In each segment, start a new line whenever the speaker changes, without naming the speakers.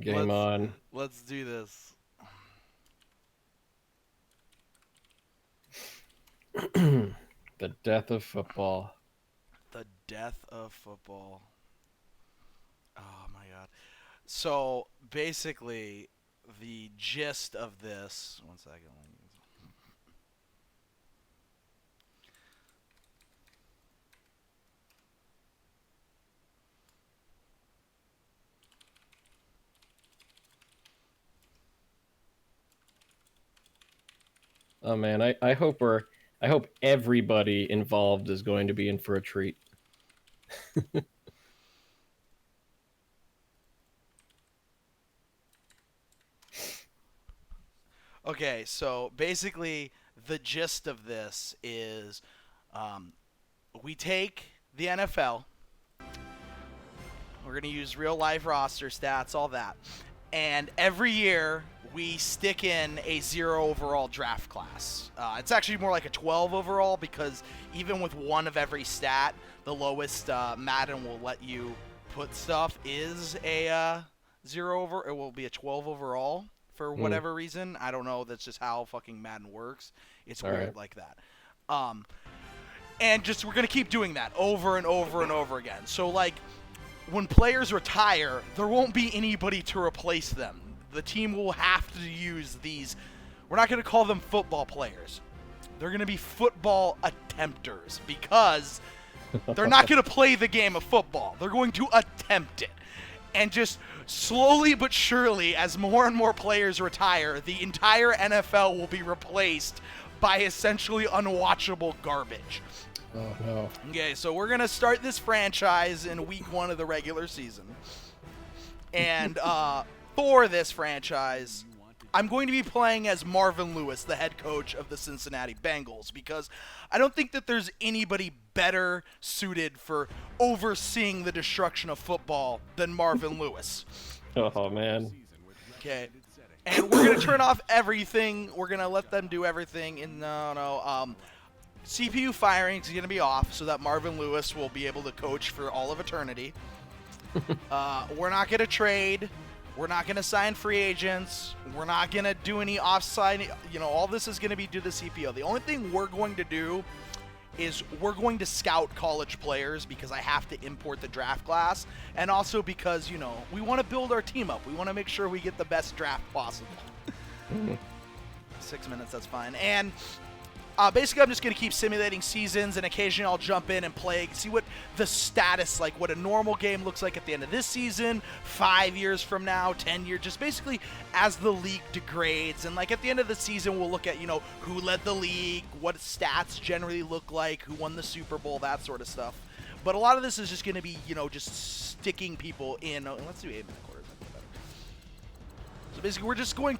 Game on.
Let's do this.
The death of football.
The death of football. Oh my god. So basically, the gist of this. One second.
Oh man, I hope everybody involved is going to be in for a treat.
Okay, so basically, the gist of this is um, we take the NFL. We're going to use real life roster stats, all that. And every year, we stick in a 0 overall draft class. It's actually more like a 12 overall because even with one of every stat, the lowest Madden will let you put stuff is a 0 over. It will be a 12 overall for whatever reason. I don't know. That's just how fucking Madden works. It's
All
weird
right.
like that. And just we're going to keep doing that over and over and over again. So, like, when players retire, there won't be anybody to replace them. The team will have to use these. We're not going to call them football players. They're going to be football attempters because they're not going to play the game of football. They're going to attempt it. And just slowly but surely, as more and more players retire, the entire NFL will be replaced by essentially unwatchable garbage.
Oh no.
Okay, so we're going to start this franchise in week 1 of the regular season. And for this franchise, I'm going to be playing as Marvin Lewis, the head coach of the Cincinnati Bengals, because I don't think that there's anybody better suited for overseeing the destruction of football than Marvin Lewis.
Oh man.
Okay. And we're going to turn off everything. We're going to let them do everything. CPU firing is going to be off so that Marvin Lewis will be able to coach for all of eternity. We're not going to trade. We're not going to sign free agents. We're not going to do any offside. All this is going to be due to the CPO. The only thing we're going to do is we're going to scout college players because I have to import the draft class. And also because, we want to build our team up. We want to make sure we get the best draft possible. 6 minutes, that's fine. And basically, I'm just going to keep simulating seasons, and occasionally I'll jump in and play, see what the status, like what a normal game looks like at the end of this season, 5 years from now, 10 years, just basically as the league degrades. And like at the end of the season, we'll look at, who led the league, what stats generally look like, who won the Super Bowl, that sort of stuff. But a lot of this is just going to be, just sticking people in. Let's do 8 minute quarters. So basically, we're just going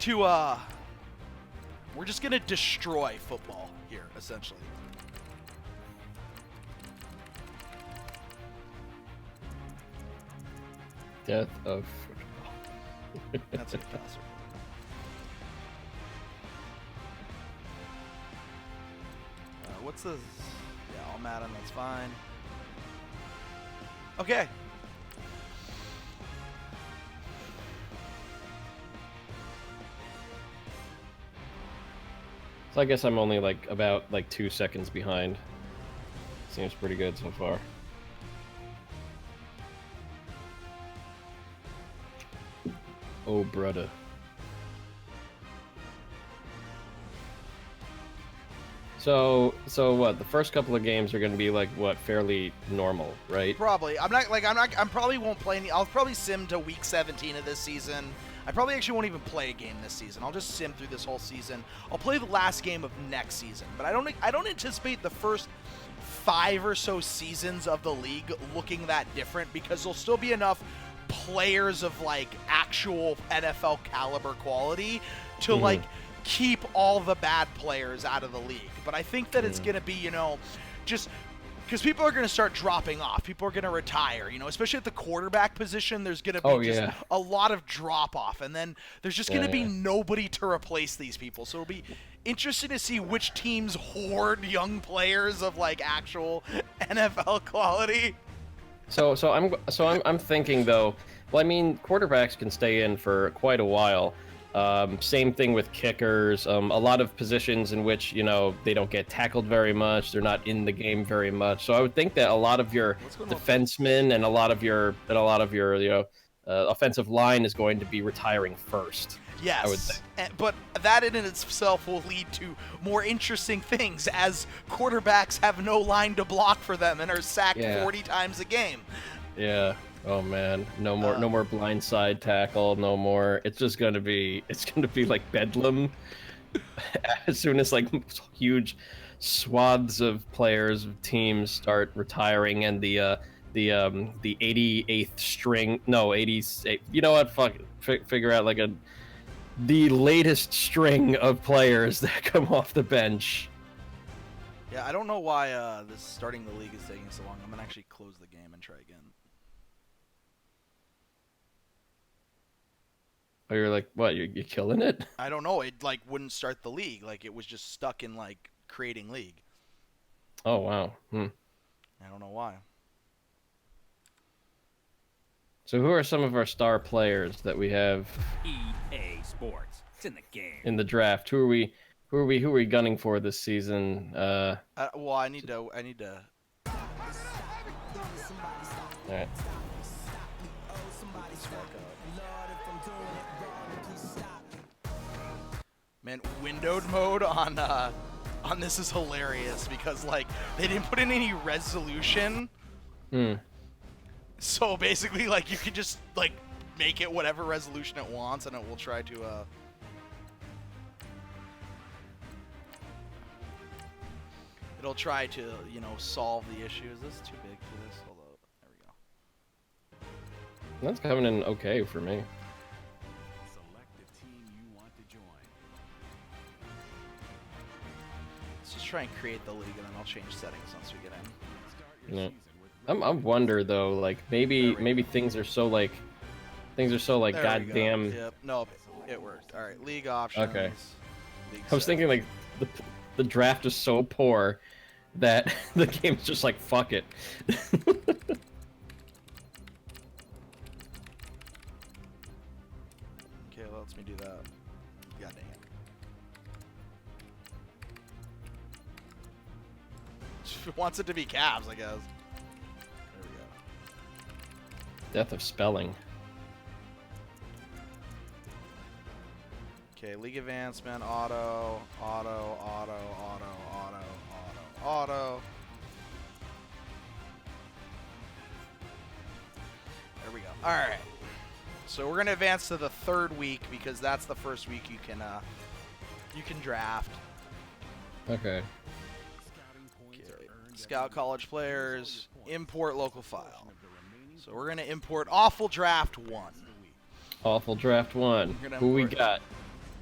to destroy football here, essentially.
Death of football.
That's impossible. What's this? Yeah, all Madden, that's fine. Okay.
So I guess I'm only about 2 seconds behind. Seems pretty good so far. Oh, brother. So what? The first couple of games are going to be fairly normal, right?
Probably. I probably won't play any. I'll probably sim to week 17 of this season. I probably actually won't even play a game this season. I'll just sim through this whole season. I'll play the last game of next season, but I don't anticipate the first 5 or so seasons of the league looking that different because there'll still be enough players of actual NFL caliber quality to keep all the bad players out of the league. But I think that it's going to be, just because people are going to start dropping off. People are going to retire, especially at the quarterback position. There's going to be a lot of drop off. And then there's just going to be nobody to replace these people. So it'll be interesting to see which teams hoard young players of actual NFL quality.
So I'm thinking though, Well, I mean, quarterbacks can stay in for quite a while. Same thing with kickers. A lot of positions in which they don't get tackled very much. They're not in the game very much. So I would think that a lot of your
What's going on with
defensemen and a lot of your offensive line is going to be retiring first. I would
Yes,
think.
but that in itself will lead to more interesting things as quarterbacks have no line to block for them and are sacked
Yeah.
40 times a game.
Yeah. Oh man, no more blindside tackle, no more. It's gonna be like bedlam as soon as like huge swaths of players, teams start retiring, and the 88th string, no 80s. You know what? Fuck it. Figure out like the latest string of players that come off the bench.
Yeah, I don't know why this starting the league is taking so long. I'm gonna actually close the game and try again.
Oh, you're like, what? You're killing it?
I don't know. It like wouldn't start the league. Like it was just stuck in like creating league.
Oh wow.
I don't know why.
So who are some of our star players that we have
EA Sports. It's in the game.
in the draft? Who are we gunning for this season?
Well, I need to.
All right.
Man, windowed mode on this is hilarious because like they didn't put in any resolution. So basically, like you can just like make it whatever resolution it wants, and it will try to. It'll try to solve the issue. Is this too big for this? Hold on. There we go.
That's coming in okay for me.
Select the team you want to join.
Let's just try and create the league, and then I'll change settings once we get in.
Start your
Yeah.
season with
I wonder though, like maybe things are so like
There we go.
goddamn.
Yep. No, it worked. All right. League options.
Okay.
League
I was thinking like the draft is so poor that the game's just like fuck it.
Okay, well, lets me do that. God dang it. It wants it to be Cavs, I guess. There we go.
Death of spelling.
Okay, league advancement, auto. There we go. All right. So we're gonna advance to the third week because that's the first week you can draft.
Okay.
scouting points
Okay.
are earned
Scout
every
college
week.
players,
Use all your points
import local
for a
file.
portion of the remaining
So we're gonna import Awful Draft 1.
of the week.
Awful draft one.
We're gonna
Who we
import-
got?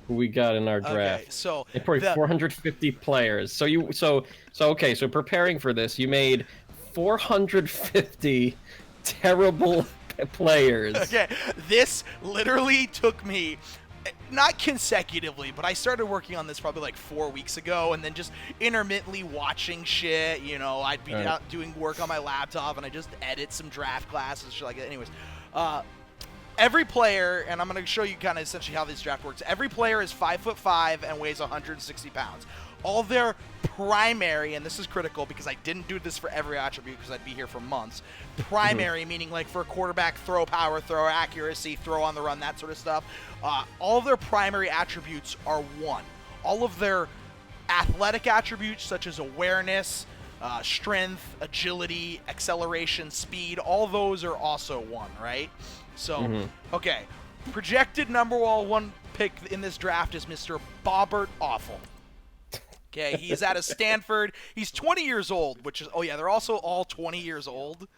Who we got in our
Okay,
draft?
so
Importing
the-
450 players. So okay. So preparing for this, you made 450 terrible players.
Okay, this literally took me, not consecutively, but I started working on this probably like 4 weeks ago, and then just intermittently watching shit. I'd be
Right.
out doing work on my laptop, and I just edit some draft classes, shit like that. Anyways, every player, and I'm going to show you kind of essentially how this draft works. Every player is 5'5" and weighs 160 pounds. All their primary, and this is critical because I didn't do this for every attribute because I'd be here for months. Primary meaning like for a quarterback, throw power, throw accuracy, throw on the run, that sort of stuff. All of their primary attributes are 1. All of their athletic attributes such as awareness, strength, agility, acceleration, speed, all those are also 1, right? So, okay, projected number 1 pick in this draft is Mr. Bobbert Awful. Okay, he's out of Stanford. He's 20 years old, which is, oh yeah, they're also all 20 years old.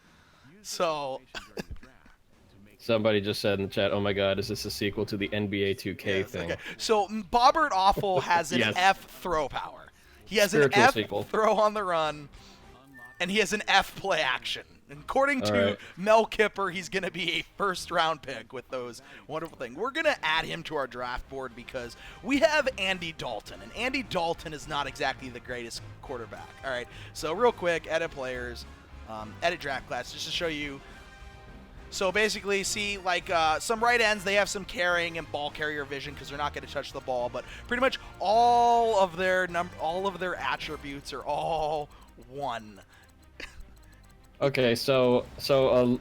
So,
During the draft to make
Somebody just said in the chat, "Oh my God, is this a sequel to the NBA 2K
yes,
thing?"
okay. So Bobbert Awful has an
Yes.
F throw power. He has
Spiritual
an F
sequel.
throw on the run, and he has an F play action. According
All
to
right.
Mel Kipper, he's going to be a first-round pick with those wonderful things. We're going to add him to our draft board because we have Andy Dalton, and Andy Dalton is not exactly the greatest quarterback. All right, so real quick, edit players, edit draft class, just to show you. So basically, see, like some right ends, they have some carrying and ball carrier vision because they're not going to touch the ball. But pretty much all of their attributes are all 1.
Okay, so the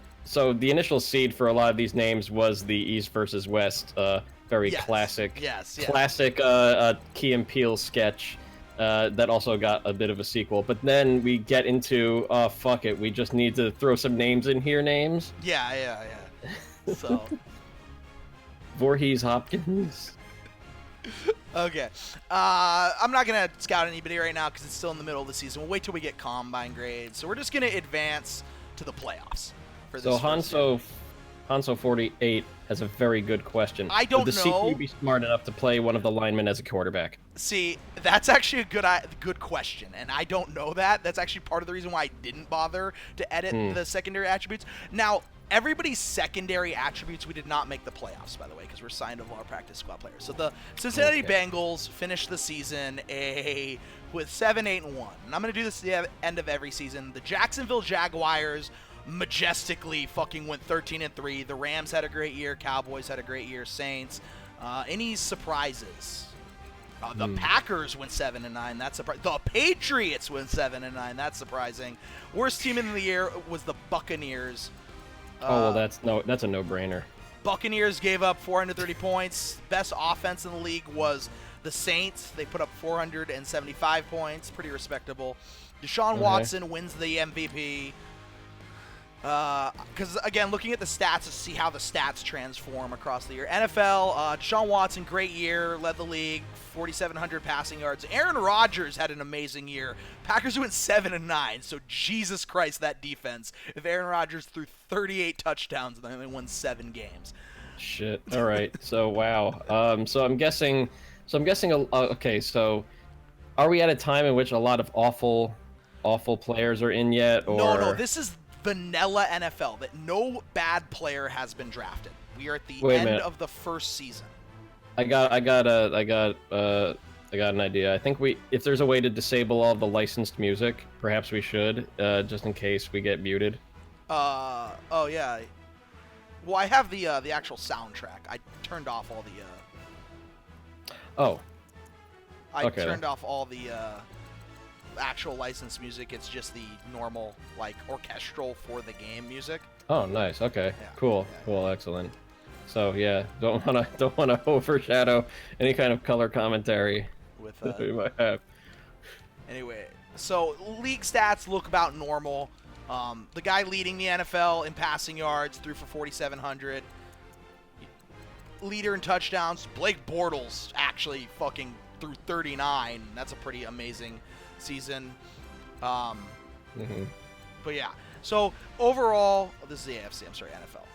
initial seed for a lot of these names was the East versus West, very classic, classic Key and Peele sketch. That also got a bit of a sequel, but then we get into fuck it, we just need to throw some names in here.
Yeah. So
Voorhees Hopkins.
Okay, I'm not gonna scout anybody right now because it's still in the middle of the season. We'll wait till we get combine grades. So we're just gonna advance to the playoffs for this.
So Hanso 48 has a very good question.
I don't
Would the
know.
CPU be smart enough to play one of the linemen as a quarterback?
See, that's actually a good question, and I don't know that. That's actually part of the reason why I didn't bother to edit the secondary attributes. Now, everybody's secondary attributes, we did not make the playoffs, by the way, because we're signed to our practice squad players. So the Cincinnati Bengals finished the season with 7-8-1. And I'm going to do this at the end of every season. The Jacksonville Jaguars majestically fucking went 13-3. The Rams had a great year. Cowboys had a great year. Saints. Any surprises? The Packers went 7-9. That's surprising. The Patriots went 7-9. That's surprising. Worst team in the year was the Buccaneers.
Well, that's a no-brainer.
Buccaneers gave up 430 points. Best offense in the league was the Saints. They put up 475 points. Pretty respectable. Deshaun Watson wins the MVP. Because, again, looking at the stats to see how the stats transform across the year. NFL, Deshaun Watson, great year, led the league, 4,700 passing yards. Aaron Rodgers had an amazing year. Packers went 7-9, so Jesus Christ, that defense. If Aaron Rodgers threw 38 touchdowns, then they won 7 games.
Shit. All right. So, wow. So I'm guessing, okay, so are we at a time in which a lot of awful players are in yet? Or...
No, this is vanilla NFL, that no bad player has been drafted. We are at the end of the first season.
I got an idea. I think if there's a way to disable all the licensed music, perhaps we should, just in case we get muted.
Oh yeah. Well, I have the actual soundtrack. I turned off all the. I turned off all the actual licensed music. It's just the normal, like, orchestral for the game music.
Oh, nice. Okay.
Yeah.
Cool. Excellent. So yeah, don't wanna overshadow any kind of color commentary
with
that we might have.
Anyway, so league stats look about normal. The guy leading the NFL in passing yards threw for 4,700. Leader in touchdowns, Blake Bortles actually fucking threw 39. That's a pretty amazing season. But yeah, so overall, this is the AFC. I'm sorry, NFL.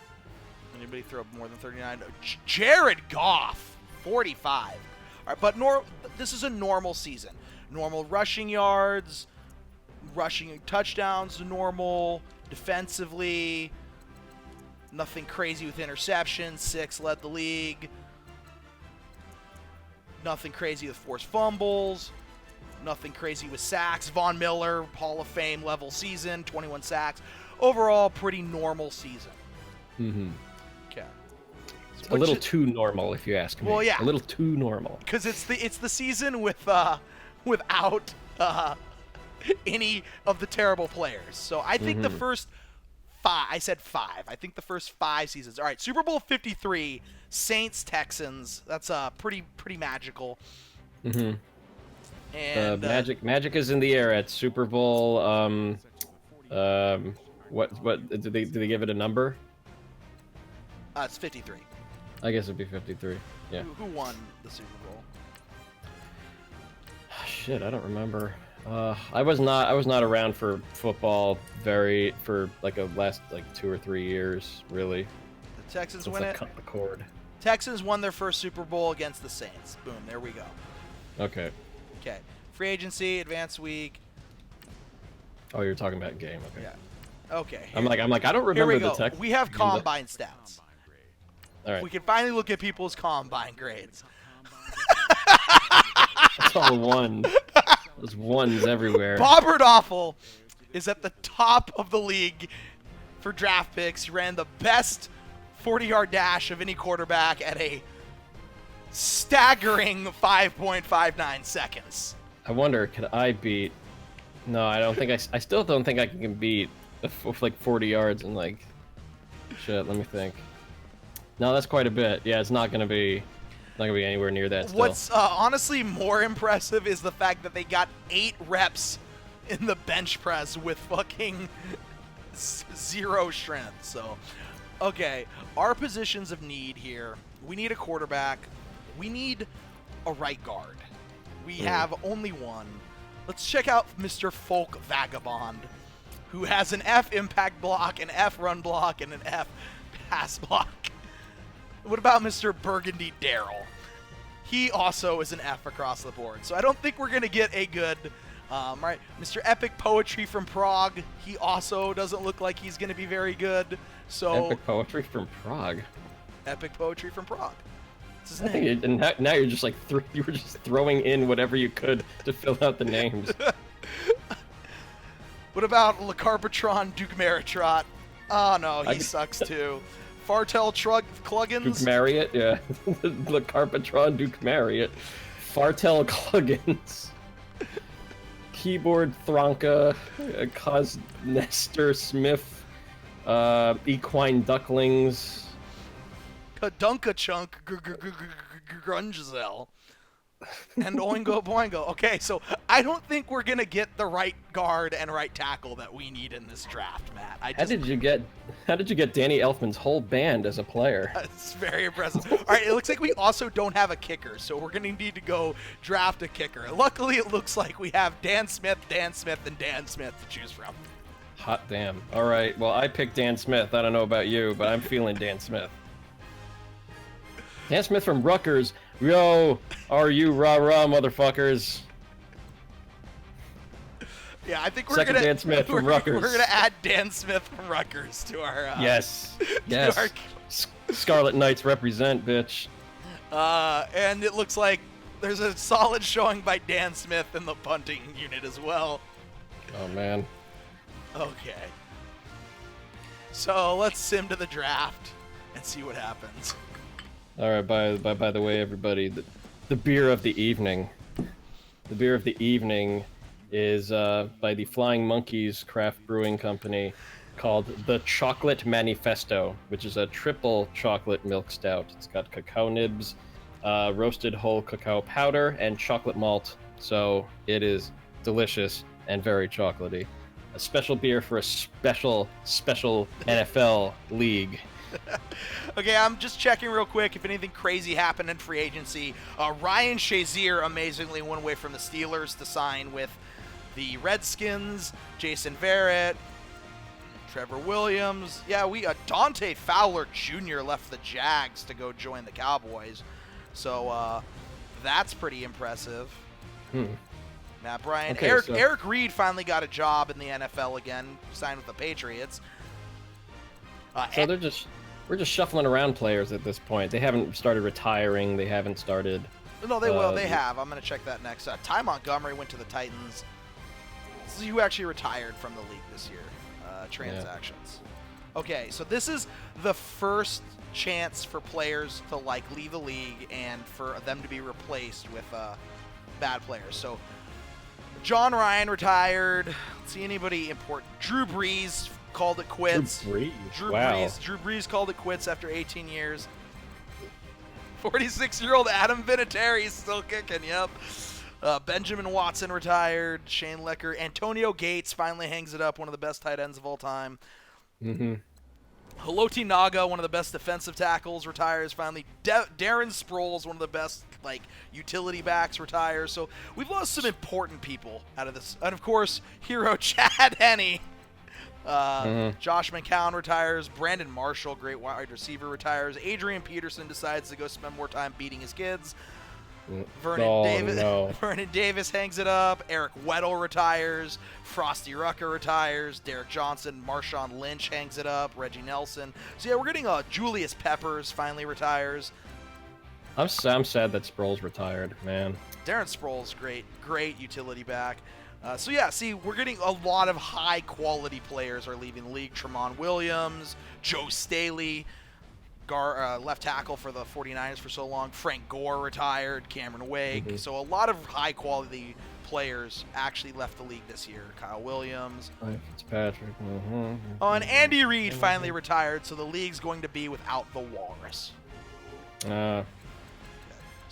Anybody throw more than 39? Jared Goff, 45. All right, but this is a normal season. Normal rushing yards, rushing touchdowns, normal defensively. Nothing crazy with interceptions. 6 led the league. Nothing crazy with forced fumbles. Nothing crazy with sacks. Von Miller, Hall of Fame level season, 21 sacks. Overall, pretty normal season. Okay.
A little too normal, if you ask me.
Well, yeah.
A little too normal.
Because it's the season without any of the terrible players. So I think the first 5. I said 5. I think the first 5 seasons. All right, Super Bowl 53, Saints Texans. That's pretty magical. And
magic is in the air at Super Bowl. What did they give it a number?
It's 53.
I guess it'd be 53. Yeah.
Who won the Super Bowl?
Shit, I don't remember. I was not around for football for like the last 2 or 3 years, really.
The Texans
Since
win
I
it.
cut the cord.
Texans won their first Super Bowl against the Saints. Boom, there we go.
Okay.
Okay. Free agency, advanced week.
Oh, you're talking about game. Okay.
Yeah. Okay.
I'm like I don't remember
here we
the
go.
Texans.
We have combine stats.
All right.
We can finally look at people's combine grades.
That's all one. There's ones everywhere.
Bobbert Awful is at the top of the league for draft picks. He ran the best 40-yard dash of any quarterback at a staggering 5.59 seconds.
I wonder, could I beat? No, I don't think I still don't think I can beat like 40 yards and like. Shit, let me think. No, that's quite a bit. Yeah, it's not gonna be anywhere near that. Still.
What's honestly more impressive is the fact that they got 8 reps in the bench press with fucking 0 strength. So, okay, our positions of need here. We need a quarterback. We need a right guard. We have only one. Let's check out Mr. Folk Vagabond, who has an F impact block, an F run block, and an F pass block. What about Mr. Burgundy Darrell? He also is an F across the board. So I don't think we're going to get a good, right? Mr. Epic Poetry from Prague, he also doesn't look like he's going to be very good. So
Epic Poetry from Prague.
Epic Poetry from Prague. That's his
I
name.
think and now you're just like you were just throwing in whatever you could to fill out the names.
What about Le Carpatron Duke Maritrot? Oh no, he sucks too. Fartel Cluggins.
Duke Marriott, yeah. Le Carpatron Duke Marriott. Fartel Cluggins. Keyboard Thronka. Cosnester Smith. Equine Ducklings.
Kadunka Chunk Grungezel. And Oingo Boingo. Okay, so I don't think we're gonna get the right guard and right tackle that we need in this draft, Matt.
How did you get Danny Elfman's whole band as a player?
It's very impressive. All right, it looks like we also don't have a kicker, so we're gonna need to go draft a kicker. Luckily, it looks like we have Dan Smith, and Dan Smith to choose from.
Hot damn. All right, well I picked Dan Smith. I don't know about you, but I'm feeling Dan Smith. Dan Smith from Rutgers. Yo, are you rah-rah, motherfuckers?
Yeah, I think we're
Second
gonna
Dan Smith from Rutgers.
We're gonna add Dan Smith from Rutgers to our
yes.
to our-
Scarlet Knights represent, bitch.
and it looks like there's a solid showing by Dan Smith in the punting unit as well.
Oh man.
Okay. So let's sim to the draft and see what happens.
All right. By the way, everybody, the beer of the evening. The beer of the evening is by the Flying Monkeys Craft Brewing Company, called the Chocolate Manifesto, which is a triple chocolate milk stout. It's got cacao nibs, roasted whole cacao powder, and chocolate malt. So it is delicious and very chocolatey. A special beer for a special NFL league.
Okay, I'm just checking real quick if anything crazy happened in free agency. Ryan Shazier amazingly went away from the Steelers to sign with the Redskins. Jason Verrett, Trevor Williams. Yeah, Dante Fowler Jr. left the Jags to go join the Cowboys. So that's pretty impressive. Matt Bryant.
Okay,
Eric Reed finally got a job in the NFL again, signed with the Patriots.
So we're just shuffling around players at this point. They haven't started retiring. They haven't started.
No, they will. They have. I'm going to check that next. Ty Montgomery went to the Titans. This is who actually retired from the league this year. Transactions. Yeah. Okay, so this is the first chance for players to leave the league and for them to be replaced with bad players. So John Ryan retired. Let's see anybody important. Drew Brees called it quits.
Drew Brees.
Drew Brees called it quits after 18 years. 46-year-old Adam Vinatieri's still kicking, yep. Benjamin Watson retired. Shane Lecker. Antonio Gates finally hangs it up, one of the best tight ends of all time. Haloti Naga, one of the best defensive tackles, retires finally. Darren Sproles, one of the best utility backs, retires. So we've lost some important people out of this. And, of course, hero Chad Henne. Josh McCown retires. Brandon Marshall, great wide receiver, retires. Adrian Peterson decides to go spend more time beating his kids. Vernon Davis hangs it up. Eric Weddle retires. Frosty Rucker retires. Derek Johnson, Marshawn Lynch hangs it up. Reggie Nelson. So yeah, we're getting Julius Peppers finally retires.
I'm sad that Sproles retired, man.
Darren Sproles, great utility back. So yeah, see, we're getting a lot of high-quality players are leaving the league. Tremont Williams, Joe Staley, left tackle for the 49ers for so long. Frank Gore retired, Cameron Wake. So a lot of high-quality players actually left the league this year. Kyle Williams.
Fitzpatrick.
Oh, and Andy Reid finally retired, so the league's going to be without the Walrus. So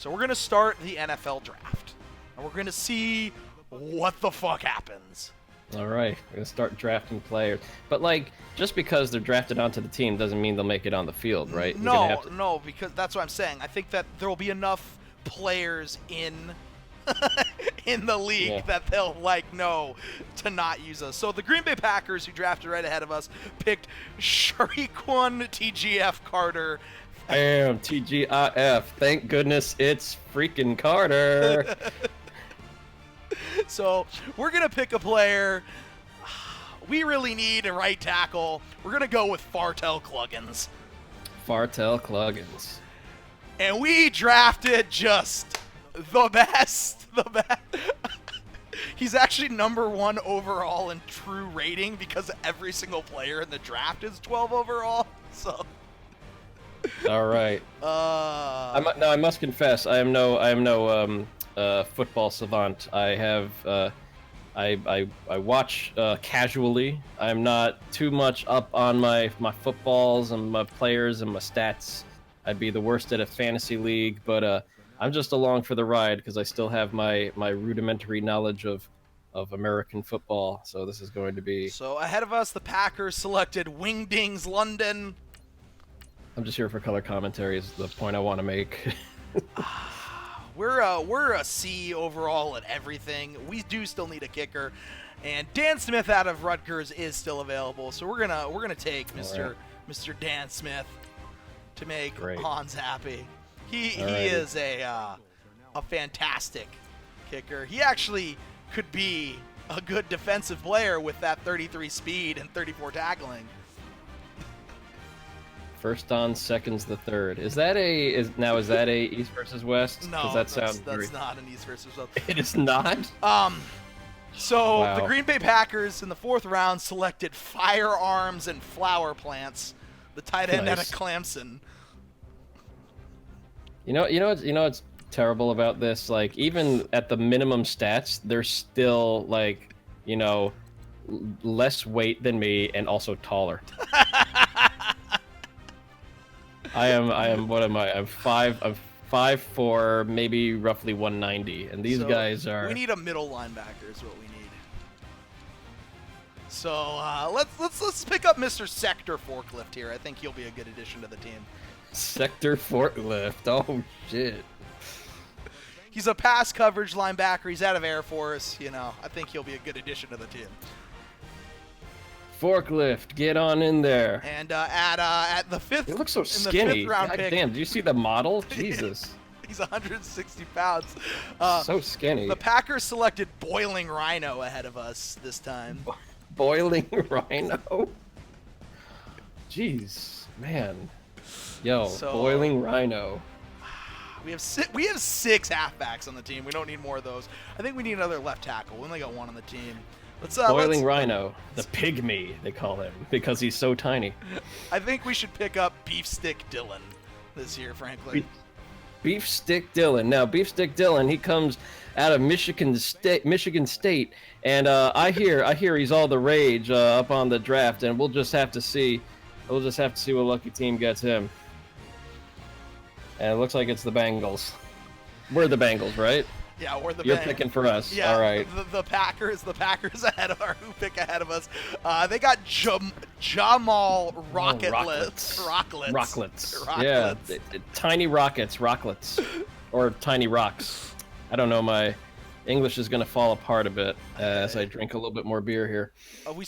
we're going to start the NFL draft, and we're going to see what the fuck happens.
All right, we're going to start drafting players. But, like, just because they're drafted onto the team doesn't mean they'll make it on the field, right?
No, because that's what I'm saying. I think that there will be enough players in in the league that they'll, like, know to not use us. So the Green Bay Packers, who drafted right ahead of us, picked Shariquan TGF Carter.
Damn, TGIF. Thank goodness it's freaking Carter.
So we're going to pick a player. We really need a right tackle. We're going to go with Fartell Cluggins.
Fartell Cluggins.
And we drafted just the best. The best. He's actually #1 overall in true rating because every single player in the draft is 12 overall. So.
All right. I must confess, I am no football savant. I have I watch casually. I'm not too much up on my footballs and my players and my stats. I'd be the worst at a fantasy league, but I'm just along for the ride because I still have my rudimentary knowledge of American football. So this is going to be.
So ahead of us, the Packers selected Wingdings London.
I'm just here for color commentary. Is the point I want to make.
We're a C overall at everything. We do still need a kicker, and Dan Smith out of Rutgers is still available. So we're gonna take Mr. Dan Smith to make Hans happy. He is a fantastic kicker. He actually could be a good defensive player with that 33 speed and 34 tackling.
First on, seconds the third. Is that a East versus West?
No,
that's
not an East versus West.
It is not.
So
Wow.
the Green Bay Packers in the 4th round selected Firearms and Flower Plants, the tight end out of Clemson.
You know what's terrible about this? Like, even at the minimum stats, they're still like, less weight than me and also taller. I am. What am I? I'm 5'4", maybe roughly 190, and these guys are.
We need a middle linebacker. Is what we need. So let's pick up Mr. Sector Forklift here. I think he'll be a good addition to the team.
Sector Forklift. Oh shit.
He's a pass coverage linebacker. He's out of Air Force. I think he'll be a good addition to the team.
Forklift, get on in there.
And at the 5th,
he looks so skinny.
God
pick, damn, do you see the model? Jesus.
He's 160 pounds.
So skinny.
The Packers selected Boiling Rhino ahead of us this time.
Boiling Rhino? Jeez, man. Yo, Boiling Rhino.
We have 6 halfbacks on the team. We don't need more of those. I think we need another left tackle. We only got 1 on the team.
Boiling Rhino, the pygmy, they call him, because he's so tiny.
I think we should pick up Beef Stick Dylan this year, frankly.
Beef Stick Dylan. Now, Beef Stick Dylan, he comes out of Michigan State, and I hear he's all the rage up on the draft, and we'll just have to see. We'll just have to see what lucky team gets him. And it looks like it's the Bengals. We're the Bengals, right?
Yeah, we're the
You're picking for us.
Yeah,
all right.
The Packers ahead of our who pick ahead of us. They got Jamal Rocklets.
Yeah, tiny rockets, rocklets, or tiny rocks. I don't know. My English is gonna fall apart a bit as I drink a little bit more beer here.
We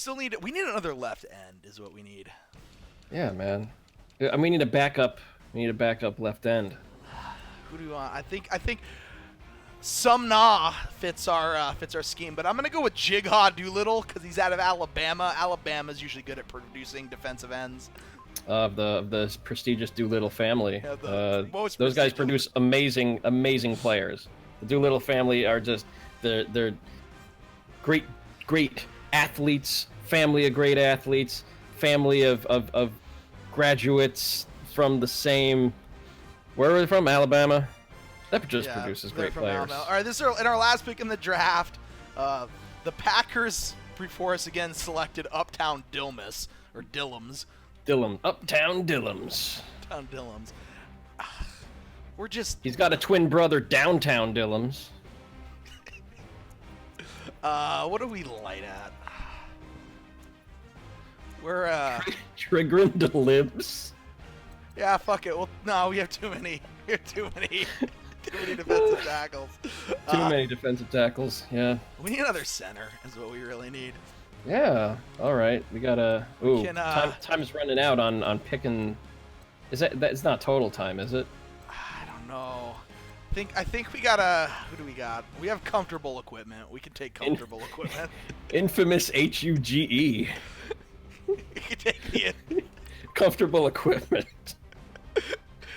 need another left end, is what we need.
Yeah, man. We need a backup. We need a backup left end.
Who do you want? I think. Sumnah fits our scheme, but I'm gonna go with Jigha Doolittle because he's out of Alabama. Alabama's usually good at producing defensive ends.
Of the prestigious Doolittle family,
Yeah,
those guys produce amazing players. The Doolittle family are just they're great athletes, family of great athletes, family of graduates from the same. Where are they from? Alabama. That just produces great players.
All right, this is in our last pick in the draft. The Packers before us again selected Uptown Dillmus or Dillums.
Uptown Dillums.
Uptown Dillums. We're just.
He's got a twin brother, Downtown Dillums.
What are we light at? We're
Triggering the libs.
Yeah, fuck it. Well, no, we have too many. We have too many defensive tackles.
Too many defensive tackles. Yeah.
We need another center. Is what we really need.
Yeah. All right. We gotta. Ooh. Time is running out on picking. Is that's not total time, is it?
I don't know. I think we gotta. Who do we got? We have comfortable equipment. We can take comfortable equipment.
Infamous HUGE.
We can take the
comfortable equipment.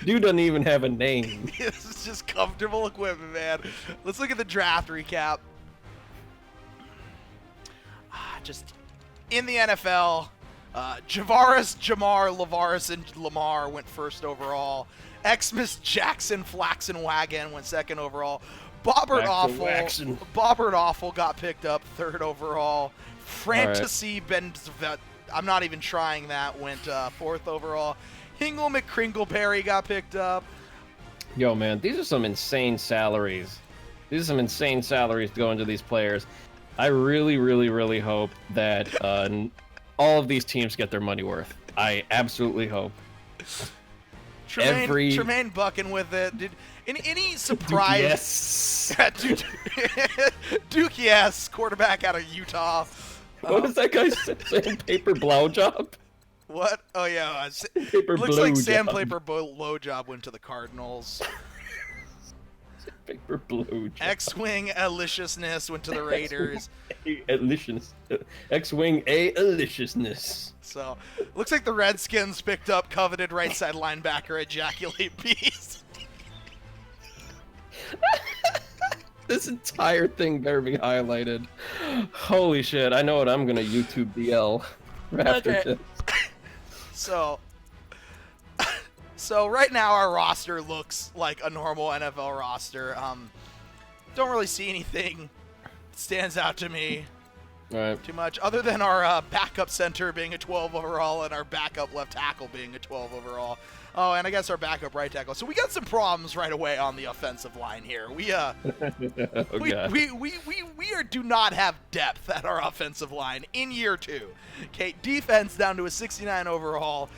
Dude doesn't even have a name.
This is just comfortable equipment, man. Let's look at the draft recap. Just in the NFL, Javaris, Jamar, Lavaris, and Lamar went first overall. Xmas, Jackson, Flaxen, Wagon went second overall. Bobbert Awful got picked up third overall. Fantasy Ben, I'm not even trying that, went fourth overall. Hingle McCringleberry got picked up.
Yo, man, these are some insane salaries. These are some insane salaries going to these players. I really, really, really hope that all of these teams get their money worth. I absolutely hope.
Tremaine bucking with it. Did any surprise?
Duke,
yes. Duke, yes. Quarterback out of Utah.
What was that guy saying? Paper blowjob?
What? Oh yeah,
Paper
looks like
blowjob.
Sandpaper Blowjob went to the Cardinals.
Paper blowjob.
X-Wing Aliciousness went to the Raiders.
X-Wing Aliciousness.
So, looks like the Redskins picked up coveted right side linebacker Ejaculate Beast.
This entire thing better be highlighted. Holy shit! I know what I'm gonna YouTube DL after this.
So right now our roster looks like a normal NFL roster. Don't really see anything that stands out to me too much, other than our backup center being a 12 overall and our backup left tackle being a 12 overall. Oh, and I guess our backup right tackle. So we got some problems right away on the offensive line here. We do not have depth at our offensive line in year 2. Okay, defense down to a 69 overall.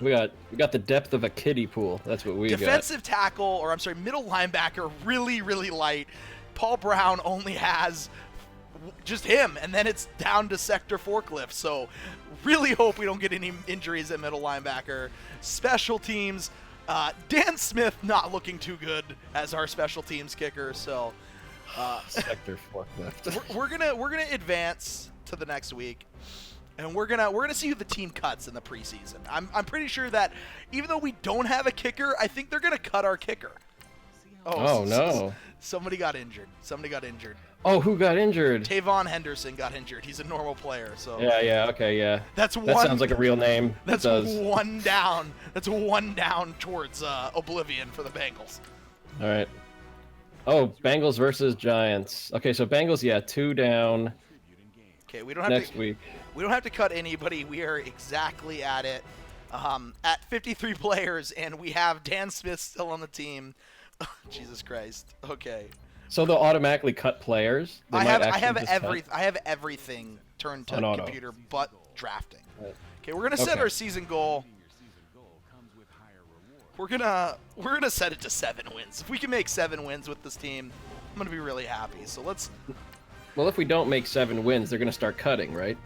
We got the depth of a kiddie pool. That's what we got.
Defensive tackle, or I'm sorry, middle linebacker, really, really light. Paul Brown only has just him, and then it's down to sector forklift. So really hope we don't get any injuries at middle linebacker. Special teams, Dan Smith not looking too good as our special teams kicker. So
sector forklift.
we're gonna advance to the next week, and we're gonna see who the team cuts in the preseason. I'm pretty sure that even though we don't have a kicker, I think they're gonna cut our kicker.
Oh no!
Somebody got injured.
Oh, who got injured?
Tavon Henderson got injured. He's a normal player, so.
Yeah, okay, yeah.
That
sounds like a real name.
That's one down. That's one down towards oblivion for the Bengals.
All right. Oh, Bengals versus Giants. Okay, so Bengals, 2 down.
Okay, we don't have
next week.
We don't have to cut anybody. We are exactly at it. At 53 players, and we have Dan Smith still on the team. Jesus Christ. Okay.
So they'll automatically cut players?
I have everything turned to computer but drafting.
Right.
Okay, we're gonna set our season goal. We're gonna set it to 7 wins. If we can make 7 wins with this team, I'm gonna be really happy. So let's.
Well, if we don't make 7 wins, they're gonna start cutting, right?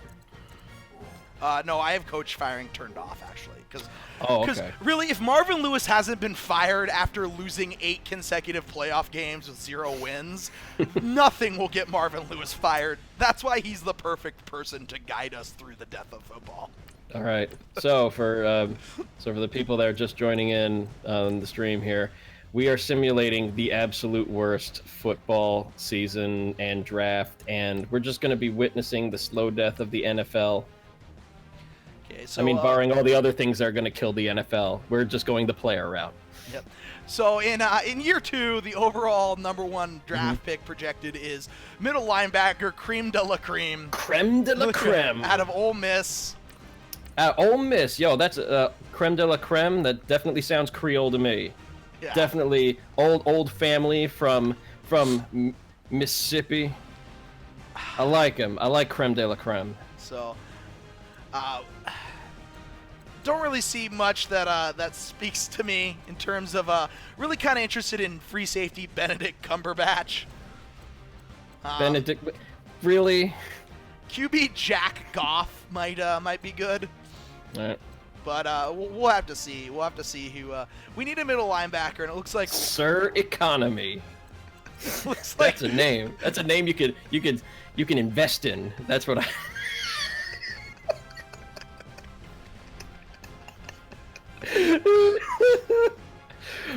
No, I have coach firing turned off actually, because
okay.
Really, if Marvin Lewis hasn't been fired after losing 8 consecutive playoff games with 0 wins, nothing will get Marvin Lewis fired. That's why he's the perfect person to guide us through the death of football.
All right. So for the people that are just joining in on the stream here, we are simulating the absolute worst football season and draft, and we're just going to be witnessing the slow death of the NFL.
Okay, so
I mean, barring all the other things that are going to kill the NFL, we're just going the player route.
Yep. So in year 2, the overall #1 draft pick projected is middle linebacker Creme de la Creme.
Creme de la creme.
Out of Ole Miss.
Ole Miss, yo, that's creme de la creme. That definitely sounds Creole to me.
Yeah.
Definitely old family from Mississippi. I like him. I like creme de la creme.
So, don't really see much that speaks to me in terms of really kind of interested in free safety Benedict Cumberbatch.
Benedict, really?
QB Jack Goff might be good.
All right.
But we'll have to see. We'll have to see who. We need a middle linebacker, and it looks like
Sir Economy.
looks like
That's a name. That's a name you can invest in. That's what I.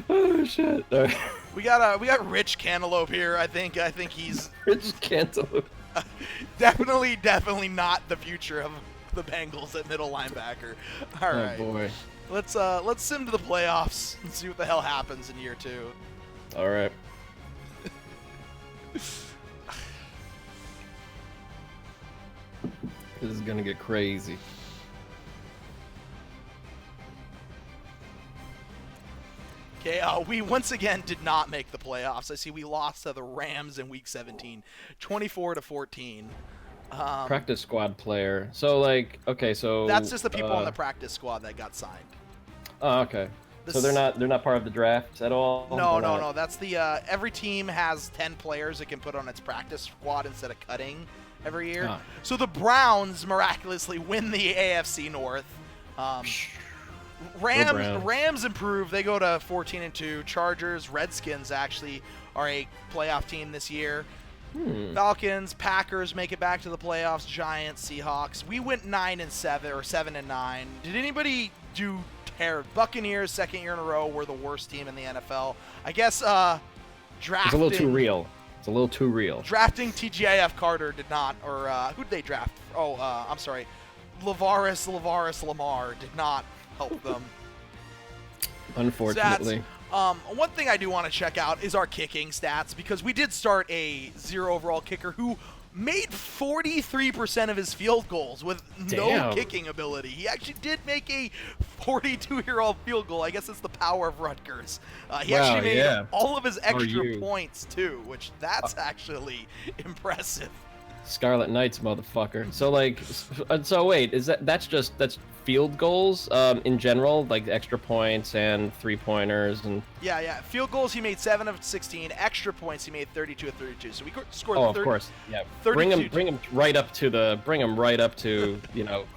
Oh shit! All right.
we got Rich Cantaloupe here. I think he's
Rich Cantaloupe.
definitely not the future of the Bengals at middle linebacker. All right.
Oh boy.
Let's sim to the playoffs and see what the hell happens in year 2.
All right. This is gonna get crazy.
Okay, we once again did not make the playoffs. I see we lost to the Rams in Week 17, 24-14.
Practice squad player. So like, okay, so
That's just the people on the practice squad that got signed.
Oh, okay. So they're not part of the draft at all.
No. That's the every team has 10 players it can put on its practice squad instead of cutting every year.
Ah.
So the Browns miraculously win the AFC North. Rams improve. They go to 14-2. Chargers, Redskins actually are a playoff team this year. Falcons, Packers make it back to the playoffs. Giants, Seahawks. We went 9-7 or 7-9. Did anybody do terrible? Buccaneers, second year in a row, were the worst team in the NFL. I guess drafting.
It's a little too real. It's a little too real.
Drafting TGIF Carter did not, or who did they draft? Oh, I'm sorry. Lavaris Lamar did not help them.
Unfortunately.
One thing I do want to check out is our kicking stats, because we did start a 0 overall kicker who made 43% of his field goals with no kicking ability. He actually did make a 42-year-old field goal. I guess it's the power of Rutgers. He actually made all of his extra points too, which that's actually impressive.
Scarlet Knights, motherfucker. So like, so wait, that's field goals in general, like extra points and 3-pointers and.
Yeah. Field goals he made 7 of 16. Extra points he made 32 of 32. So we scored.
Oh, of course. Yeah. Bring him right up to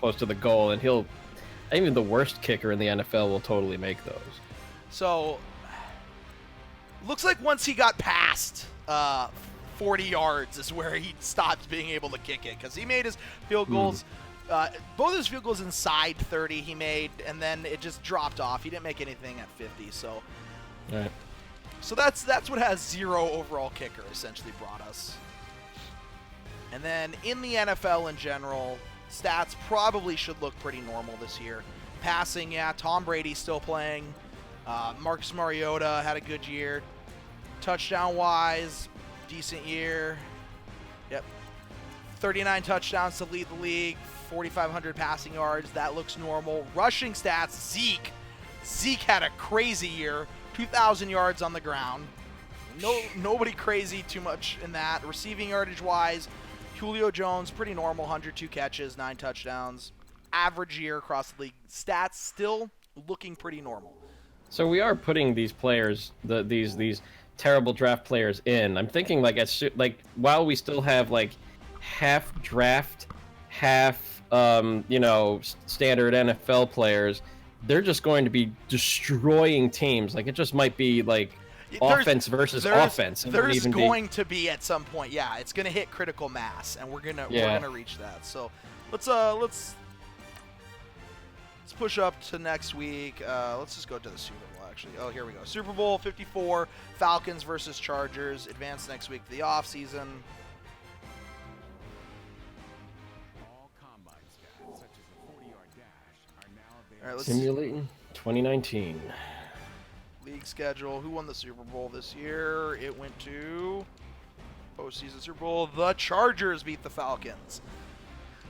close to the goal, and even the worst kicker in the NFL will totally make those. So,
looks like once he got past 40 yards is where he stopped being able to kick it, because he made his field goals. Both his field goals inside 30 he made, and then it just dropped off. He didn't make anything at 50. So,
right.
So that's what has 0 overall kicker essentially brought us. And then in the NFL in general, stats probably should look pretty normal this year. Passing, yeah, Tom Brady's still playing. Marcus Mariota had a good year. Touchdown-wise, decent year. Yep. 39 touchdowns to lead the league. 4,500 passing yards. That looks normal. Rushing stats, Zeke had a crazy year. 2,000 yards on the ground. Nobody crazy too much in that. Receiving yardage-wise, Julio Jones, pretty normal. 102 catches, 9 touchdowns. Average year across the league. Stats still looking pretty normal.
So we are putting these players, these terrible draft players in. I'm thinking like while we still have like half draft, half standard NFL players, they're just going to be destroying teams. Like it just might be like offense versus offense.
There's going to be at some point, yeah, it's going to hit critical mass, and we're gonna reach that. So let's push up to next week. Let's just go to the Super Bowl actually. Oh, here we go. Super Bowl 54, Falcons versus Chargers. Advance next week to the offseason.
All combine stats, such as a 40-yard dash, are now available.
All right, let's
Simulating 2019.
league schedule. Who won the Super Bowl this year? It went to postseason Super Bowl. The Chargers beat the Falcons.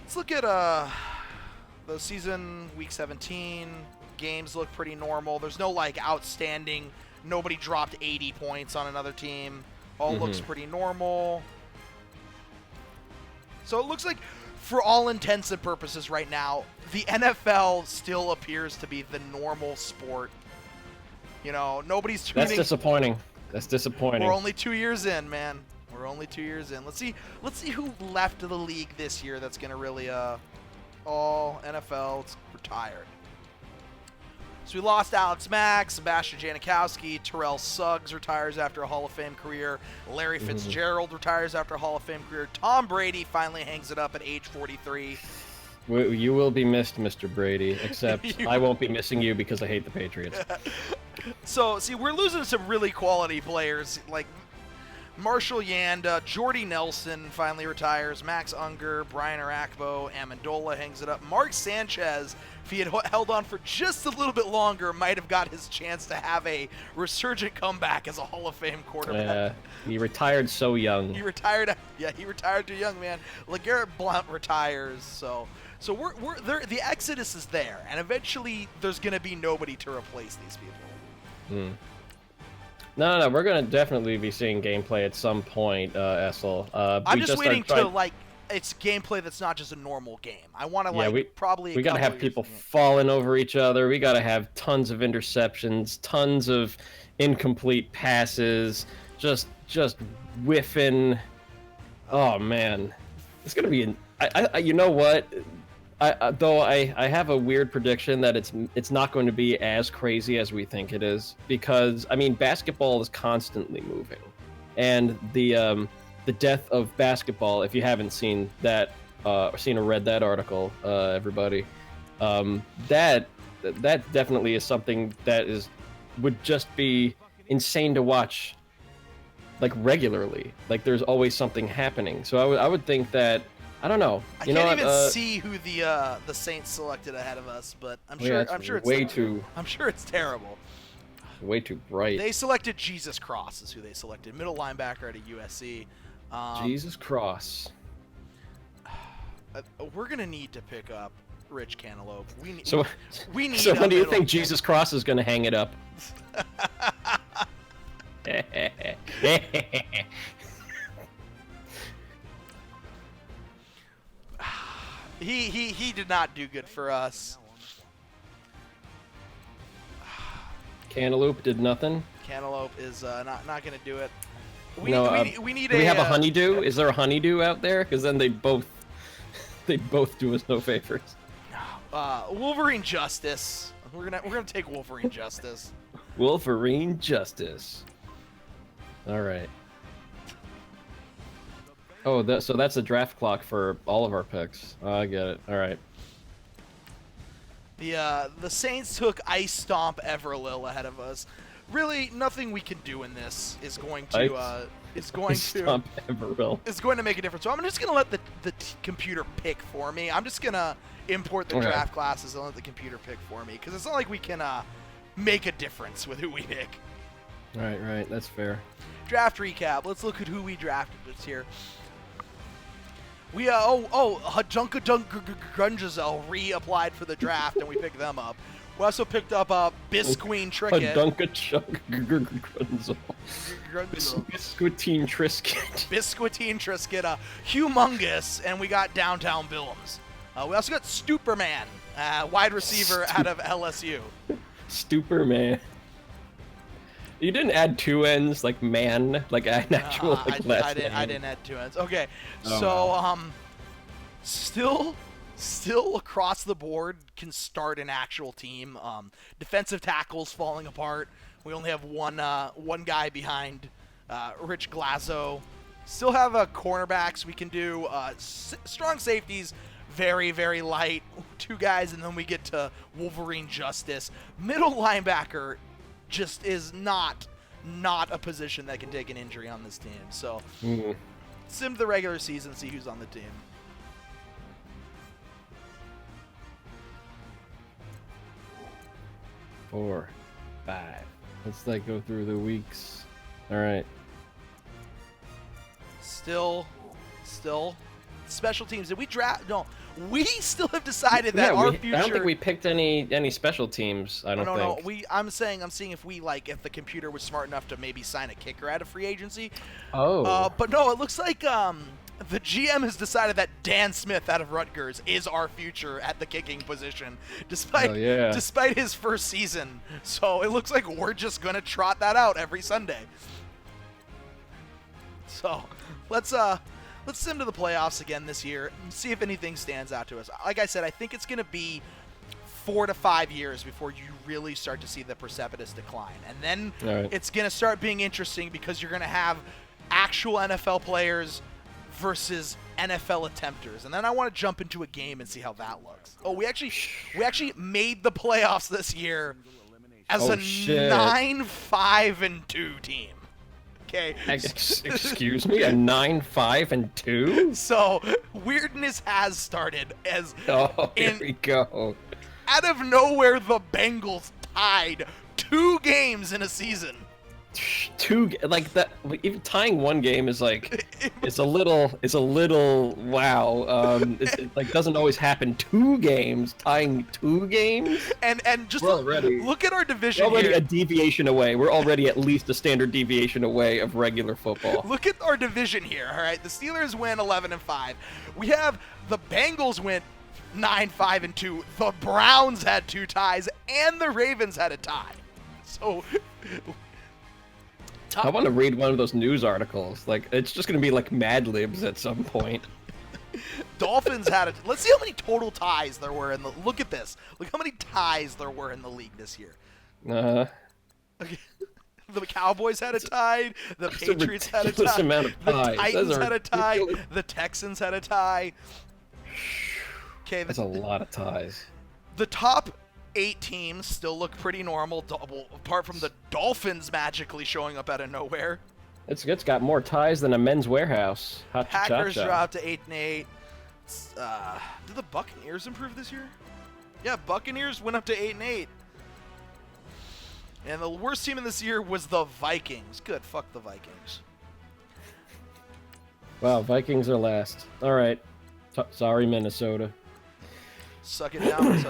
Let's look at the season, week 17. Games look pretty normal. There's no like outstanding. Nobody dropped 80 points on another team. All looks pretty normal. So it looks like, for all intents and purposes right now, the NFL still appears to be the normal sport. You know, nobody's tuning.
That's disappointing. That's disappointing.
We're only 2 years in, man. We're only 2 years in. Let's see who left the league this year that's gonna really all NFL. It's retired. So we lost Alex Mack, Sebastian Janikowski, Terrell Suggs retires after a Hall of Fame career, Larry Fitzgerald retires after a Hall of Fame career, Tom Brady finally hangs it up at age 43.
You will be missed, Mr. Brady, except I won't be missing you because I hate the Patriots.
So, see, we're losing some really quality players, like Marshall Yanda, Jordy Nelson finally retires, Max Unger, Brian Arakpo, Amendola hangs it up. Mark Sanchez, if he had held on for just a little bit longer, might have got his chance to have a resurgent comeback as a Hall of Fame quarterback.
He retired so young.
He retired too young, man. LeGarrette Blount retires, so we're there. The exodus is there, and eventually there's going to be nobody to replace these people.
No, we're gonna definitely be seeing gameplay at some point, Essel.
I'm just waiting to it's gameplay that's not just a normal game. I want to we gotta
have people falling over each other. We gotta have tons of interceptions, tons of incomplete passes, just whiffing. Oh man, it's gonna be. You know what? I have a weird prediction that it's not going to be as crazy as we think it is, because I mean basketball is constantly moving, and the death of basketball. If you haven't seen that or read that article, everybody, that definitely is something that would just be insane to watch, like regularly. Like there's always something happening. So I would think that. I don't know.
I can't even see who the Saints selected ahead of us, but I'm sure it's terrible.
Way too bright.
They selected Jesus Cross is who they selected, middle linebacker at USC.
Jesus Cross.
We're gonna need to pick up Rich Cantaloupe. We need.
So when do you think Jesus Cross is gonna hang it up?
He did not do good for us.
Cantaloupe did nothing.
Cantaloupe is not going to do it. We need
do we have a honeydew? Is there a honeydew out there? Because then they both do us no favors.
Wolverine Justice. We're gonna take Wolverine Justice.
Wolverine Justice. All right. Oh, so that's a draft clock for all of our picks. I get it. All right.
The Saints took Ice Stomp Everlil ahead of us. Really, nothing we can do in this is going to
Stomp Everlil.
It's going to make a difference. So I'm just gonna let the computer pick for me. I'm just gonna import the draft classes and let the computer pick for me, because it's not like we can make a difference with who we pick.
Right. That's fair.
Draft recap. Let's look at who we drafted this year. We Hajunka Grunjazel reapplied for the draft, and we picked them up. We also picked up Bisqueen Trickett.
Bisquitine Trisket.
Bisquitine Trisket, humongous, and we got Downtown Billums. We also got Stuperman, wide receiver out of LSU.
Stuperman. You didn't add two N's, like man, like an actual last name.
I didn't add two N's. Okay, still across the board can start an actual team. Defensive tackles falling apart. We only have one guy behind Rich Glazo. Still have cornerbacks we can do. Strong safeties, very, very light. Two guys, and then we get to Wolverine Justice. Middle linebacker, just is not a position that can take an injury on this team. So sim the regular season, see who's on the team.
4, 5. Let's go through the weeks. All right.
Still, special teams. Did we draft? No, we still have decided that our future.
I don't think we picked any special teams. I don't think.
No. I'm seeing if if the computer was smart enough to maybe sign a kicker out of free agency.
Oh.
But no, it looks like the GM has decided that Dan Smith out of Rutgers is our future at the kicking position, despite his first season. So it looks like we're just gonna trot that out every Sunday. So let's sim to the playoffs again this year and see if anything stands out to us. Like I said, I think it's gonna be 4 to 5 years before you really start to see the precipitous decline, and then it's gonna start being interesting because you're gonna have actual NFL players versus NFL attempters, and then I want to jump into a game and see how that looks. Oh, we actually made the playoffs this year as a 9-5-2 team. Okay.
Excuse me, a 9-5-2?
So weirdness has started as.
Oh, here we go.
Out of nowhere, the Bengals tied 2 games in a season.
2 like that. Even tying 1 game is it's a little wow. It doesn't always happen. 2 games tying 2 games,
and just look at our division.
We're already
here.
A deviation away. We're already at least a standard deviation away of regular football.
Look at our division here. All right, the Steelers win 11-5. We have the Bengals win 9-5-2. The Browns had 2 ties, and the Ravens had a tie. So.
I want to read one of those news articles. It's just going to be Mad Libs at some point.
Dolphins had let's see how many total ties there were in the. Look at this. Look how many ties there were in the league this year. Okay. The Cowboys had a tie. The Patriots had a tie.
Amount of
the
ties.
Titans had a tie. The Texans had a tie. Okay,
that's a lot of ties.
The top 8 teams still look pretty normal, apart from the Dolphins magically showing up out of nowhere.
It's got more ties than a Men's Warehouse.
Packers dropped to 8-8. Did the Buccaneers improve this year? Yeah, Buccaneers went up to 8-8. And the worst team in this year was the Vikings. Good, fuck the Vikings.
Wow, Vikings are last. All right. Sorry, Minnesota.
Suck it down.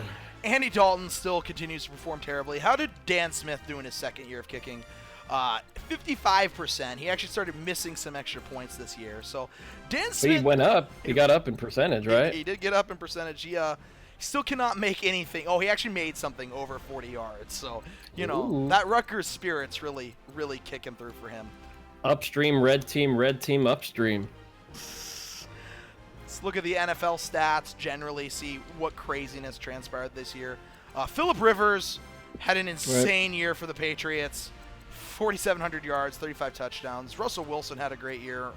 Andy Dalton still continues to perform terribly. How did Dan Smith do in his second year of kicking? 55%. He actually started missing some extra points this year. So Dan Smith.
He went up. He got up in percentage, right?
He did get up in percentage. He still cannot make anything. Oh, he actually made something over 40 yards. So, that Rutgers spirit's really, really kicking through for him.
Upstream, red team upstream.
Let's look at the NFL stats generally, see what craziness transpired this year. Phillip Rivers had an insane year for the Patriots. 4,700 yards, 35 touchdowns. Russell Wilson had a great year.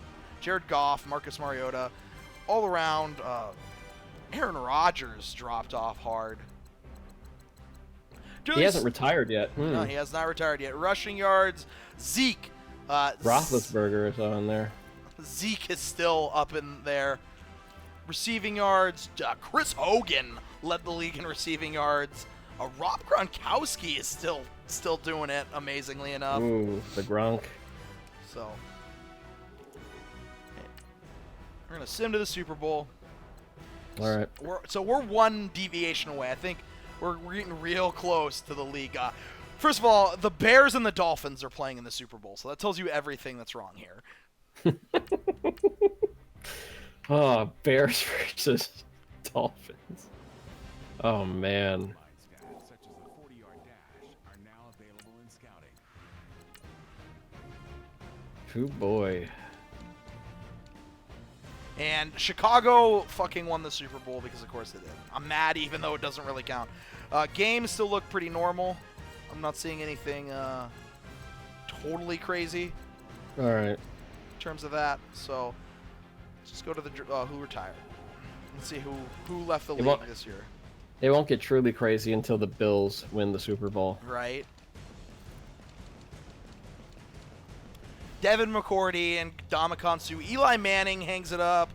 Jared Goff, Marcus Mariota. All around, Aaron Rodgers dropped off hard.
He hasn't retired yet.
No, he has not retired yet. Rushing yards, Zeke.
Roethlisberger is on there.
Zeke is still up in there. Receiving yards, Chris Hogan led the league in receiving yards. Rob Gronkowski is still doing it, amazingly enough.
Ooh, the Gronk.
So, we're going to sim to the Super Bowl.
All right.
We're 1 deviation away. I think we're getting real close to the league. First of all, the Bears and the Dolphins are playing in the Super Bowl, so that tells you everything that's wrong here.
Oh, Bears versus Dolphins. Oh, man.
Such as the 40-yard dash are now available in scouting.
Oh, boy.
And Chicago fucking won the Super Bowl because, of course, they did. I'm mad even though it doesn't really count. Games still look pretty normal. I'm not seeing anything totally crazy.
All right.
In terms of that, so just go to the who retired and see who left the league this year.
It won't get truly crazy until the Bills win the Super Bowl.
Right. Devin McCourty and Ndamukong Suh. Eli Manning hangs it up.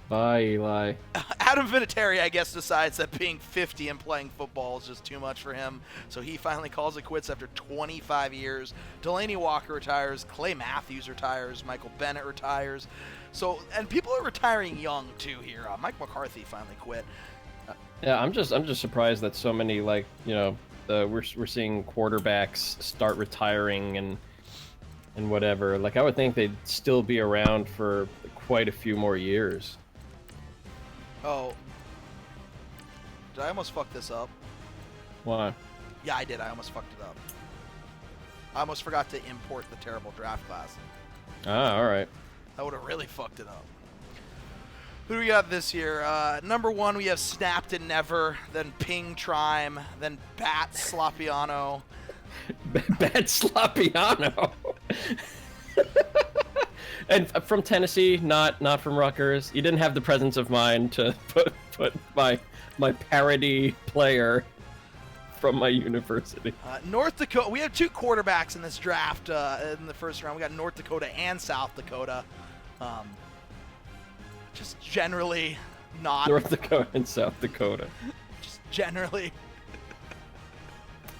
Bye, Eli.
Adam Vinatieri, I guess, decides that being 50 and playing football is just too much for him, so he finally calls it quits after 25 years. Delaney Walker retires. Clay Matthews retires. Michael Bennett retires. So, and people are retiring young too here. Mike McCarthy finally quit.
Yeah, I'm just surprised that so many, like, you know, we're seeing quarterbacks start retiring and whatever. Like, I would think they'd still be around for quite a few more years.
Oh. Did I almost fuck this up?
Why?
Yeah, I did. I almost fucked it up. I almost forgot to import the terrible draft class.
Ah, all right.
I would have really fucked it up. Who do we got this year? Number 1, we have Snapped and Never, then Ping Trime, then Bat Slopiano.
Bat Slopiano. And from Tennessee, not from Rutgers. You didn't have the presence of mind to put my parody player from my university.
North Dakota. We have 2 quarterbacks in this draft in the first round. We got North Dakota and South Dakota. Just generally not.
North Dakota and South Dakota.
Just generally.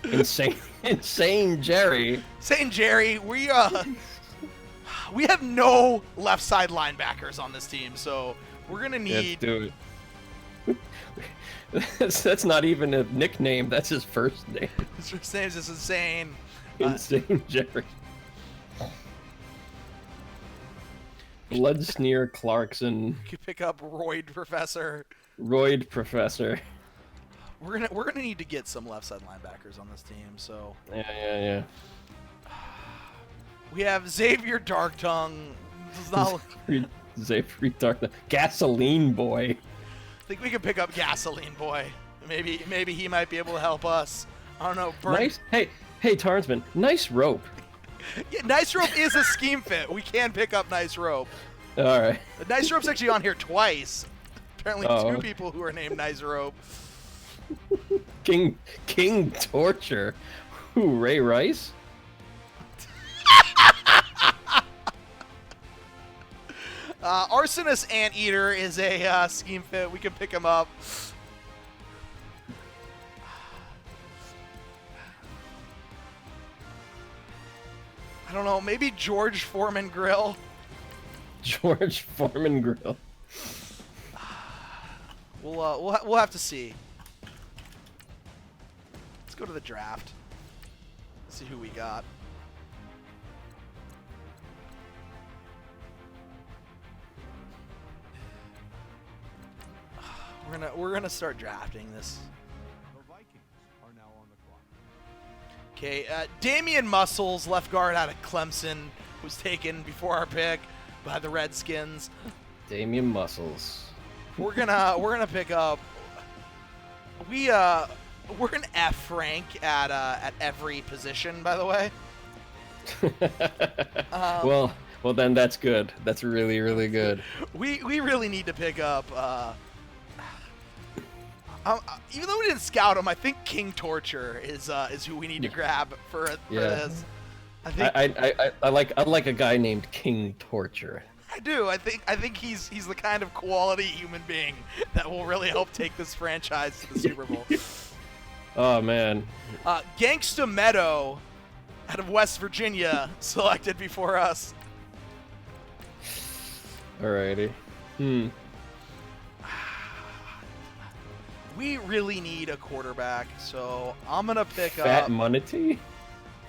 Insane Jerry.
St. Jerry, we have no left side linebackers on this team, so we're gonna need.
Let's do it. That's not even a nickname. That's his first name.
His first name is just insane.
Insane Jerry. Blood Sneer Clarkson.
You could pick up Royd Professor.
Royd Professor.
We're gonna need to get some left side linebackers on this team. So
Yeah.
we have Xavier Darktongue.
Xavier Darktongue. Gasoline Boy.
I think we could pick up Gasoline Boy. Maybe he might be able to help us. I don't know.
Nice. Hey, Tarnsman. Nice rope.
Yeah, Nice Rope is a scheme fit. We can pick up Nice Rope.
All right.
Nice Rope's actually on here twice. Apparently,
Oh.
2 people who are named Nice Rope.
King Torture. Who? Ray Rice?
Arsonist Anteater is a scheme fit. We can pick him up. I don't know. Maybe George Foreman Grill.
George Foreman Grill.
We'll have to see. Let's go to the draft. See who we got. We're gonna start drafting this.
The Vikings are now on the clock.
Okay, Damian Muscles, left guard out of Clemson, was taken before our pick by the Redskins.
Damian Muscles.
We're gonna pick up. We're an F rank at every position, by the way.
Well then that's good. That's really good.
We really need to pick up. Even though we didn't scout him, I think King Torture is who we need to grab for this. I think
I like a guy named King Torture.
I do. I think he's the kind of quality human being that will really help take this franchise to the Super Bowl.
Oh man.
Gangsta Meadow out of West Virginia selected before us.
Alrighty.
We really need a quarterback, so I'm gonna pick
Fat
up.
Munity?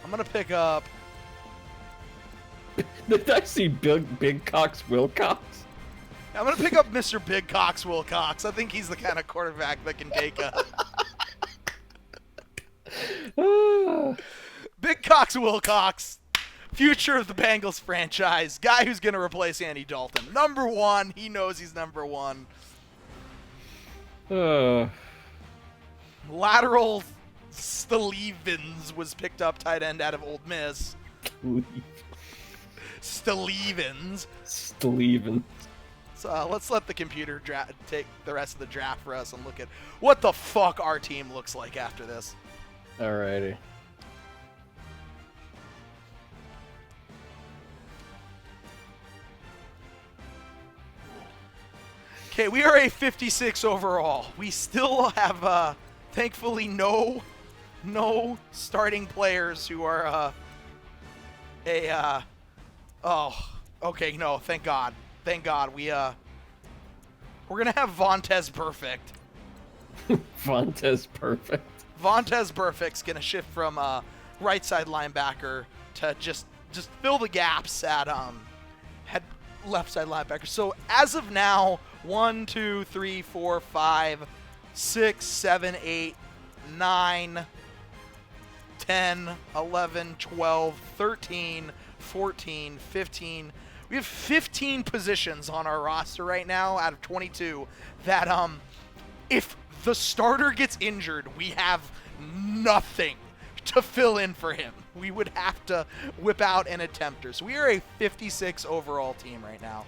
I'm gonna pick up.
Did I see Big Cox Wilcox?
I'm gonna pick up Mr. Big Cox Wilcox. I think he's the kind of quarterback that can take a. Big Cox Wilcox, future of the Bengals franchise, guy who's gonna replace Andy Dalton. Number 1, he knows he's number 1. Lateral Stalevens was picked up, tight end out of Ole Miss. Stalevens. So let's let the computer take the rest of the draft for us and look at what the fuck our team looks like after this.
Alrighty.
Okay, we are a 56 overall. We still have, thankfully, no starting players who are oh, okay, no, thank God. Thank God. We're gonna have Vontez Perfect.
Vontez Perfect.
Vontez Perfect's gonna shift from right side linebacker to just fill the gaps at left side linebacker. So as of now, 1, 2, 3, 4, 5, 6, 7, 8, 9, 10, 11, 12, 13, 14, 15. We have 15 positions on our roster right now out of 22 that if the starter gets injured, we have nothing to fill in for him. We would have to whip out an attempter. So we are a 56 overall team right now.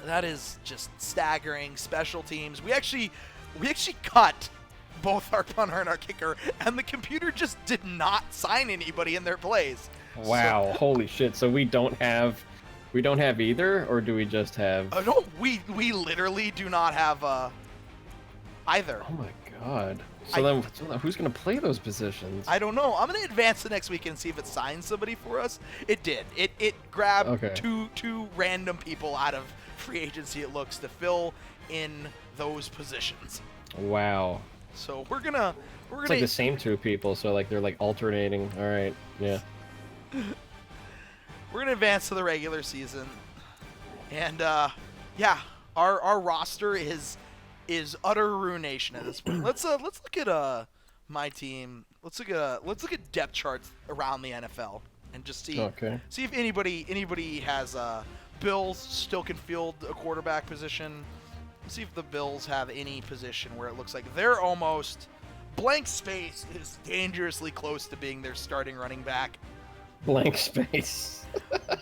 That is just staggering. Special teams. We actually cut both our punter and our kicker, and the computer just did not sign anybody in their place.
Wow, so, holy shit. So we don't have either, or do we just have
no, we literally do not have either.
Oh my god. So then who's going to play those positions?
I don't know. I'm going to advance the next week and see if it signs somebody for us. It did. It grabbed two random people out of free agency, it looks, to fill in those positions.
Wow.
So we're gonna
it's like the same two people, so like they're like alternating. All right. Yeah.
We're gonna advance to the regular season. And yeah, our roster is utter ruination at this point. Let's look at my team. Let's look at depth charts around the NFL and just see if anybody has Bills still can field a quarterback position. Let's see if the Bills have any position where it looks like they're almost blank space is dangerously close to being their starting running back.
Blank space.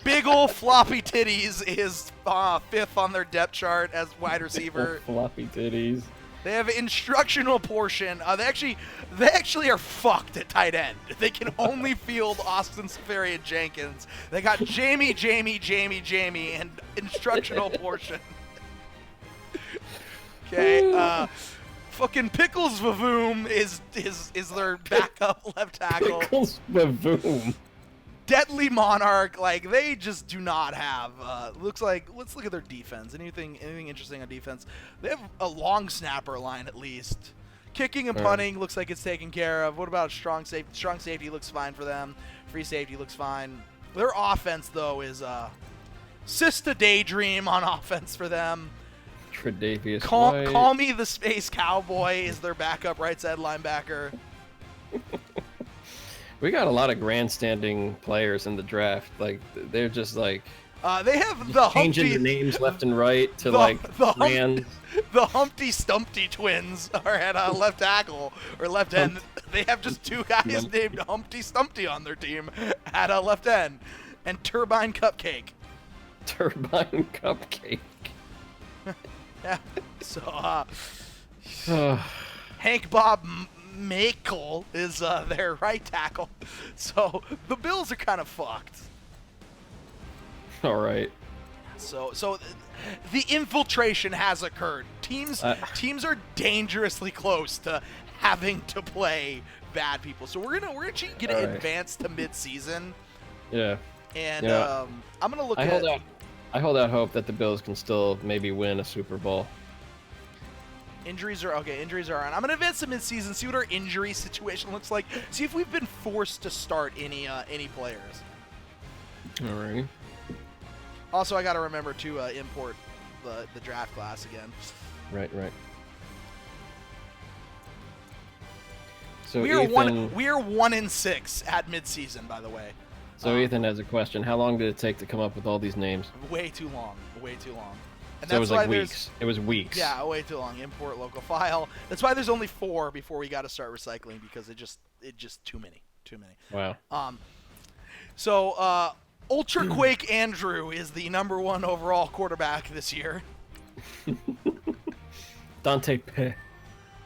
Big ol' floppy titties is 5th on their depth chart as wide receiver.
Floppy titties.
They have instructional portion. They actually are fucked at tight end. They can only field Austin Safarian Jenkins. They got Jamie, and instructional portion. Okay. Fucking Pickles Vavoom is their backup left tackle.
Pickles Vavoom.
Deadly Monarch, like, they just do not have, looks like, let's look at their defense. Anything interesting on defense? They have a long snapper line, at least. Kicking and punting looks like it's taken care of. What about strong safety? Strong safety looks fine for them. Free safety looks fine. Their offense, though, is, Sista Daydream on offense for them.
Tre'Davious
White. Call me the Space Cowboy is their backup right side linebacker.
We got a lot of grandstanding players in the draft. Like, they're just like
they have the
changing
Humpty,
the names left and right to
the Humpty Stumpty twins are at left tackle or left end. They have just two guys named Humpty Stumpty on their team at left end, and Turbine Cupcake.
Turbine Cupcake.
Yeah. So Hank Bob Makel is their right tackle. So the Bills are kind of fucked.
All right.
So the infiltration has occurred. Teams are dangerously close to having to play bad people. So we're gonna advance to mid-season.
Yeah.
And I'm gonna look at.
I hold out hope that the Bills can still maybe win a Super Bowl.
Injuries are on. I'm gonna advance to mid-season, see what our injury situation looks like, see if we've been forced to start any players.
All right.
Also, I gotta remember to import the draft class again.
Right. So
we are 1-6 at mid-season, by the way.
So Ethan has a question. How long did it take to come up with all these names?
Way too long. And
so it was like weeks. It was weeks.
Yeah, way too long. Import local file. That's why there's only 4 before we got to start recycling, because it just too many.
Wow.
So Ultra Quake Andrew is the #1 overall quarterback this year.
Dante P.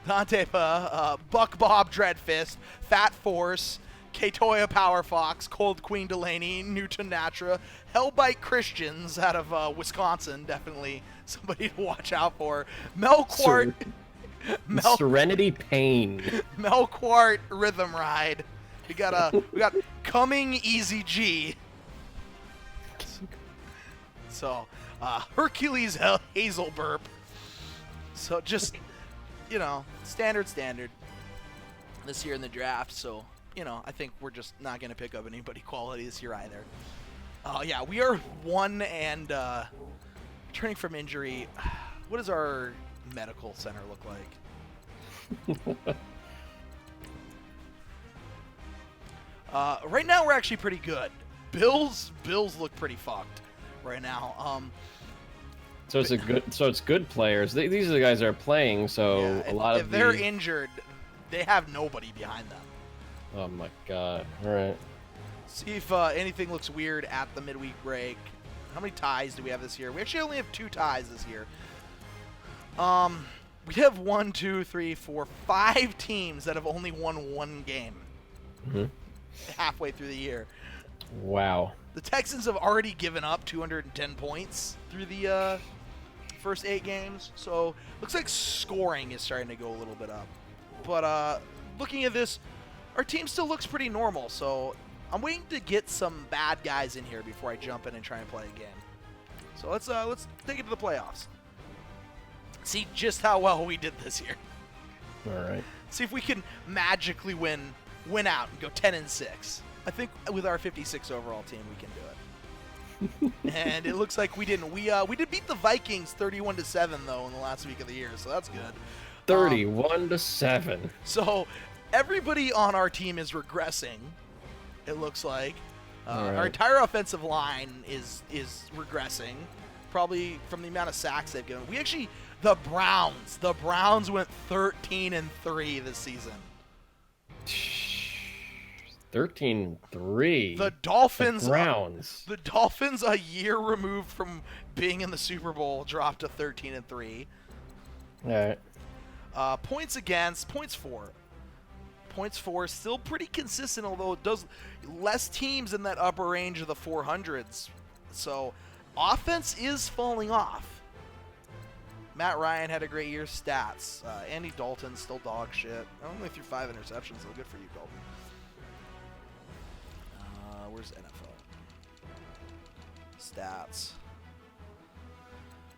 Buck Bob Dreadfist, Fat Force, Katoya Power Fox, Cold Queen Delaney, Newton Natra, Hellbite Christians out of Wisconsin, definitely somebody to watch out for. Melquart,
Serenity Pain.
Melquart Rhythm Ride. We got Coming Easy G. So Hercules Hazelburp. So just standard this year in the draft. So I think we're just not going to pick up anybody quality this year either. Yeah, we are 1 and returning from injury. What does our medical center look like? Right now we're actually pretty good. Bills look pretty fucked right now.
So it's good players. These are the guys that are playing. So
yeah,
a lot
if they're injured, they have nobody behind them.
Oh my god! All right.
See if anything looks weird at the midweek break. How many ties do we have this year? We actually only have 2 ties this year. We have 1, 2, 3, 4, 5 teams that have only won 1 game.
Mm-hmm.
Halfway through the year.
Wow.
The Texans have already given up 210 points through the first 8 games, so looks like scoring is starting to go a little bit up. But looking at this, our team still looks pretty normal, so I'm waiting to get some bad guys in here before I jump in and try and play a game. So let's take it to the playoffs. See just how well we did this year.
All right.
See if we can magically win out and go 10-6. I think with our 56 overall team, we can do it. And it looks like we didn't. We did beat the Vikings 31-7 though in the last week of the year, so that's good.
31-7.
So everybody on our team is regressing. It looks like our entire offensive line is regressing, probably from the amount of sacks they've given. The Browns went 13-3 this season.
13-3.
The Dolphins.
The Browns.
The Dolphins, a year removed from being in the Super Bowl, dropped to 13-3.
All right.
Points against, points for. Points for still pretty consistent, although it does less teams in that upper range of the 400s. So offense is falling off. Matt Ryan had a great year. Stats. Andy Dalton still dog shit. Only threw 5 interceptions, so good for you, Dalton. Where's NFL? Stats.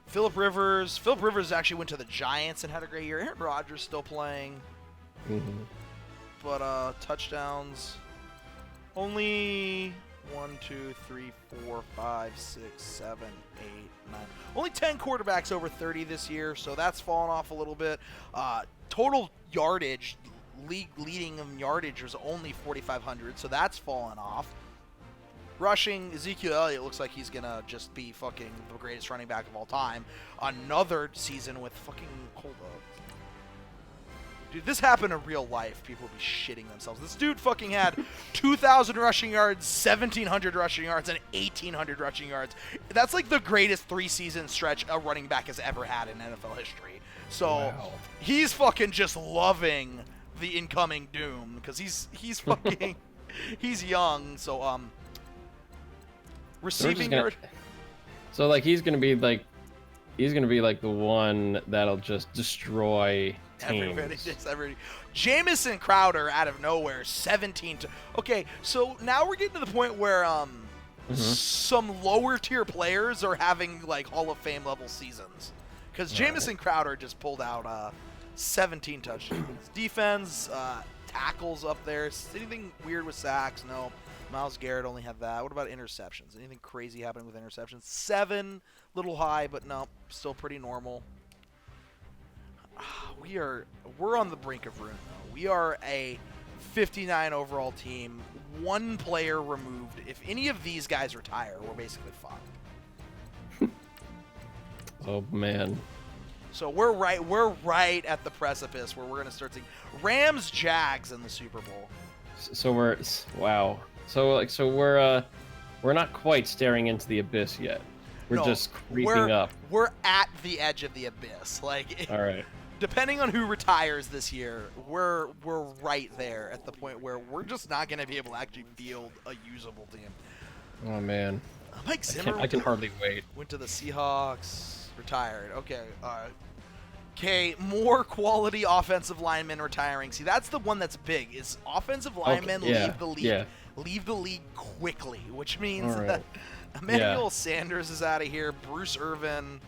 Phillip Rivers actually went to the Giants and had a great year. Aaron Rodgers still playing.
Mm-hmm.
But touchdowns. Only 1, 2, 3, 4, 5, 6, 7, 8, 9. Only 10 quarterbacks over 30 this year, so that's fallen off a little bit. Total yardage, league leading in yardage was only 4,500, so that's fallen off. Rushing, Ezekiel Elliott looks like he's going to just be fucking the greatest running back of all time. Another season with fucking, hold up. Dude, this happened in real life. People would be shitting themselves. This dude fucking had 2,000 rushing yards, 1,700 rushing yards, and 1,800 rushing yards. That's like the greatest 3-season stretch a running back has ever had in NFL history. So He's fucking just loving the incoming doom because he's fucking he's young. So receiving yard.
So like he's gonna be like the one that'll just destroy teams.
Everybody. Jamison Crowder out of nowhere, 17 to. Okay, so now we're getting to the point where some lower tier players are having like Hall of Fame level seasons because Jamison Crowder just pulled out 17 touchdowns. Defense, tackles up there. Anything weird with sacks? No. Myles Garrett only had that. What about interceptions? Anything crazy happening with interceptions? 7, little high, but no, still pretty normal. We're on the brink of ruin, though. We are a 59 overall team, 1 player removed. If any of these guys retire, we're basically fucked.
Oh man.
So we're right at the precipice where we're gonna start seeing Rams Jags in the Super Bowl.
So we're we're not quite staring into the abyss yet. We're just creeping up.
We're at the edge of the abyss. Like
all right.
depending on who retires this year, we're right there at the point where we're just not going to be able to actually field a usable team.
Oh man,
Mike Zimmer
I can hardly wait.
went to the Seahawks, retired. Okay, okay, more quality offensive linemen retiring. See, that's the one that's big. Is offensive linemen leave the league?
Yeah.
Leave the league quickly, which means
All right.
that Emmanuel Sanders is out of here. Bruce Irvin.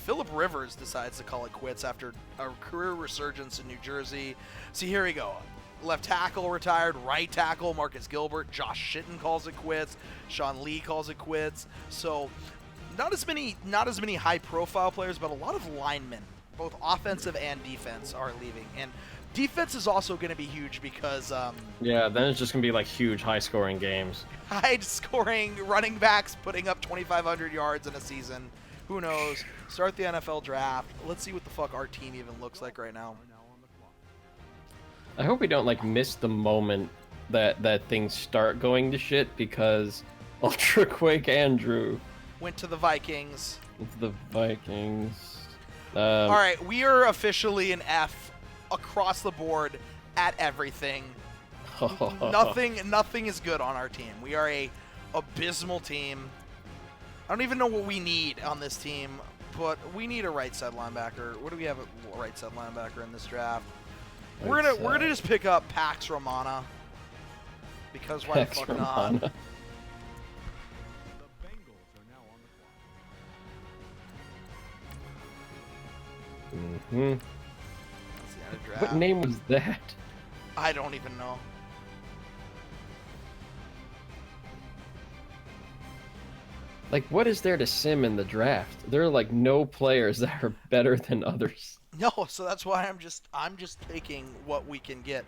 Phillip Rivers decides to call it quits after a career resurgence in New Jersey. See, here we go. Left tackle retired, right tackle Marcus Gilbert, Josh Shitten calls it quits, Sean Lee calls it quits. So, not as many high-profile players, but a lot of linemen, both offensive and defense, are leaving. And defense is also going to be huge because
Yeah, then it's just gonna be like huge, high-scoring games.
high-scoring running backs putting up 2,500 yards in a season. Who knows? Start the NFL draft. Let's see what the fuck our team even looks like right now.
I hope we don't like miss the moment that things start going to shit because Ultra Quake Andrew
Went to the Vikings.
the Vikings.
All right, we are officially an F across the board at everything. Nothing is good on our team. We are a abysmal team. I don't even know what we need on this team, but we need a right side linebacker. What do we have at right side linebacker in this draft? We're gonna just pick up Pax Romana because why the
Pax
fuck
Romana.
not?
The Bengals are now on the clock.
Hmm.
Let's see how to draft.
What name was that?
I don't even know.
Like, what is there to sim in the draft? There are like no players that are better than others.
No, so that's why I'm just picking what we can get.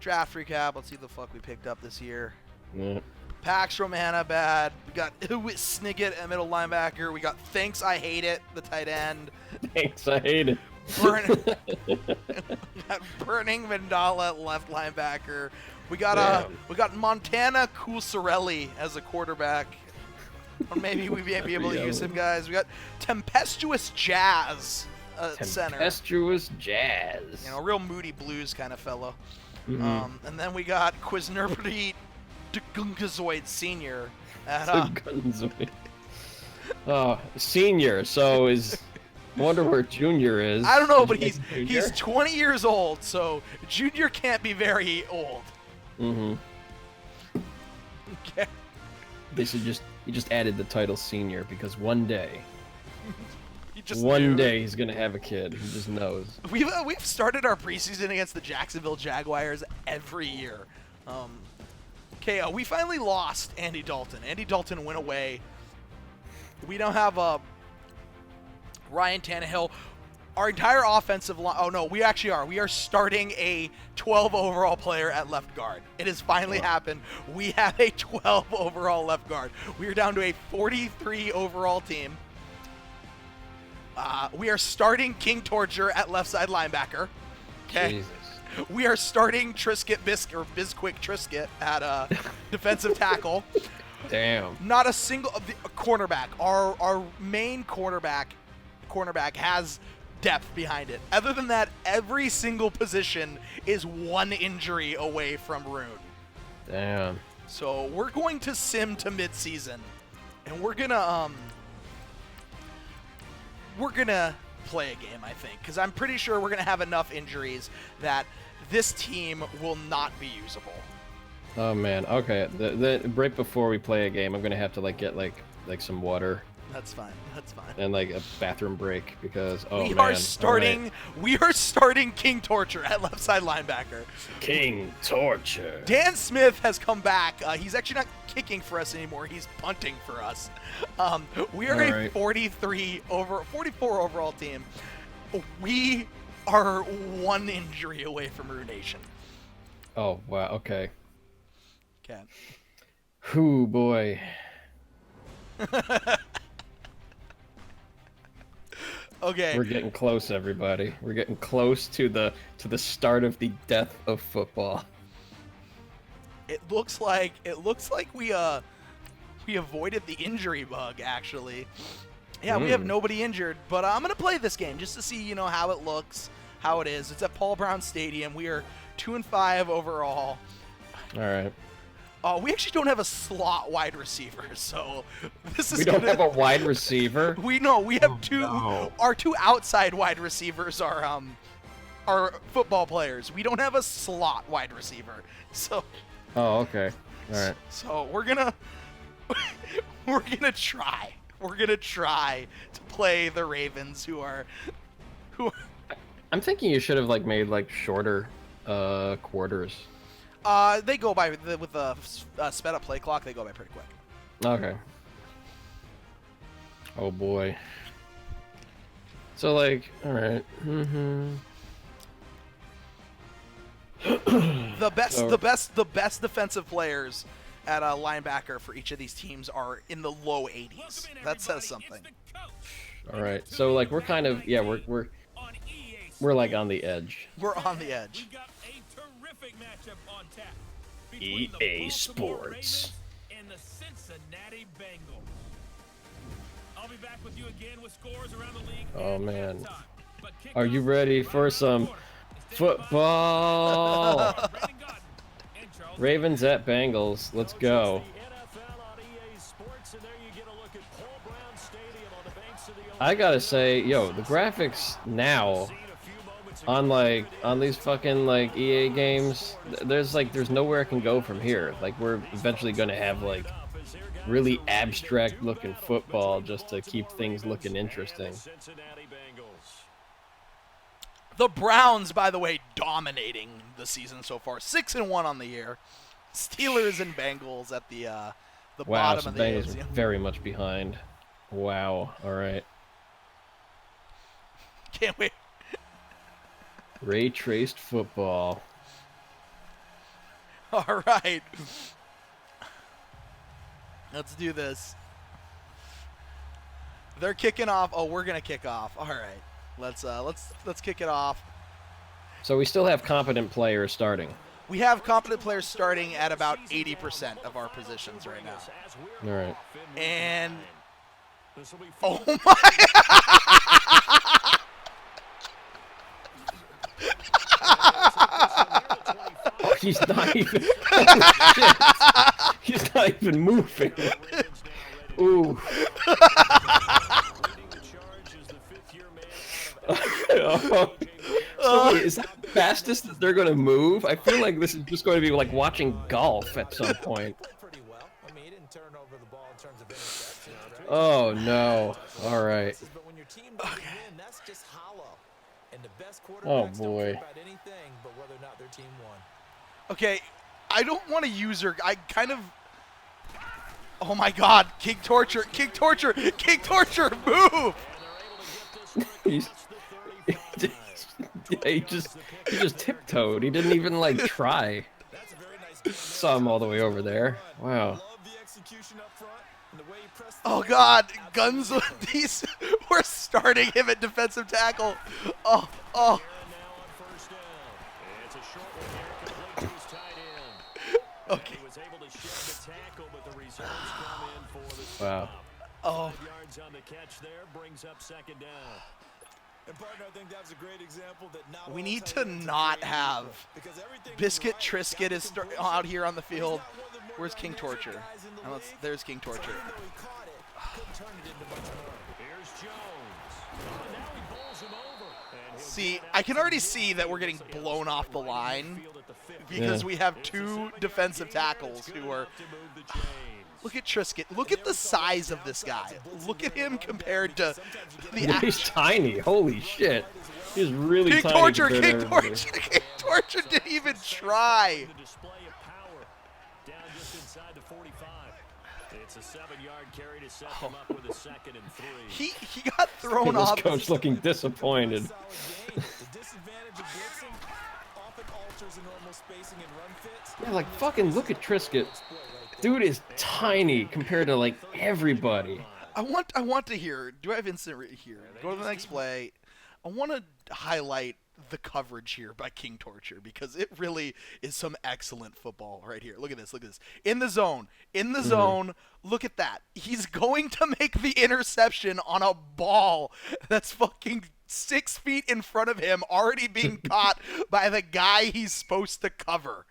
Draft recap. Let's see the fuck we picked up this year.
Yeah.
Pax Romana bad. We got Snicket at middle linebacker. We got Thanks I Hate It, the tight end.
Thanks, I hate it.
Burning Mandala at left linebacker. We got Montana Coulsarelli as a quarterback. Or maybe we may be able to use him, guys. We got Tempestuous Jazz at center.
Tempestuous Jazz.
You know, real moody blues kind of fellow.
Mhm.
And then we got Quiznerpity Gungazoid Sr. at
Gunzoid. Oh, senior. So is. I wonder where Junior is.
I don't know,
Did
but
you make
he's
Junior?
20 years old, so Junior can't be very old.
Mm-hmm.
Okay.
They should he just added the title senior because one day
He just
one
knew.
day he's gonna have a kid. He just knows.
We've started our preseason against the Jacksonville Jaguars every year. Okay, we finally lost Andy Dalton. Andy Dalton went away. We now have Ryan Tannehill. Our entire offensive line. Oh no, we actually are. We are starting a 12 overall player at left guard. It has finally happened. We have a 12 overall left guard. We are down to a 43 overall team. We are starting King Torture at left side linebacker. Okay.
Jesus.
We are starting Trisket Bizquick Trisket at defensive tackle.
Damn.
Not a single cornerback. Our main cornerback has depth behind it. Other than that, every single position is one injury away from ruin.
Damn.
So we're going to sim to midseason, and we're gonna play a game, I think, because I'm pretty sure we're gonna have enough injuries that this team will not be usable.
Oh man. Okay. The right before we play a game, I'm gonna have to get like some water
That's fine. That's fine.
and like a bathroom break because
we
man.
are starting.
Alright.
We are starting King Torture at left side linebacker.
King Torture.
Dan Smith has come back. He's actually not kicking for us anymore. He's punting for us. We are a
Alright.
44 overall team. We are one injury away from ruination.
Oh wow. Okay.
Okay.
Whoo boy.
Okay.
We're getting close, everybody. We're getting close to the start of the death of football.
It looks like we avoided the injury bug, actually. Yeah, we have nobody injured, but I'm gonna play this game just to see how it looks. how it is. It's at Paul Brown Stadium. We are 2-5 overall.
All right.
We actually don't have a slot wide receiver, so this is.
We don't have a wide receiver.
We have two.
No.
Our two outside wide receivers are football players. We don't have a slot wide receiver, so.
Oh, okay. All right.
So we're gonna try. We're gonna try to play the Ravens, who.
I'm thinking you should have like made like shorter quarters.
They go by with the sped up play clock. They go by pretty quick.
Okay. Oh boy. So like, all right.
The best defensive players at a linebacker for each of these teams are in the low 80s. That says something.
All right. So like we're kind of we're like on the edge.
We're on the edge.
EA Sports.
And the Cincinnati Bengals. I'll be back with you again with scores around the league.
Oh man. Are you ready for some football? Ravens at Bengals. Let's go. I gotta say, yo, the graphics now on these fucking like EA games, there's nowhere it can go from here. Like we're eventually gonna have like really abstract looking football just to keep things looking interesting.
The Browns, by the way, dominating the season so far. 6-1 on the year. Steelers and Bengals at the
Wow,
bottom
so
of the
Bengals
AFC.
are very much behind. Wow. All right.
Can't wait.
Ray traced football.
All right. Let's do this. They're kicking off. Oh, we're gonna kick off. All right. Let's kick it off.
So we still have competent players starting.
We have competent players starting at about 80% of our positions right now.
All right.
And oh my!
Oh, he's not even. He's not even moving. Ooh. So wait, is that the fastest that they're going to move? I feel like this is just going to be like watching golf at some point. Oh no. All right. Oh boy.
Okay, I don't want to use her. I kind of. Oh my God! King Torture! King Torture! King Torture! Move!
He's, yeah, he just tiptoed. He didn't even like try. Saw him all the way over there. Wow.
Oh God! Guns with these. We're starting him at defensive tackle. Oh. Okay.
Wow.
Oh. We need to not have Biscuit Triscuit is out here on the field. Where's King Torture? There's King Torture. See, I can already see that we're getting blown off the line because we have two defensive tackles who are. Look at Triscuit. Look at the size of this guy. Look at him compared to the
Yeah, he's tiny. Holy shit. He's really
King
tiny.
Torture,
compared
King
to everybody.
Torture, King Torture didn't even try.
It's a 7-yard carry to set them up with a 2nd and 3.
He got thrown
This
off.
coach looking disappointed. Yeah, like fucking look at Triscuit. Dude is tiny compared to like everybody.
I want to hear. Do I have instant here? Go to the next play. I want to highlight the coverage here by King Torture because it really is some excellent football right here. Look at this. Look at this. In the zone. In the zone. Look at that. He's going to make the interception on a ball that's fucking 6 feet in front of him, already being caught by the guy he's supposed to cover.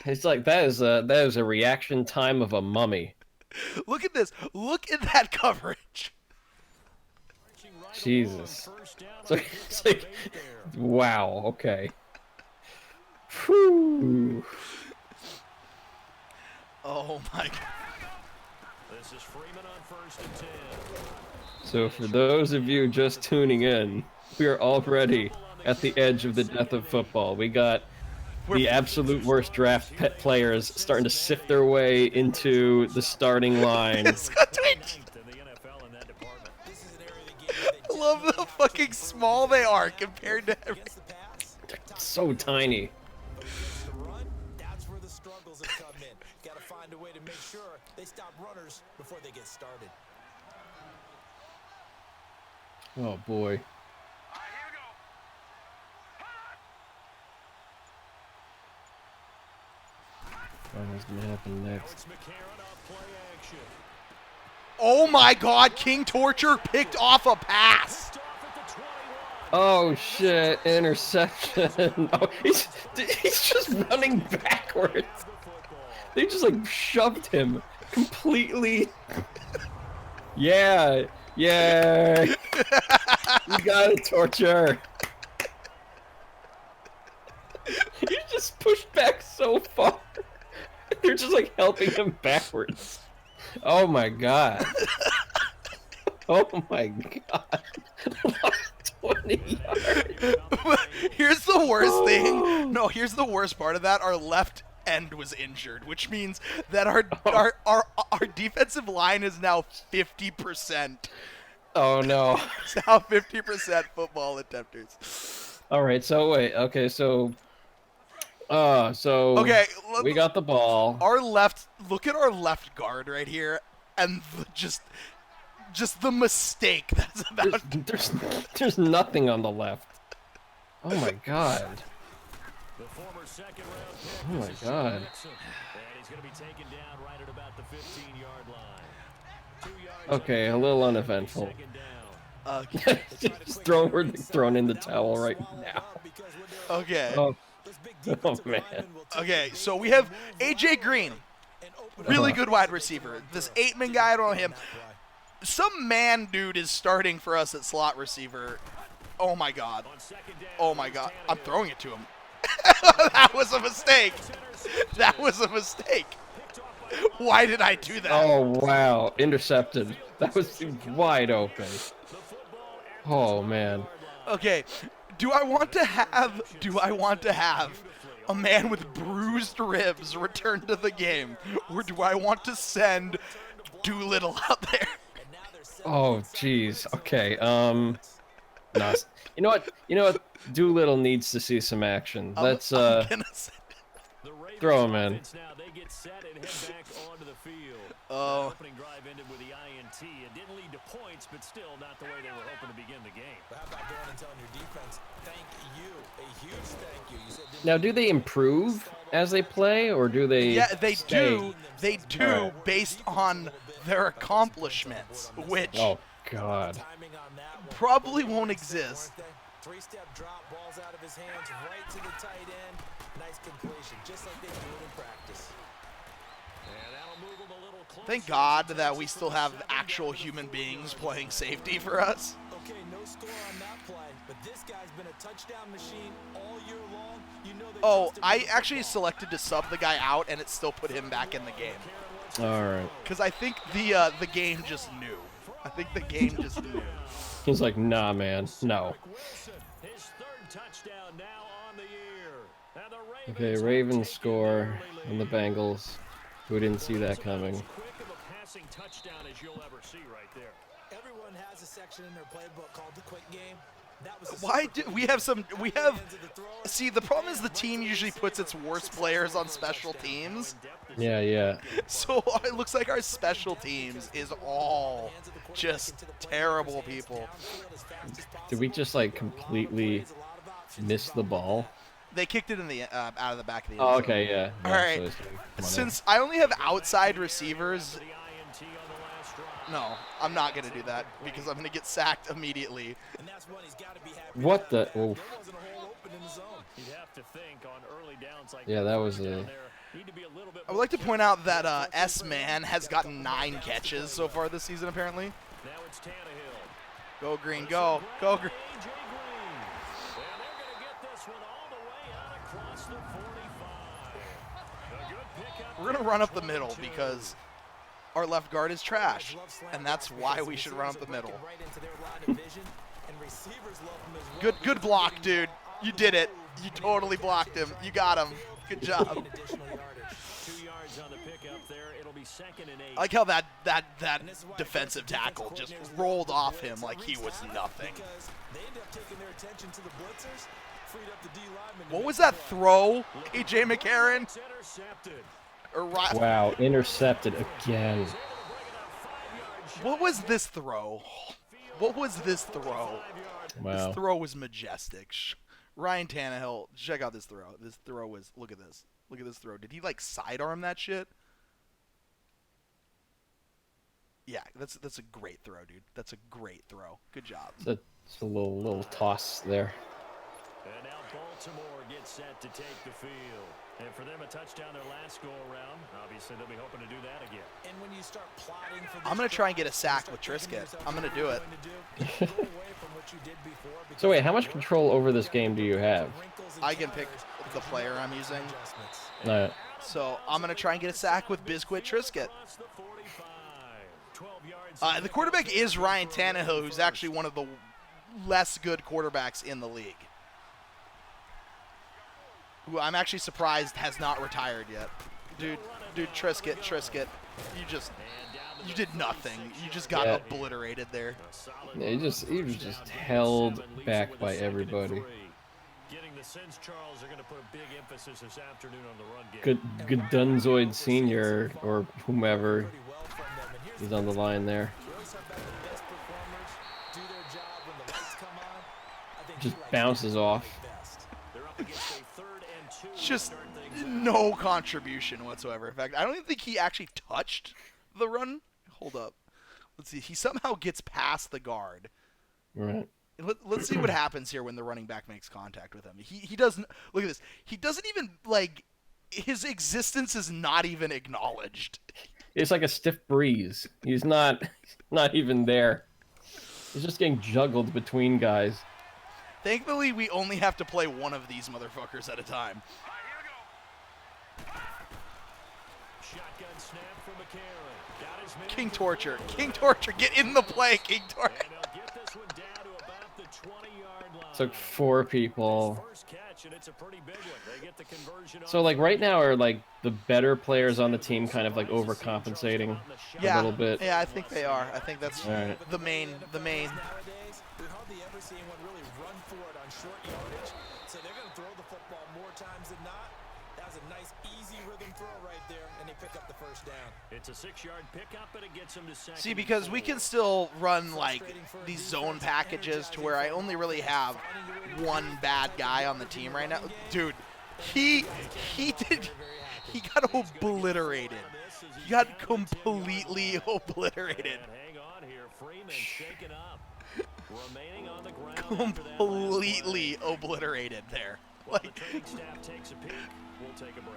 It's like that is a reaction time of a mummy.
Look at this. Look at that coverage.
Jesus. It's like wow. Okay. Whew.
Oh my god.
This is Freeman on 1st and 10.
So for those of you just tuning in, we are already at the edge of the death of football. We got the absolute worst draft pet players starting to sift their way into the starting line.
I love how fucking small they are compared to everything.
They're so tiny.
That's where the struggles have come in. Got to find a way to make sure they stop runners before they get started.
Oh boy. What's gonna happen next?
Oh my god, King Torture picked off a pass.
Oh shit, interception. Oh, he's just running backwards. They just like shoved him completely. Yeah, yeah. You got it, Torture. He just pushed back so far. They're just like helping him backwards. Oh my god. Oh my god. 20 yards.
Here's the worst thing. No, here's the worst part of that. Our left end was injured, which means that our defensive line is now 50%.
Oh no.
It's now 50% football attempters.
All right, so wait. Okay, so
Okay,
we got the ball.
Our left, look at our left guard right here, and just the mistake that's about.
There's nothing on the left. Oh my god.
The former second-round pick.
Oh my god.
And he's going to be taken down right at about the 15-yard line. 2 yards
Okay, a little uneventful.
second down.
Okay.
Just thrown in the towel right now.
Okay.
Oh, oh man.
Okay. So we have AJ Green, really good wide receiver. This 8-man guy, I don't know him. Some man dude is starting for us at slot receiver. Oh my god. Oh my god. I'm throwing it to him. That was a mistake. That was a mistake. Why did I do that?
Oh wow, intercepted. That was wide open. Oh man.
Okay. Do I want to have a man with bruised ribs return to the game, or do I want to send Doolittle out there?
Oh jeez. Okay. No. You know what? Doolittle needs to see some action. Let's
I'm gonna send
throw him in.
Now they get set and head back onto the field.
Oh.
Opening drive ended with the INT. It didn't lead to points, but still not the way they were hoping to begin the game.
How about going and telling your defense, thank you, a huge thank you. You said
Now, do they improve as they play, or do they?
Yeah, they
stay?
do. They do based on their accomplishments, which
Oh God.
timing on that one.
probably won't exist.
3-step drop, balls out of his hands, right to the tight end. Nice completion, just like they do it in practice.
And that'll move them a little closer.
Thank God that we still have actual human beings playing safety for us.
Okay, no score on that play, but this guy's been a touchdown machine all year long. You know they
Oh,
trust him
I
with the
actually
ball.
selected to sub the guy out, and it still put him back in the game.
All right.
Because I think the game just knew. I think the game just knew.
He's like, nah, man, no.
His third touchdown now on the year. And the
Okay,
Ravens
Ravens
take
score
the
on the Bengals. Who didn't see that coming?
quick of a passing touchdown as you'll ever see right there.
Everyone has a section in their playbook called the quick game. That was the
Why
super
do we have some? We have. See, the problem is the team usually puts its worst players on special teams.
Yeah, yeah.
So it looks like our special teams is all just terrible people.
Did we just like completely miss the ball?
They kicked it in the out of the back of the end
Oh,
zone.
okay, yeah.
All
Yeah,
right.
so it's like, come on in.
Since I only have outside receivers, No, I'm not going to do that because I'm going to get sacked immediately.
And that's when he's got to be happy.
What the?
There
Oof.
wasn't a hole open in the zone.
You'd have to think on early downs like
Yeah, that was
down
a.
there, need to be a little bit
I would like to point out that S-Man has gotten 9 catches so far this season, apparently.
Now it's Tannehill.
Go Green, go. Go Green.
AJ Green. And they're going to get this one all the way out across the 45. A good pickup.
We're going to run up the middle because our left guard is trash, and that's why we should run up the middle.
Right into their line of vision, and receivers love him as well.
Good block, dude. You did it. You totally blocked him. You got him. Good job.
Additional yardage.
2 yards on the pickup there. It'll be 2nd and 8.
I like how that defensive tackle just rolled off him like he was nothing.
Because they end up taking their attention to the blitzers, freed up the D lineman.
What was that throw, AJ McCarron?
It's intercepted.
Or
Wow, intercepted again.
what was this throw? What was this throw?
Wow.
This throw was majestic. Ryan Tannehill, check out this throw. This throw was, look at this. Look at this throw. Did he like sidearm that shit? Yeah, that's a great throw, dude. That's a great throw. Good job.
It's a little toss there.
And now Baltimore gets set to take the field. And for them, a touchdown their last go around. Obviously, they'll be hoping to do that again.
And when you start plotting for
I'm going to try and get a sack with Trisket. I'm going to do it.
So wait, how much control over this game do you have?
I can pick the player I'm using.
No.
So I'm going to try and get a sack with Biscuit Trisket.
Across the 45. 12 yards.
The quarterback is Ryan Tannehill, who's actually one of the less good quarterbacks in the league. Who I'm actually surprised has not retired yet. Dude, Trisket, you did nothing. You just got obliterated there.
Yeah, he was just held back by everybody.
Getting the sense Charles are going to put a big emphasis this afternoon on the run game.
Good Dunzoid Senior or whomever. He's on the line there. Just bounces off.
They're up against a 3rd and 2.
Just no contribution whatsoever. In fact, I don't even think he actually touched the run. Hold up. Let's see. He somehow gets past the guard.
Right.
Let's see what happens here when the running back makes contact with him. He doesn't. Look at this. He doesn't even, like, his existence is not even acknowledged.
It's like a stiff breeze. He's not even there. He's just getting juggled between guys.
Thankfully, we only have to play one of these motherfuckers at a time.
Shotgun snap from McCarron. Got his man.
King Torture, get in the play, King Torture.
And they'll get this one down to about the 20-yard line.
Took 4 people.
First catch, and it's a pretty big one. They get the conversion.
So like right now are like the better players on the team kind of like overcompensating a little bit.
Yeah, I think they are. I think that's
All right.
the main.
Nowadays, we hardly ever see anyone really run for it on short yardage, so they're going to throw the football more times than not. That was a nice, easy rhythm throw right there, and they pick up the first down.
It's a 6-yard pickup, and it gets them to 2nd.
See, because we can still run like these zone packages to where I only really have one bad guy on the team right now. Dude, he got obliterated. He got completely obliterated.
Hang on here. Freeman shaken up. Remaining on the ground after that
Completely obliterated there.
While
Like,
the training staff takes a peek, we'll take a break.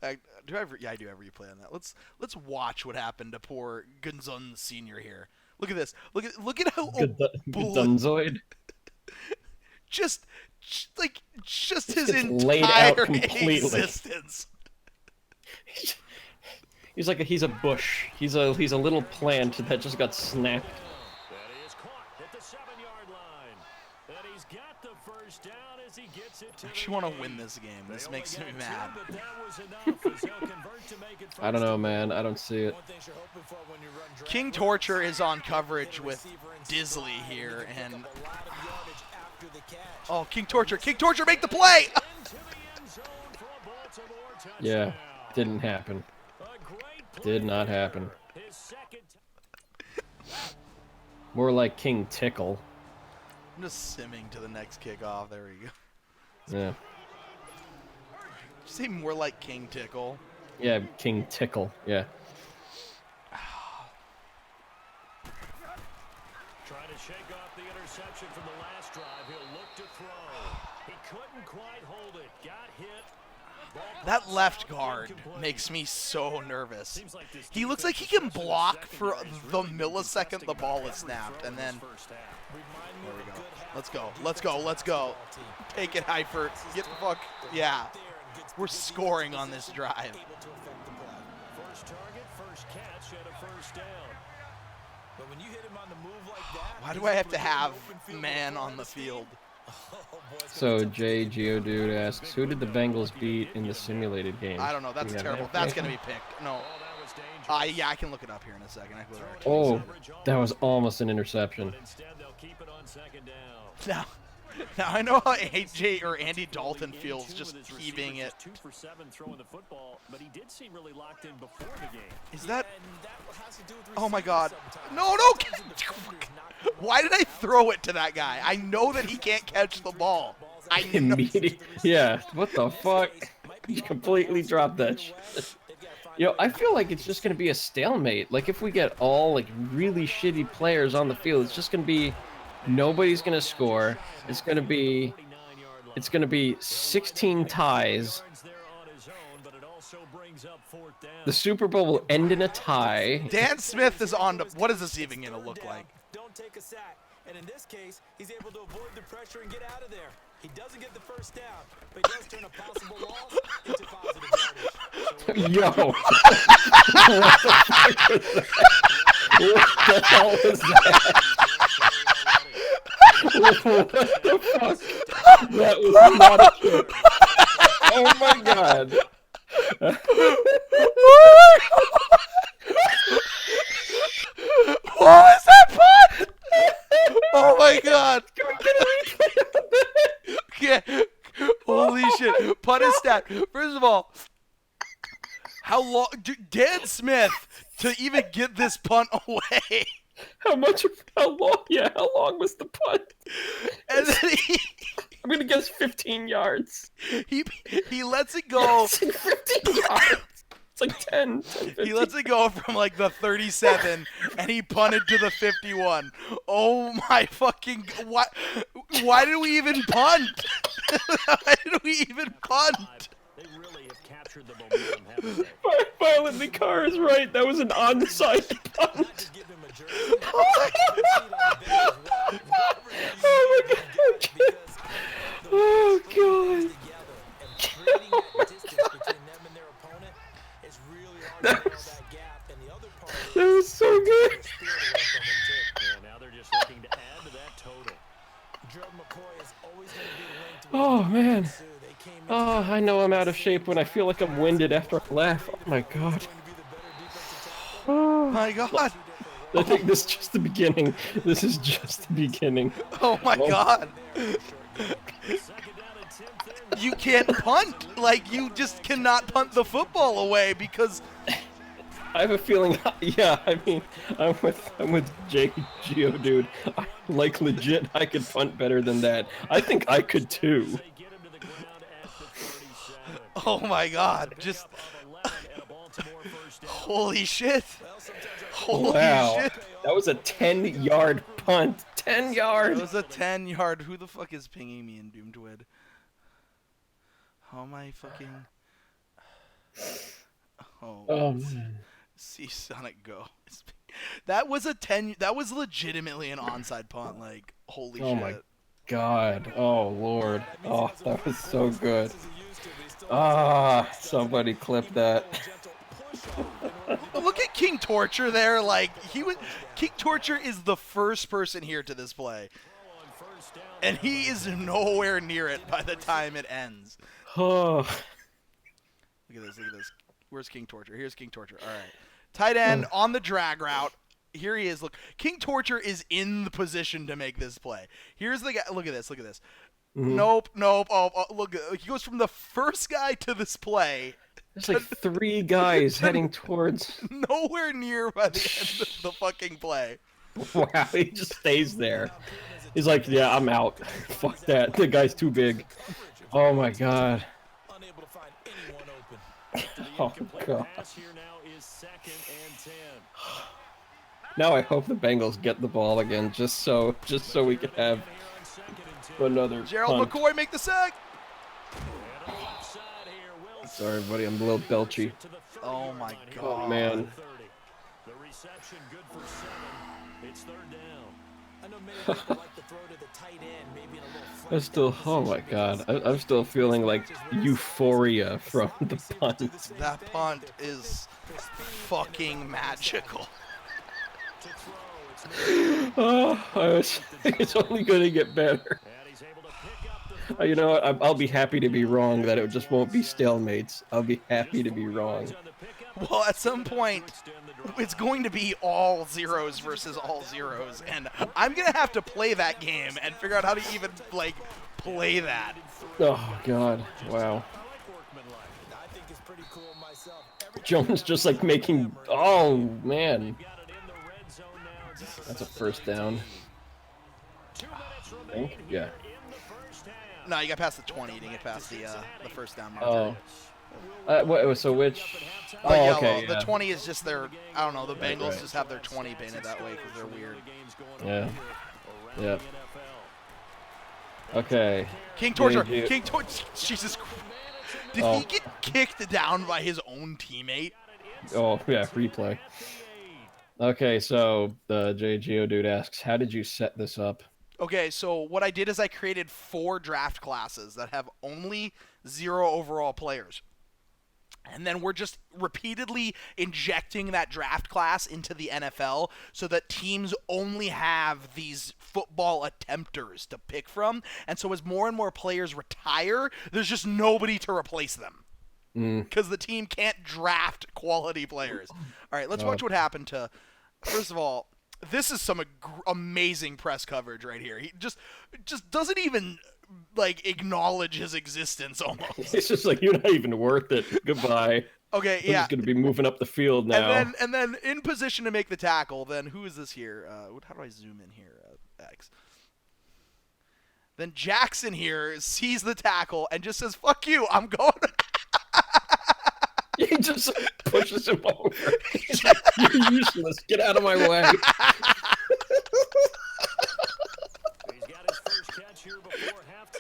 I do have replay on that. Let's watch what happened to poor Gunzun Senior here. Look at this. Look at how
Dunzoid.
just his
gets laid out
entire
completely.
existence.
He's a bush. He's a little plant that just got snapped.
That is caught at the 7-yard line. And he's got the first down as he gets it to
I actually want to win this game. This makes me mad.
I don't know, man. I don't see it.
King Torture is on coverage with Disley here, and oh, King Torture, make the play!
Yeah, didn't happen. Did not happen. More like King Tickle.
I'm just simming to the next kickoff. There we go.
Yeah.
say more like King Tickle?
Yeah, King Tickle. Yeah.
Trying to shake off the interception from the last drive. He'll look to throw. He couldn't quite hold it. Got hit.
That left guard makes me so nervous. He looks like he can block for the millisecond the ball is snapped, and then there we go. Let's go. Let's go. Let's go. Take it, Heifert. Get the fuck. Yeah. We're scoring on this drive.
First target, first catch, and a first down.
But when you hit him on the move like that,
Why do I have to have man on the field?
So Jay Geodude asks, who did the Bengals beat in the simulated game?
I don't know. That's
Do we have
terrible.
that
That's going to
information?
be picked. No. Yeah, I can look it up here in a second. I can look it up.
Oh, that was almost an interception.
Instead, they'll keep it on second down.
Now I know how AJ or Andy Dalton feels just heaving it.
2 for 7 throwing the football, but he did seem really locked in before the game.
Is that?
and that has to do with
Oh my
receivers
God!
sometimes.
No, no!
Sometimes the defenders knock the
Why did I throw it to that guy? I know that he can't catch the ball. I know.
Immediate. Yeah. What the fuck? You completely dropped that shit. Yo, I feel like it's just gonna be a stalemate. Like if we get all like really shitty players on the field, it's just gonna be nobody's gonna score. It's gonna be 16 ties. The Super Bowl will end in a tie.
Dan Smith is on to. What is this even gonna look like?
Don't take a sack. And in this case, he's able to avoid the pressure and get out of there. He doesn't get the first down, but he does turn a possible loss into positive yardage.
Yo. What the hell was that? What the fuck? That was not a joke. Oh my god.
What was that punt? Oh my God! Okay. Holy shit! Punt is stat. First of all, how long? Dan Smith to even get this punt away.
How long? Yeah, how long was the punt?
And then
I'm gonna guess 15 yards.
he lets it go.
It's like 15 yards. It's like 10
He lets it go from like the 37, and he punted to the 51. Oh my fucking! Why did we even punt? Why did we even punt?
They really have captured the momentum, haven't they?
Violently Carr is right. That was an onside punt.
Just give him a jersey.
Oh my god. Oh god.
Creating that distance between them and their opponent is really hard to narrow that gap. And the other part is
That was so good.
their spirit away from them too.
Yeah, now they're just looking to add to that total.
Gerald McCoy is always going to be linked with
Oh man.
Sue. They came into
Oh, I know I'm out of shape when I feel like I'm winded after I laugh. Oh my god.
going to be the better defensive tackle.
Oh,
My God!
I think this is just the beginning. This is just the beginning.
Oh my God! You can't punt. Like you just cannot punt the football away because.
I have a feeling. Yeah, I mean, I'm with Jake Geo, dude. Like legit, I could punt better than that. I think I could too.
They get him to the ground at the 37.
Oh my God! Just
Pickup of 11 and a Baltimore first down.
holy shit! Holy
Wow,
shit!
that was a 10-yard punt. 10
It
yards.
was a 10-yard. Who the fuck is pinging me in Doomtwid? How am I fucking?
Oh man.
See Sonic go. That was a 10. That was legitimately an onside punt. Like holy
Oh
shit.
my god. Oh lord. Oh, that was so good. Ah, somebody clip that.
Look at King Torture there. Like King Torture is the first person here to this play, and he is nowhere near it by the time it ends.
Oh.
Look at this. Look at this. Where's King Torture? Here's King Torture. All right. Tight end on the drag route. Here he is. Look, King Torture is in the position to make this play. Here's the guy. Look at this. Look at this. Nope. Nope. Oh, look. He goes from the first guy to this play.
There's like 3 guys heading towards.
Nowhere near by the end of the fucking play.
Wow, he just stays there. He's like, yeah, I'm out. Fuck that. The guy's too big. Oh my god.
find anyone open.
After the
Oh,
incomplete
God.
pass, here now is 2nd and 10.
Now I hope the Bengals get the ball again, just so we can have
Here on 2nd and 10.
another
Gerald
punt.
McCoy make the sack.
And on the left side here, Wilson.
Sorry, buddy, I'm a little belchy.
To the 30
Oh
yard
my
line here.
Oh,
God.
man.
30. The reception good for 7. It's 3rd down.
I know many people like to throw to the tight end, maybe in a little flat
I'm still,
down
oh my
position
God,
because
I'm still feeling like euphoria from the punt.
That punt is fucking magical.
to throw. It's
Oh, it's only going to get better.
And he's able to pick up the
You know what? I'll be happy to be wrong that it just won't be stalemates. I'll be happy to be wrong.
on the pickup.
Well, at some point, it's going to be all zeros versus all zeros, and I'm gonna have to play that game and figure out how to even like play that.
Oh God! Wow.
I think it's pretty cool myself. Every
Jones just like making. Oh man,
Got it in the red zone now.
that's a first down.
2 minutes
I
remaining
think. Yeah.
in the first half.
No, you got past the 20, you didn't get past the first down mark.
Oh. So which?
The
Oh,
yellow.
okay.
The
Yeah.
20 is just their. I don't know. The Bengals
right.
just have their 20 painted that way because they're weird.
Yeah. Yeah. Okay.
King Torture.
Yeah,
King Torture. Jesus Christ. Did
Oh.
he get kicked down by his own teammate?
Oh yeah. Replay. Okay. So the JGO dude asks, "How did you set this up?"
Okay, so what I did is I created 4 draft classes that have only 0 overall players. And then we're just repeatedly injecting that draft class into the NFL so that teams only have these football attempters to pick from. And so as more and more players retire, there's just nobody to replace them. Because the team can't draft quality players. All right, let's watch what happened to... First of all, this is some amazing press coverage right here. He just doesn't even like acknowledge his existence almost.
It's just like, you're not even worth it. Goodbye.
Okay,
I'm
yeah.
just gonna be moving up the field now.
And then in position to make the tackle. Then who is this here? How do I zoom in here? X. Then Jackson here sees the tackle and just says, "Fuck you, I'm going."
He just pushes him over. He's like, "You're useless. Get out of my way."
He's got his first catch here before halftime.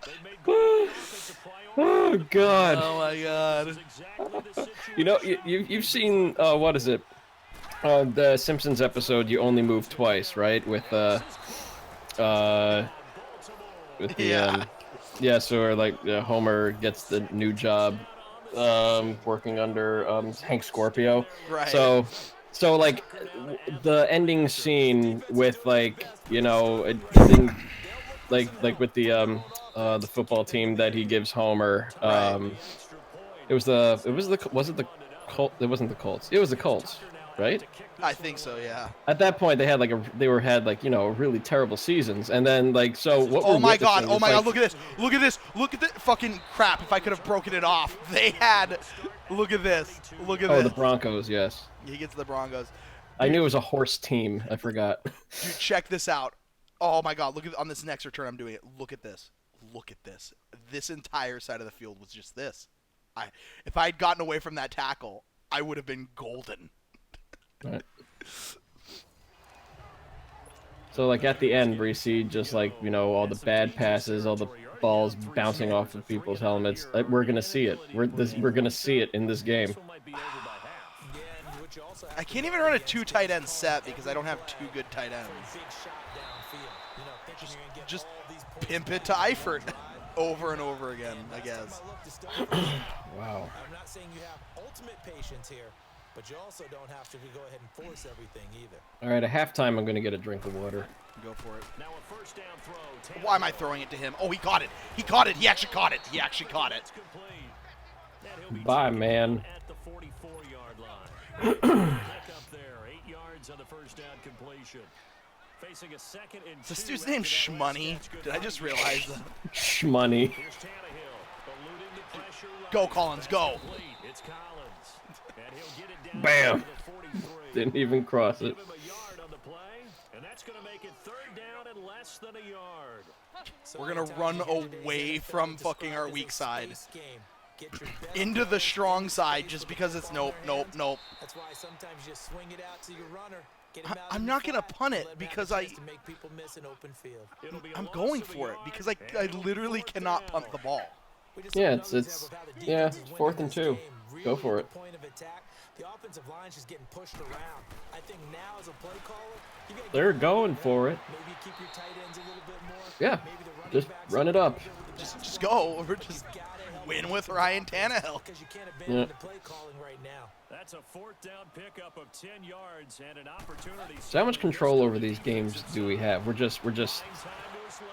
They made good offensive play over.
Oh God.
Oh my God.
Exactly the situation.
You know, you've seen what is it? The Simpsons episode. You only move twice, right? With the
Yeah.
yeah. So like Homer gets the new job, working under Hank Scorpio.
Right.
So like the ending scene with like ending, like with the football team that he gives Homer. It was the Colts. It was the Colts, right?
I think so, yeah.
At that point, they had really terrible seasons, and then like so. What
Oh
we're
my God!
witnessing
Oh
is,
my
like,
God! Look at this! Look at this! Look at the fucking crap! If I could have broken it off, they had. Look at this! Look at
Oh,
this!
the Broncos, yes.
He gets the Broncos.
I knew it was a horse team. I forgot.
Dude, check this out. Oh my God! Look at on this next return. I'm doing it. Look at this. Look at this. This entire side of the field was just this. If I had gotten away from that tackle, I would have been golden.
Right. So like at the end, where you see just like all the bad passes, all the balls bouncing off of people's helmets, we're gonna see it. We're gonna see it in this game.
I can't even run a 2 tight end set because I don't have 2 good tight ends. Just pimp it to Eifert over and over again, I guess.
Wow.
I'm not saying you have ultimate patience here, but you also don't have to go ahead and force everything either.
All right, at halftime, I'm gonna get a drink of water.
Go for it.
Now a first down throw.
Why am I throwing it to him? Oh, he caught it. He caught it. He actually caught it. He actually caught it.
Bye, man.
At the 44-yard line. Pick up there, 8 yards on the first down completion. Facing a second and
Is this
2
dude's name
after that
Shmoney?
last catch.
Did I just realize that?
Shmoney.
Here's Tannehill, eluding the pressure right.
Go, Collins, go.
Complete. It's Collins. And he'll get it down
Bam.
to the 43.
Didn't even cross it.
Give him a yard on the play, and that's going to make it 3rd down and less less than a yard.
So
We're gonna
anytime
run
you hear today's
away
NFL
from
described
fucking our
as a
weak side.
space game, get your best
Into the
players
strong
in
side
space
just
with the
because it's
football in
nope,
their
nope,
hands.
nope.
That's why sometimes you swing it out to your runner. Get him out
I'm
in the
not gonna
flat,
punt
and
it
let him have
because
a
I-
chance to make people miss an open field.
It'll be a
I'm
loss
going
of a
for it
yard,
because I
and it'll be
literally
fourth
cannot
down.
punt the ball.
We just
Yeah,
saw
it's-
another
it's-
example of how the
yeah,
defense is winning
4th and
this
2.
game.
Go
Really
for
at
it.
the point of attack. The offensive line is just getting pushed around. I think now as a play caller, you gotta
They're
get
going for it.
Maybe you keep your tight ends a little bit more.
Yeah,
Maybe the running
just
backs
run
are
it up.
a little bit with the
Just
balance.
go. We're
But
just
you gotta help
win
the
with
defensive
Ryan
offense
Tannehill.
because you can't abandon
Yeah.
the play calling right now.
That's a fourth down pickup of 10 yards and an opportunity.
So how much control over these games do we have? We're just.
Time to his left.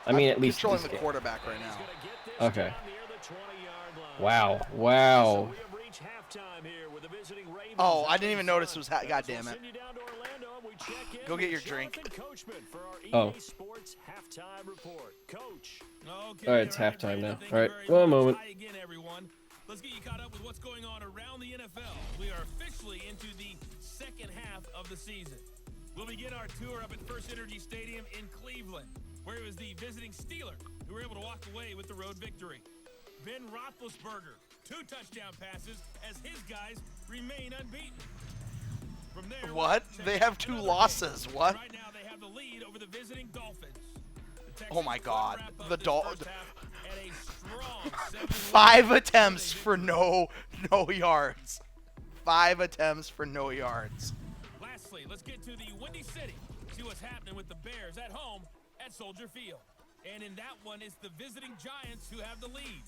I mean,
I'm
at least
controlling
this
the
game.
quarterback right
He's
now.
gonna get this
Okay.
down near the 20-yard line.
Wow,
So
wow.
we have reached halftime here with the visiting Ravens.
Oh, I
having
didn't even notice it
fun.
was God damn
We'll
it.
send you down to Orlando and we check in
Go get
with
your drink.
Jonathan Coachman for our EA
Oh.
Sports halftime report. Coach.
Okay,
All right, it's
Brandon,
halftime now.
thank
All
you
right,
very
one
much.
moment.
Hi again, everyone. Let's get you caught up with what's going on around the NFL. We are officially into the second half of the season. We'll begin our tour up at First Energy Stadium in Cleveland, where it was the visiting Steelers who were able to walk away with the road victory. Ben Roethlisberger, 2 touchdown passes as his guys remain unbeaten. From there,
What?
we'll check
They
out
have 2
another
losses.
game.
What?
Right now, they have the lead over the visiting Dolphins. The
Oh my
Texans
God.
could wrap up
The
this
Dol-
first half at a strong 71.
5 attempts for no yards. 5 attempts for no yards.
Lastly, let's get to the Windy City. See what's happening with the Bears at home at Soldier Field. And in that one, it's the visiting Giants who have the lead.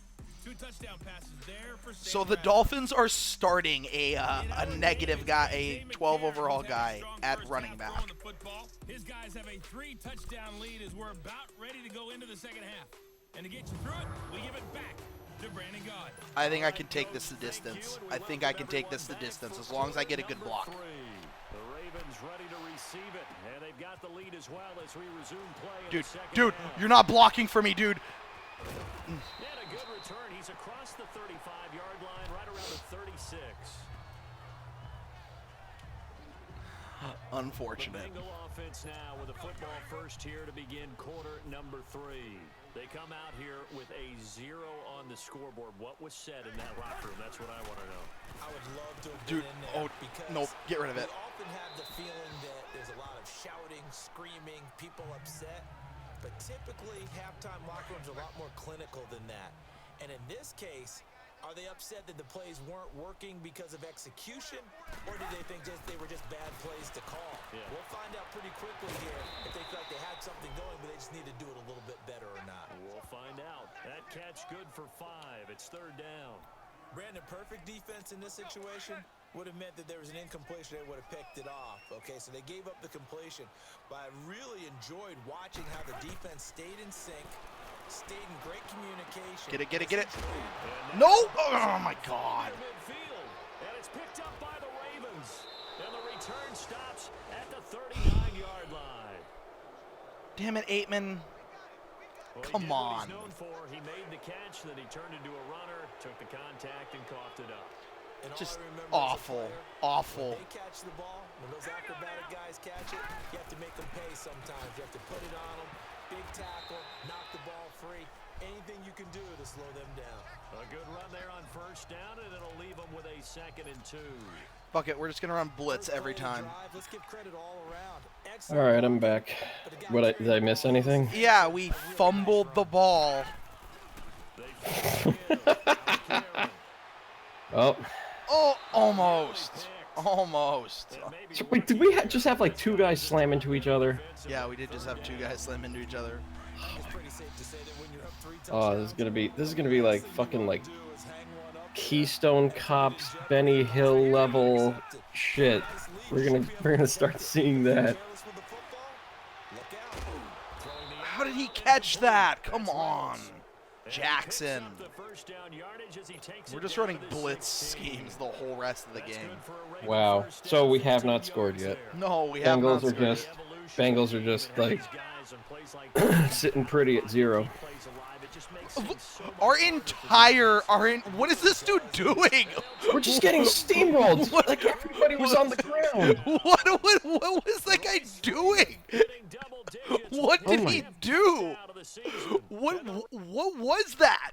2 touchdown passes there for Sam
So the
Bradford.
Dolphins are starting a negative guy, a 12 overall guy at running back.
His guys have a 3 touchdown lead as we're about ready to go into the second half. And to get you through it, we give it back to Brandon God.
I think I can take this the distance. I think I can take this the distance as long as I get a good block.
The Ravens ready to receive it, and they've got the lead as well as we resume play in
Dude,
the second
dude,
half.
you're not blocking for me, dude.
And a good return. He's across the 35-yard line, right around the 36.
Unfortunate.
The Bengal offense now with a football first here to begin quarter number 3. They come out here with a 0 on the scoreboard. What was said in that locker room? That's what I want to know.
I would love to have
Dude,
been in there
oh,
because
nope, get rid of it.
we often have the feeling that there's a lot of shouting, screaming, people upset, but typically halftime locker rooms are a lot more clinical than that. And in this case, are they upset that the plays weren't working because of execution, or do they think they were just bad plays to call?
Yeah.
We'll find out pretty quickly here if they feel like they had something going, but they just need to do it a little bit better or not.
We'll find out. That catch good for 5. It's 3rd down.
Brandon, perfect defense in this situation would have meant that there was an incompletion. They would have picked it off. Okay, so they gave up the completion. But I really enjoyed watching how the defense stayed in sync, stayed in great communication.
Get it, get it, get it.
And
No!
now-
Oh my God.
Midfield, and it's picked up by the Ravens. And the return stops at the 39-yard line.
Damn it, Aitman.
Well, he
Come
did what
on.
he's known for. He made the catch, then he turned into a runner, took the contact, and coughed it up.
And all
Just
I remember as a
awful,
player,
awful.
When they catch the ball, when those acrobatic guys catch it, you have to make them pay sometimes. You have to put it on them, big tackle, knock the ball free. Anything you can do to slow them down.
A good run there on 1st down, and it'll leave them with a 2nd and 2.
Fuck it, we're just gonna run blitz every time.
Let's give credit all around.
All right, I'm back. Did I miss anything?
Yeah, we fumbled the ball.
Oh,
Oh, almost. Almost.
so wait, did we just have like 2 guys slam into each other?
Yeah, we did just have 2 guys slam into each other.
It's pretty safe to say that when you're up 3
Oh, this is gonna be like fucking like Keystone Cops, Benny Hill level shit. We're gonna start seeing that.
How did he catch that? Come on, Jackson. We're just running blitz schemes the whole rest of the game.
Wow. So we have not scored yet.
No, we have not.
Bengals are just like sitting pretty at 0.
What is this dude doing?
We're just getting steamrolled. Like everybody was on the ground.
What was that guy doing? What did he do? What was that?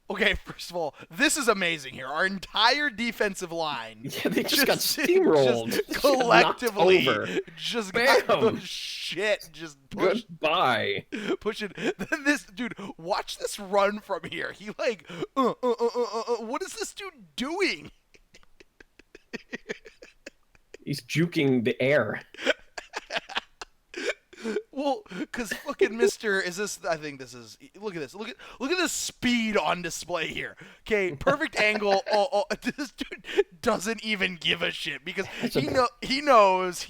Okay, first of all, this is amazing here. Our entire defensive line
Yeah, they just got steamrolled.
just
Just
collectively
knocked over.
just
Bam!
got the shit just pushed.
Goodbye.
Pushing. Then this dude, watch this run from here. He like, what is this dude doing?
He's juking the air.
Well, cause fucking Mister is this? I think this is. Look at this. Look at the speed on display here. Okay, perfect angle. This dude doesn't even give a shit because he knows.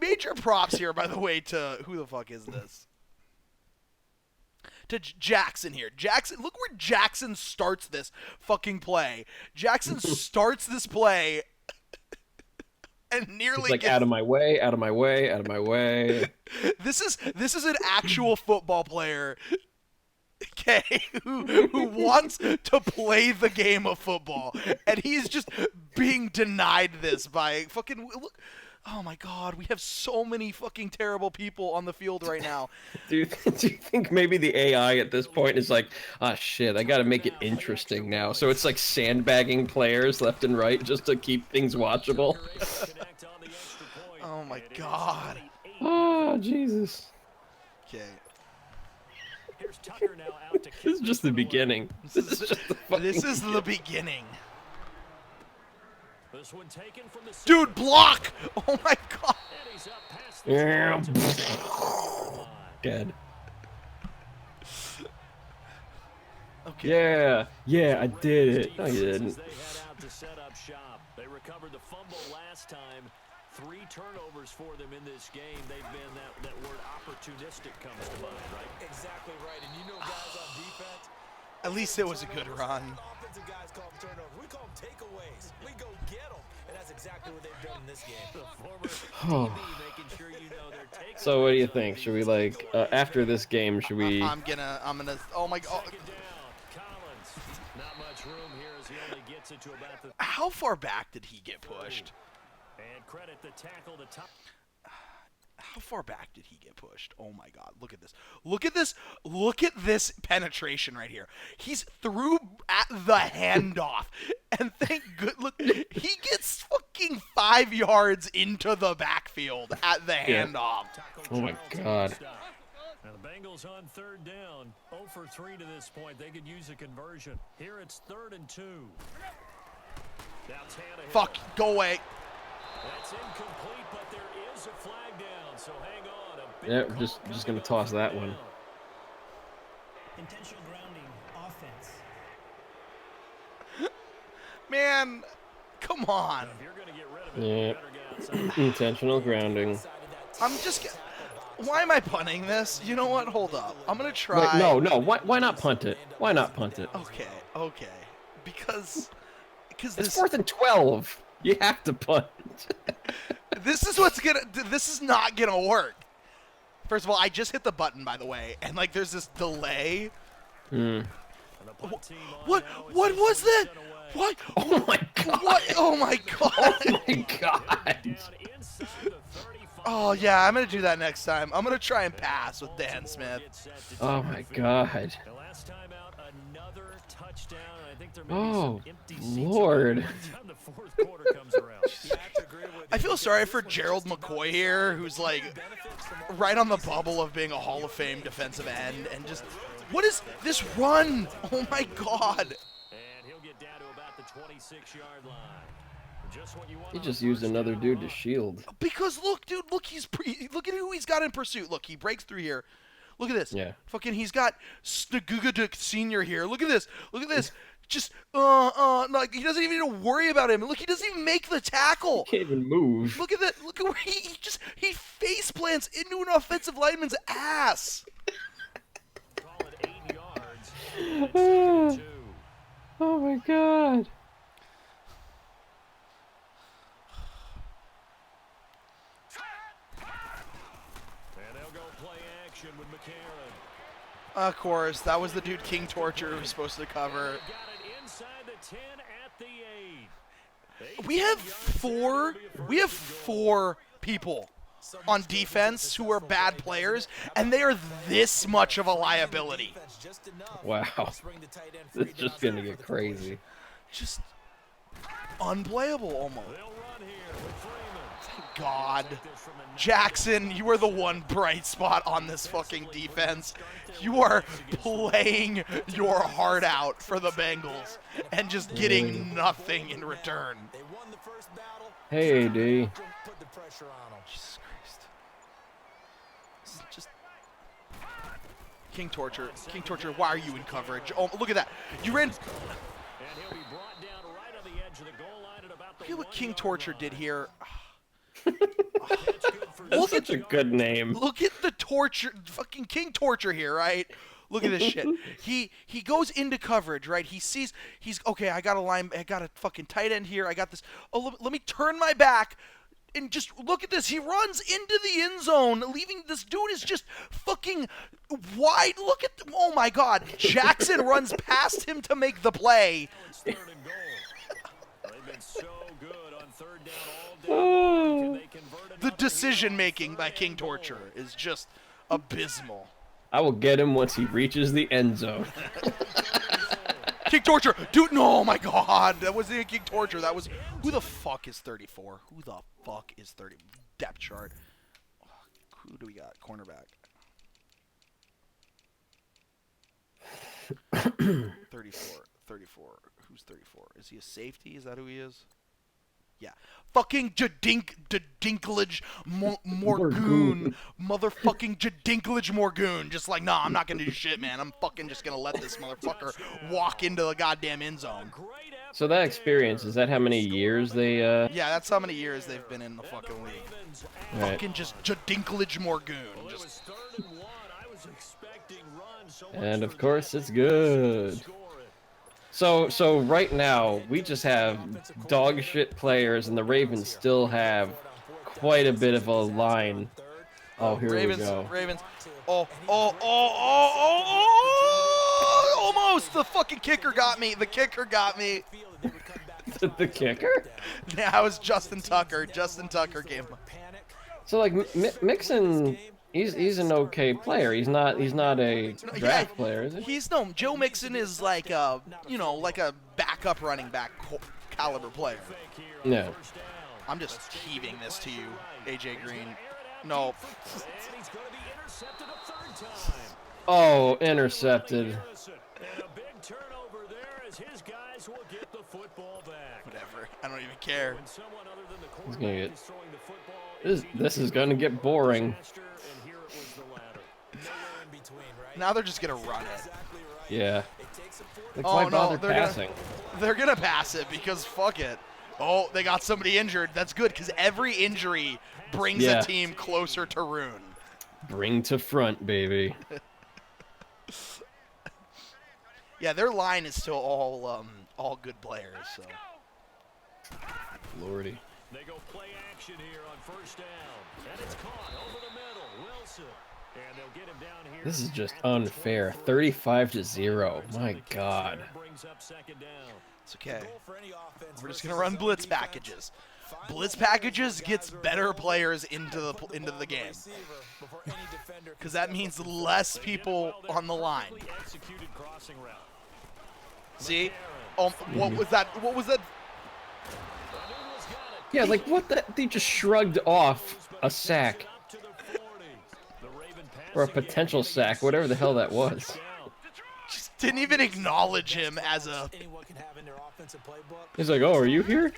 Major props here, by the way, to who the fuck is this? To Jackson here. Jackson, look where Jackson starts this fucking play. Jackson starts this play. And nearly
He's like,
gets,
out of my way, out of my way, out of my way.
This is an actual football player, okay, who wants to play the game of football, and he's just being denied this by fucking. Look, oh my God, we have so many fucking terrible people on the field right now.
Do you think maybe the AI at this point is like, ah, shit, I got to make it interesting now? So it's like sandbagging players left and right just to keep things watchable.
Oh my God.
Oh, Jesus.
Okay.
This is just the beginning. This is just the fucking
This is the beginning. Dude, block! Oh my God.
Yeah. Dead.
Okay.
Yeah, I did it. No, you didn't.
They recovered the fumble last time. 3 turnovers for them in this game. They've been that word opportunistic comes to mind, right?
Exactly right. And you know guys on defense,
At least it was a good run.
offensive guys call them turnovers. We call them takeaways. We go get them. And that's exactly what they've done in this game.
The former DB making sure you know their takeaways.
So what do you think? Should we like after this game? Should we?
I'm gonna. Oh my God.
Second down, Collins. Not much room here as he only gets it to about the.
How far back did he get pushed?
And credit the tackle to top.
How far back did he get pushed? Oh my God. Look at this. Look at this. Look at this penetration right here. He's through at the handoff. And thank good. Look, he gets fucking 5 yards into the backfield at the handoff.
Oh my God.
Now the Bengals on 3rd down. 0 for 3 to this point. They could use a conversion. Here it's 3rd and 2. Now Tannehill.
Fuck. Go away.
That's incomplete, but there is a flag down, so hang on. A big
Yeah, we're just gonna toss that one.
Intentional grounding, offense.
Man, come on.
If you're going to get rid of it, you
Yeah.
better get outside.
Intentional grounding.
I'm just. Why am I punting this? You know what? Hold up. I'm gonna try.
Wait, no. Why not punt it? Why not punt it?
Okay. Because
It's
this
4th and 12. You have to punt.
this is what's gonna. This is not gonna work. First of all, I just hit the button, by the way, and like there's this delay.
And the punt team on
What?
now is
What was
just
that?
sent away.
What?
Oh my God.
What? Oh my God.
Oh my God.
Down inside the 35.
Oh yeah, I'm gonna do that next time. I'm gonna try and pass with Dan Smith.
Gets set to
Oh
take
my
the field.
God.
The last time out, another touchdown. I think there may be
Oh,
some empty seats
Lord.
by the time the 4th quarter comes around.
I feel sorry for Gerald McCoy here, who's like right on the bubble of being a Hall of Fame defensive end, and just what is this run? Oh my God.
And he'll get down to about the 26-yard line. Just what you want
He
on
just
a
used
first
another
down
dude to
run.
shield.
Because look, dude, look, look at who he's got in pursuit. Look, he breaks through here. Look at this.
Yeah.
Fucking, he's got Snaguguduk Senior here. Look at this. Look at this. Just, like he doesn't even need to worry about him. Look, he doesn't even make the tackle.
Can't even move.
Look at that. Look at where he face plants into an offensive lineman's ass.
Call it 8 yards. And it's 2nd and 2.
Oh my God.
And they'll go play action with McCarron.
Of course, that was the dude King Torture who was supposed to cover.
Got it inside the 10 at the 8.
We have four people on defense who are bad players, and they are this much of a liability.
Wow. It's just going to get crazy.
Just unplayable almost. Thank God. Jackson, you are the one bright spot on this fucking defense. You are playing your heart out for the Bengals and just getting nothing in return.
Hey, D.
Jesus Christ. This is just King Torture. King Torture, why are you in coverage? Oh, look at that. You ran. Look at what King Torture did here.
That's such a good name.
Look at the torture, fucking King Torture here, right? Look at this shit. He goes into coverage, right? He sees he's okay. I got a fucking tight end here. I got this. Oh, let me turn my back and just look at this. He runs into the end zone, leaving this dude is just fucking wide. Look at oh my God. Jackson runs past him to make the play. The decision making by King Torture is just abysmal.
I will get him once he reaches the end zone.
King Torture, dude! No, oh my God, that wasn't King Torture. That was who the fuck is 34? Who the fuck is 30? Depth chart. Who do we got? Cornerback. 34. 34. Who's 34? Is he a safety? Is that who he is? Yeah. Fucking Jadinklage Morgoon. Motherfucking Jadinklage Morgoon. Just like, nah, I'm not going to do shit, man. I'm fucking just going to let this motherfucker walk into the goddamn end zone.
So that experience, is that how many years they,
Yeah, that's how many years they've been in the fucking league.
Right.
Fucking just Jadinklage Morgoon. Just...
And of course, it's good. So right now, we just have dog shit players, and the Ravens still have quite a bit of a line. Oh, here we go.
Ravens. Oh, almost! The fucking kicker got me. The kicker got me.
The kicker?
Yeah, it was Justin Tucker. Justin Tucker gave him.
So, like, Mixon... He's an okay player. He's not a draft player, is he?
Joe Mixon is like a like a backup running back caliber player.
Yeah.
I'm just heaving this to you, AJ Green. No.
Oh, intercepted.
Whatever. I don't even care.
He's gonna get. This is gonna get boring.
Now they're just gonna run it.
Yeah. Like,
Oh
why
no,
bother passing?
They're gonna pass it because fuck it. Oh, they got somebody injured. That's good because every injury brings a team closer to ruin.
Bring to front, baby.
Yeah, their line is still all good players. So.
Lordy.
They go play action here on first down, and it's caught over the middle. Wilson. And they'll get him down here.
This is just unfair. 35-0. My God.
It's okay. We're just gonna run blitz packages. Blitz packages gets better players into the game. Because that means less people on the line. See? Oh, what was that? What was that?
Yeah, like what the? They just shrugged off a sack. Or a potential sack, whatever the hell that was.
Just didn't even acknowledge him as a...
He's like, oh, are you here?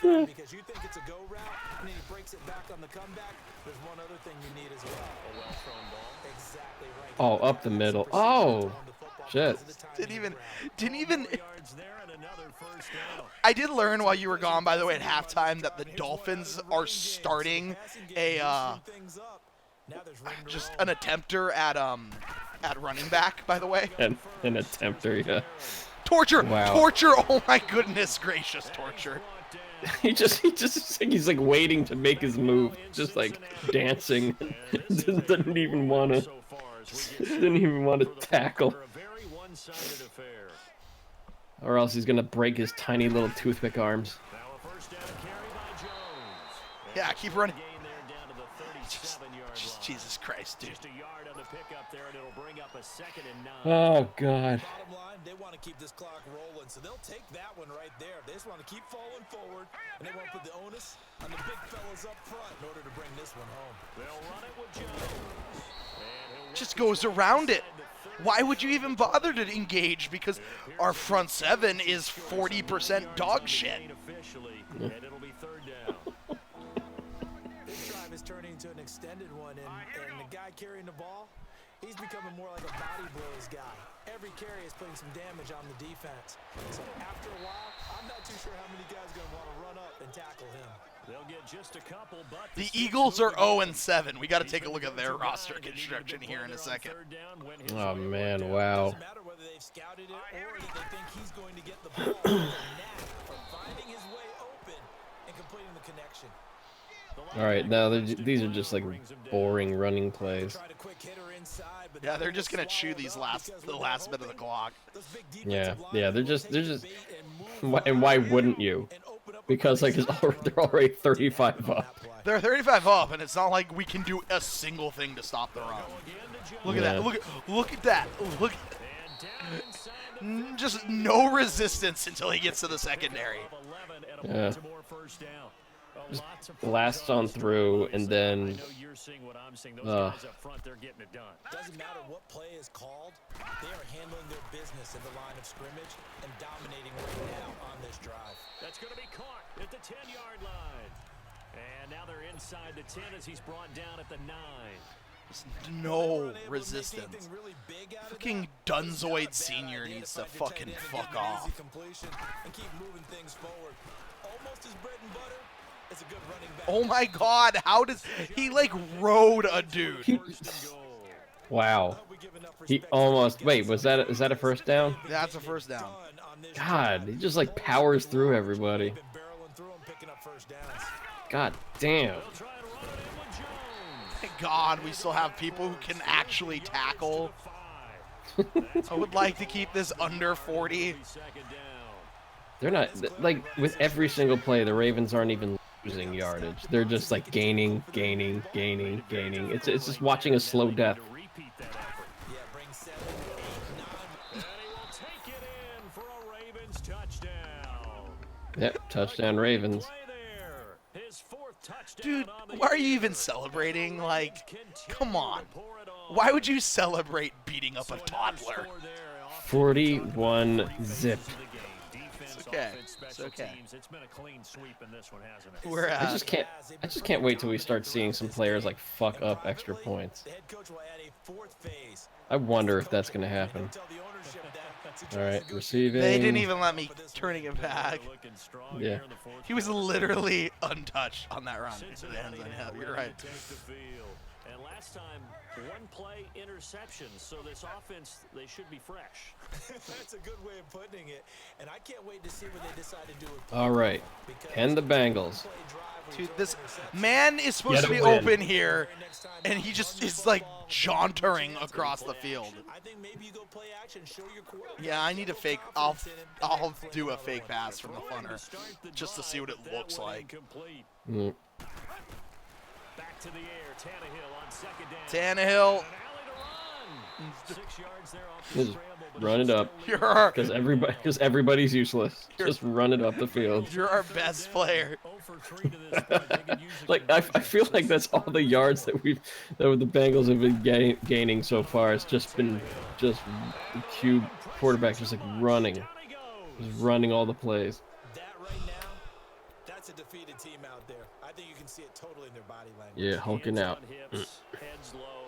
Oh, up the middle. Oh, shit.
Didn't even... I did learn while you were gone, by the way, at halftime, that the Dolphins are starting a... just an attempter at running back, by the way.
An attempter, yeah.
Torture!
Wow.
Torture! Oh my goodness gracious, Torture.
he's like waiting to make his move, just like dancing. Didn't even want to tackle. Or else he's gonna break his tiny little toothpick arms.
Yeah, keep running.
7-yard line.
Jesus Christ, dude.
Just a yard on the pickup there, and it'll bring up a 2nd and 9.
Oh God.
Bottom line, they want to keep this clock rolling, so they'll take that one right there. They just want to keep falling forward, and they want to put the onus on the big fellas up front in order to bring this one home.
They'll run it with Jones. And he'll
Just goes around it. Why would you even bother to engage? Because our front 7 is 40% dog shit.
officially, and it'll be 3rd down.
This drive is turning into an extended one, and the guy carrying the ball, he's becoming more like a body blows guy. Every carry is putting some damage on the defense. So after a while, I'm not too sure how many guys are going to want to run up and tackle him.
They'll get just a couple, but
The Eagles are 0-7. We got to take a look at their roster construction here in a second.
Oh man, wow.
Doesn't matter whether they've scouted it or that they think he's going to get the ball. There's a knack for finding his way open and completing the connection.
All right, now these are just like boring running plays.
Tried a quick hitter inside, but
Yeah, they're just gonna chew these the last bit of the clock.
Yeah, they're just. And why wouldn't you? Because like they're already 35 up.
They're 35 up, and it's not like we can do a single thing to stop the run. Look at that. Look at that. Look. Just no resistance until he gets to the secondary.
Yeah. Just blasts on through, and then.
Doesn't matter what play is called, they are handling their business in the line of scrimmage and dominating right now on this drive.
That's going to be caught at the 10-yard line. And now they're inside the 10 as he's brought down at the 9.
No resistance. Fucking Dunzoid Senior needs to fucking fuck off.
And keep moving things forward. Almost his bread and butter. It's a good running back.
Oh my God! How does he like rode a dude?
Wow. He almost. Wait, is that a first down?
That's a first down.
God, he just like powers through everybody. God damn.
Thank God we still have people who can actually tackle. I would like to keep this under 40.
They're not like with every single play. The Ravens aren't even losing yardage. They're just like gaining. It's just watching a slow death. Yep, touchdown Ravens.
Dude, why are you even celebrating? Like, come on. Why would you celebrate beating up a toddler?
41 zip.
It's okay. It's okay.
It's been a clean sweep in this one, hasn't it?
We're
I just can't wait till we start seeing some players like fuck up extra points. I wonder if that's gonna happen. All right, receiving.
They didn't even let me turning it back.
Yeah.
He was literally untouched on that run. Into the end zone. Yeah, you're right.
And last time, one play interception, so this offense, they should be fresh.
That's a good way of putting it, and I can't wait to see what they decide to do with
All right, and the Bengals.
Dude, this man is supposed to be
win.
open here, and he just is like jauntering across the field.
I think maybe you go play action, show your quarterback.
Yeah, I need a fake. I'll do a fake pass from the punter just to see what it looks like.
Mm.
Back to the air, Tannehill on second down.
Tannehill.
An alley to run. 6 yards there off the
Just
scramble, but
run it up.
You're our,
Because everybody's useless. Just run it up the field.
you're our best player.
0 for 3 to this point. They could use a
Like I feel like that's all the yards that the Bengals have been gaining so far. It's just been the cube quarterback just like running, just running all the plays.
That right now, that's a defeated team out there. I think you can see it totally in their body language.
Yeah, hulking
hands
out.
on hips, heads low.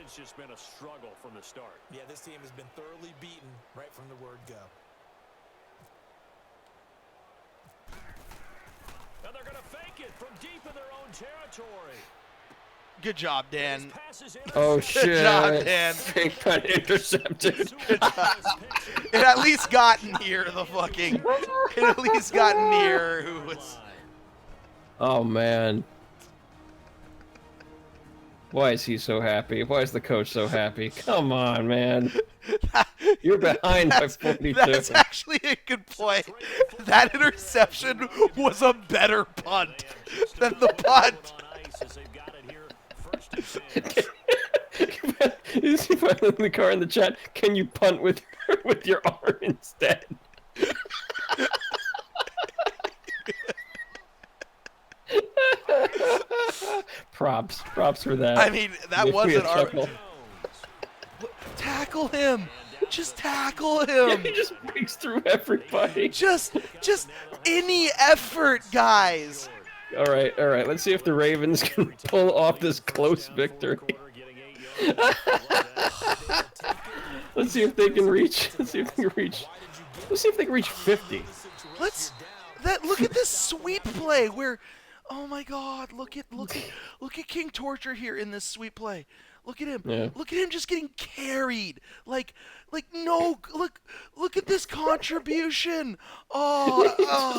It's just been a struggle from the start.
Yeah, this team has been thoroughly beaten right from the word go.
And they're going to fake it from deep in their own territory.
Good job, Dan.
His pass is
Oh
Good
shit!
job, Dan.
Fake punt intercepted.
It at least got near the fucking. It at least got near who was.
Oh man. Why is he so happy? Why is the coach so happy? Come on, man. You're behind by 42.
That's actually a good play. That interception was a better punt than the punt.
Is he finally in the car in the chat? Can you punt with your arm instead? Props for that.
I mean, that
Give me a
wasn't our.
chuckle.
Tackle him. Just tackle
Yeah,
him.
he just breaks through everybody.
Just any effort, guys.
All right. Let's see if the Ravens can pull off this close victory. Let's see if they can reach. Let's see if they can reach 50.
Look at this sweep play where, oh my God, look at King Torture here in this sweep play. Look at him.
Yeah.
Look at him just getting carried. Look at this contribution.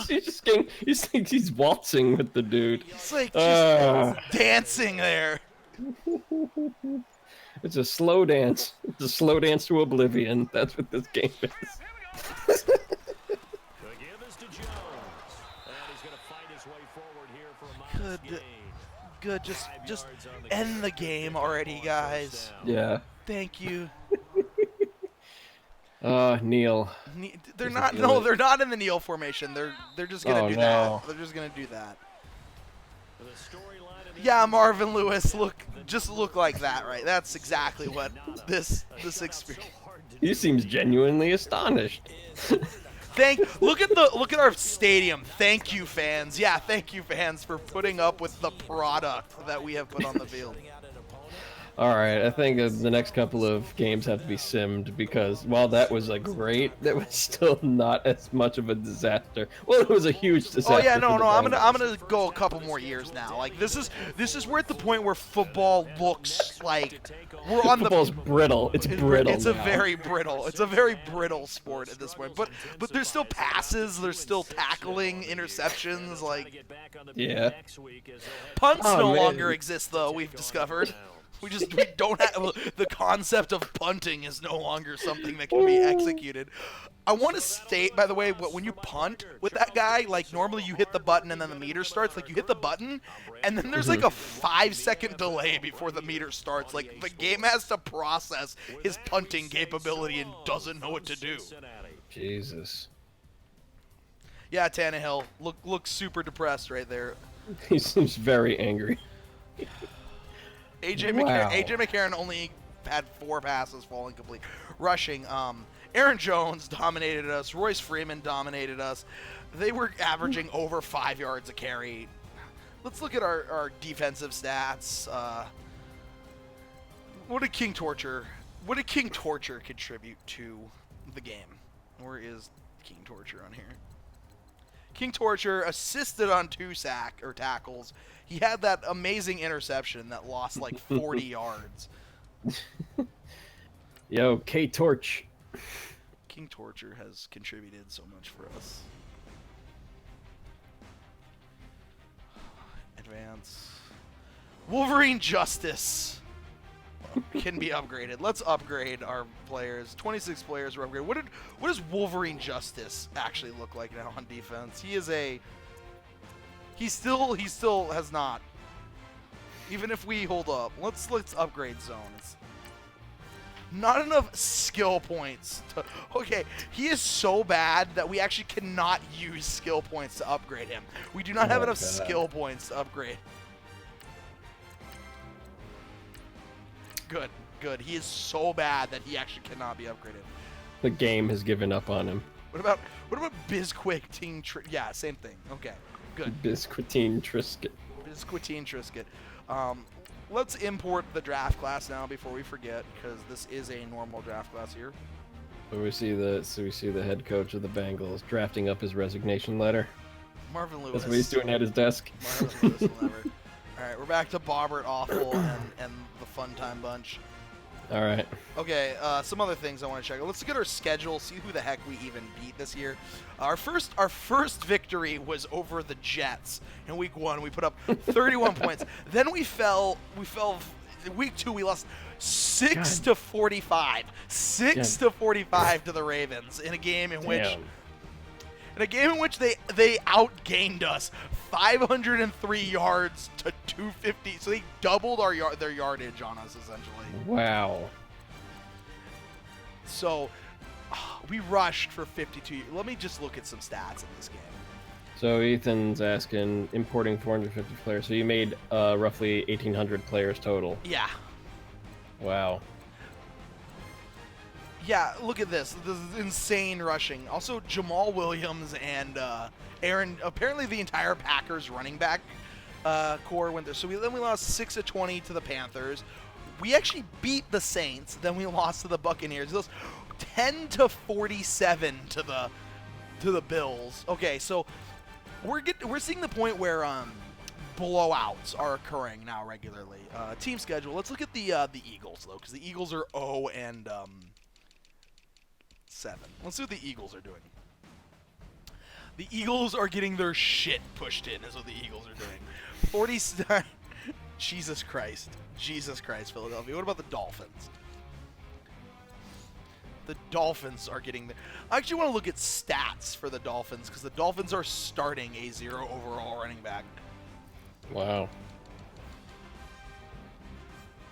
He's waltzing with the dude.
It's like just dancing there.
It's a slow dance. It's a slow dance to oblivion. That's what this game is.
Good. Just end the game already, guys.
Yeah.
Thank you.
Kneel.
They're not. No, they're not in the kneel formation. They're just gonna do that. They're just gonna do that. Yeah, Marvin Lewis, look like that, right? That's exactly what this experience.
He seems genuinely astonished.
Look at our stadium. Thank you, fans. Yeah, thank you, fans, for putting up with the product that we have put on the field.
All right, I think the next couple of games have to be simmed because while that was great, that was still not as much of a disaster. Well, it was a huge disaster.
Oh yeah, no, I'm gonna go a couple more years now. Like this is we're at the point where football looks like we're on
Football's brittle. It's brittle.
It's a very brittle sport at this point. But there's still passes. There's still tackling, interceptions. Like
yeah.
Punts no longer exist though. We've discovered. We don't have the concept of punting is no longer something that can be executed. I want to state, by the way, when you punt with that guy, like normally you hit the button and then the meter starts. Like you hit the button, and then there's like a 5-second delay before the meter starts. Like the game has to process his punting capability and doesn't know what to do.
Jesus.
Yeah, Tannehill looks super depressed right there.
He seems very angry.
AJ McCarron only had 4 passes fall incomplete. Rushing, Aaron Jones dominated us. Royce Freeman dominated us. They were averaging over 5 yards a carry. Let's look at our defensive stats. What did King Torture contribute to the game? Where is King Torture on here? King Torture assisted on 2 tackles. He had that amazing interception that lost like 40 yards.
Yo, K-Torch.
King Torture has contributed so much for us. Advance. Wolverine Justice can be upgraded. Let's upgrade our players. 26 players were upgraded. What does Wolverine Justice actually look like now on defense? He still has not. Even if we hold up, let's upgrade zones. Not enough skill points. Okay, he is so bad that we actually cannot use skill points to upgrade him. We do not have enough skill points to upgrade. Good. He is so bad that he actually cannot be upgraded.
The game has given up on him.
What about Bisquick Team? Yeah, same thing. Okay. Good.
Bisquitine Trisket.
Let's import the draft class now before we forget, because this is a normal draft class here.
So we see the head coach of the Bengals drafting up his resignation letter.
Marvin Lewis.
That's what he's doing at his desk.
Marvin Lewis will never. All right, we're back to Bobbert, Awful, and the Fun Time Bunch.
All right.
Okay, some other things I want to check. Let's look at our schedule, see who the heck we even beat this year. Our first victory was over the Jets in week 1. We put up 31 points. Then we fell week 2 we lost 6 to 45. 6 to 45 to the Ravens in a game in which In a game in which they outgained us 503 yards to 250. So they doubled their yardage on us, essentially.
Wow.
So we rushed for 52. Let me just look at some stats in this game.
So Ethan's asking, importing 450 players. So you made roughly 1,800 players total.
Yeah.
Wow.
Yeah, look at this. This is insane rushing. Also, Jamal Williams and Aaron, apparently the entire Packers running back core went there. So then we lost 6 of 20 to the Panthers. We actually beat the Saints. Then we lost to the Buccaneers. Those 10 to 47 to the Bills. Okay, so we're seeing the point where blowouts are occurring now regularly. Team schedule. Let's look at the Eagles though, because the Eagles are 0 and 7. Let's see what the Eagles are doing. The Eagles are getting their shit pushed in, is what the Eagles are doing. 40. Jesus Christ, Philadelphia. What about the Dolphins? The Dolphins are getting. I actually want to look at stats for the Dolphins because the Dolphins are starting a 0 overall running back.
Wow.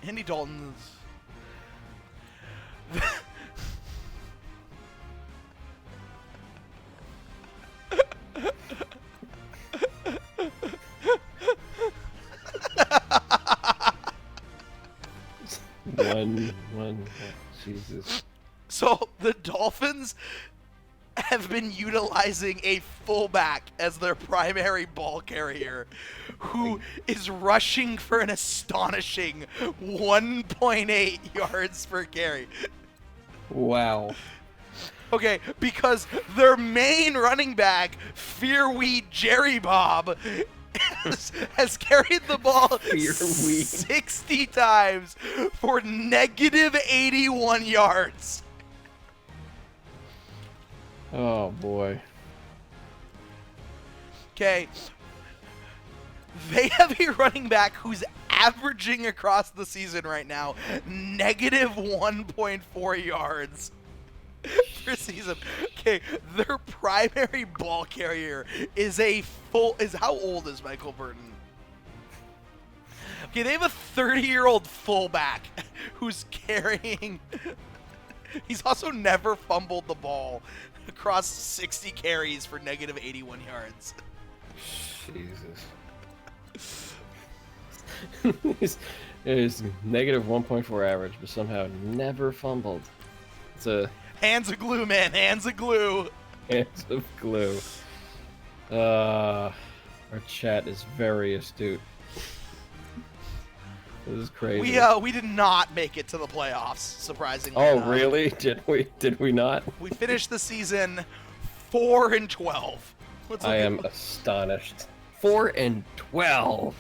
Andy Dalton's.
One. Jesus.
So the Dolphins have been utilizing a fullback as their primary ball carrier who is rushing for an astonishing 1.8 yards per carry.
Wow.
Okay, because their main running back, Fearweed Jerry Bob, has carried the ball
Fearweed.
60 times for negative 81 yards.
Oh boy.
Okay. They have a running back who's averaging across the season right now negative 1.4 yards per season. Okay, their primary ball carrier is how old is Michael Burton? Okay, they have a 30-year-old fullback who's carrying. He's also never fumbled the ball across 60 carries for negative 81 yards.
Jesus. It is negative 1.4 average, but somehow never fumbled. It's a
hands of glue, man. Hands of glue.
Hands of glue. Our chat is very astute. This is crazy.
We did not make it to the playoffs, surprisingly.
Oh,
enough.
really? Did we not?
We finished the season 4-12.
I am astonished. 4-12.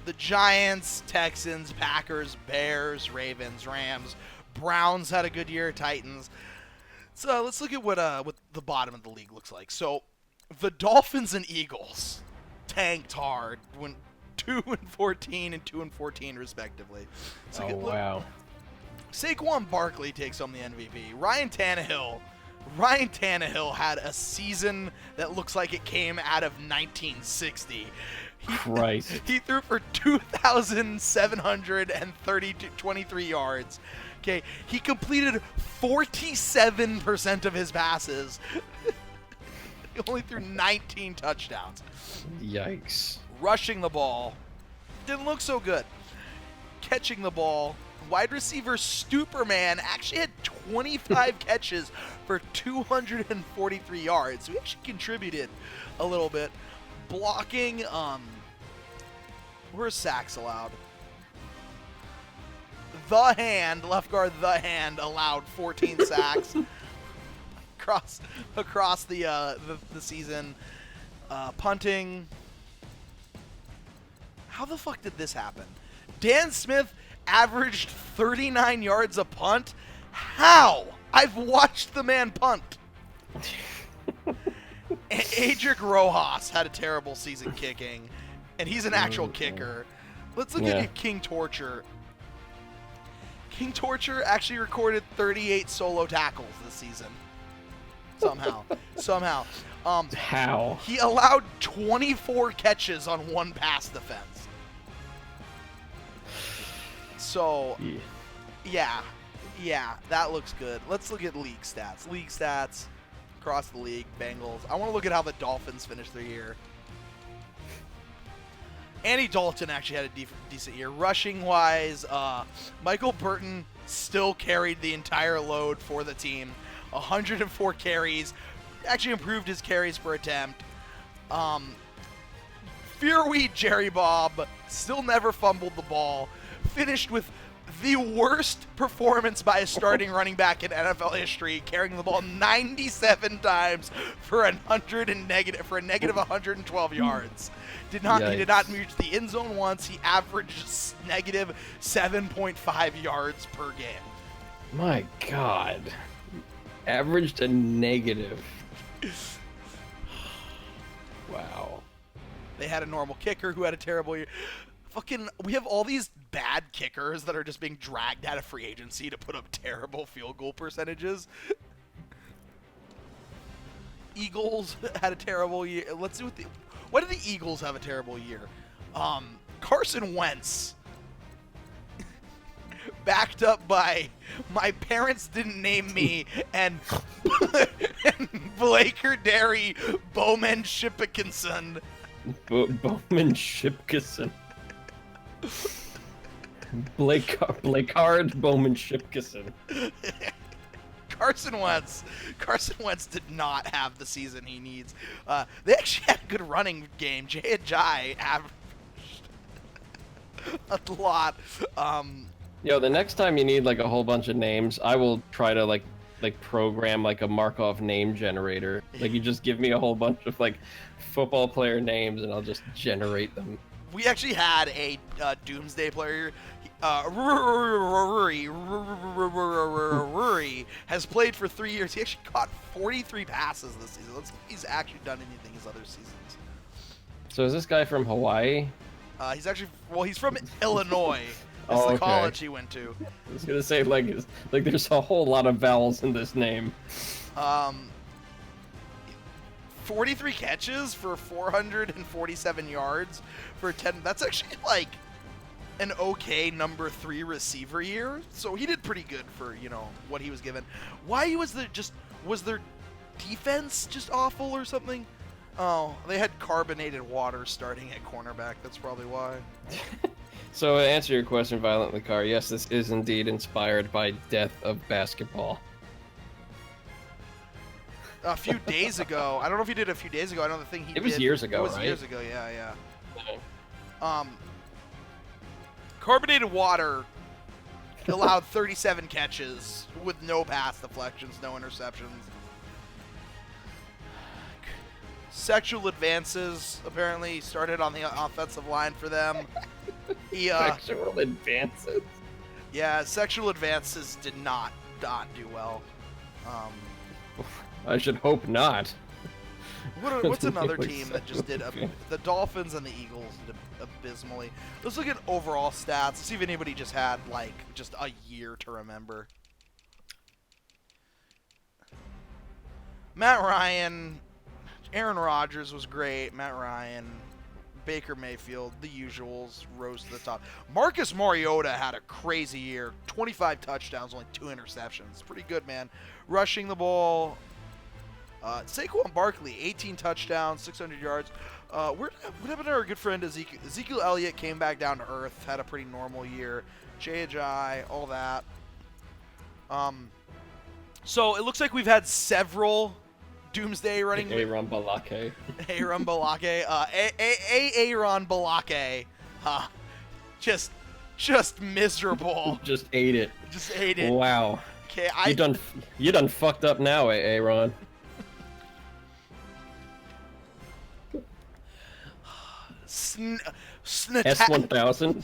The Giants, Texans, Packers, Bears, Ravens, Rams, Browns had a good year. Titans. So let's look at what the bottom of the league looks like. So the Dolphins and Eagles tanked hard, went 2-14 and 2-14 respectively. So
wow.
Saquon Barkley takes home the MVP. Ryan Tannehill had a season that looks like it came out of 1960.
Christ.
He threw for 2,723 yards. Okay, he completed 47% of his passes. He only threw 19 touchdowns.
Yikes.
Rushing the ball, didn't look so good. Catching the ball, wide receiver Stuperman actually had 25 catches for 243 yards. So he actually contributed a little bit. Blocking, where's sacks allowed? Left guard The Hand allowed 14 sacks across the season. Punting. How the fuck did this happen? Dan Smith averaged 39 yards a punt. How? I've watched the man punt. Adric Rojas had a terrible season kicking, and he's an actual kicker. Let's look at King Torture. King Torture actually recorded 38 solo tackles this season. Somehow.
How?
He allowed 24 catches on 1 pass defense. So, yeah, that looks good. Let's look at league stats. League stats across the league, Bengals. I want to look at how the Dolphins finished their year. Andy Dalton actually had a decent year. Rushing-wise, Michael Burton still carried the entire load for the team. 104 carries. Actually improved his carries per attempt. Fearweed Jerry Bob still never fumbled the ball. Finished with the worst performance by a starting running back in NFL history, carrying the ball 97 times for a negative 112 yards. He did not reach the end zone once. He averaged negative 7.5 yards per game.
My God. Averaged a negative. Wow.
They had a normal kicker who had a terrible year. We have all these bad kickers that are just being dragged out of free agency to put up terrible field goal percentages. Eagles had a terrible year. Let's see why did the Eagles have a terrible year? Carson Wentz, backed up by my parents didn't name me and Blaker Derry Bowman Shipkinson.
Bowman Shipkinson. Blakard Bowman Shipkinson.
Carson Wentz did not have the season he needs. They actually had a good running game. Jay Ajayi averaged a lot.
Yo, the next time you need like a whole bunch of names, I will try to like program like a Markov name generator. Like you just give me a whole bunch of like football player names and I'll just generate them.
We actually had a Doomsday player. Rory has played for 3 years. He actually caught 43 passes this season. Let's see if he's actually done anything his other seasons.
So is this guy from Hawaii?
He's from Illinois. That's
Oh,
the
okay.
college he went to.
I was gonna say like there's a whole lot of vowels in this name.
43 catches for 447 yards for 10. That's actually like an okay number 3 receiver year. So he did pretty good for, what he was given. Why was their defense just awful or something? Oh, they had carbonated water starting at cornerback. That's probably why.
So to answer your question, Violently Car, yes, this is indeed inspired by Death of Basketball.
A few days ago, I don't know if he did a few days ago. I know the thing he did.
It was years ago,
It was
right?
years ago, yeah. Carbonated water allowed 37 catches with no pass deflections, no interceptions. Sexual advances apparently started on the offensive line for them.
Sexual advances.
Yeah, sexual advances did not do well.
I should hope not.
What's another team that just did? The Dolphins and the Eagles did abysmally. Let's look at overall stats. Let's see if anybody just had just a year to remember. Matt Ryan, Aaron Rodgers was great. Matt Ryan, Baker Mayfield, the usuals rose to the top. Marcus Mariota had a crazy year. 25 touchdowns, only 2 interceptions. Pretty good, man. Rushing the ball. Saquon Barkley, 18 touchdowns, 600 yards. What happened to our good friend Ezekiel? Ezekiel Elliott came back down to earth, had a pretty normal year. Jay Ajayi, all that. So it looks like we've had several Doomsday running.
Aaron Balake.
Aaron Balake. Aaron Balake. Just miserable.
Just ate it.
Just ate it.
Wow.
Okay,
You done fucked up now, Aaron. S1000.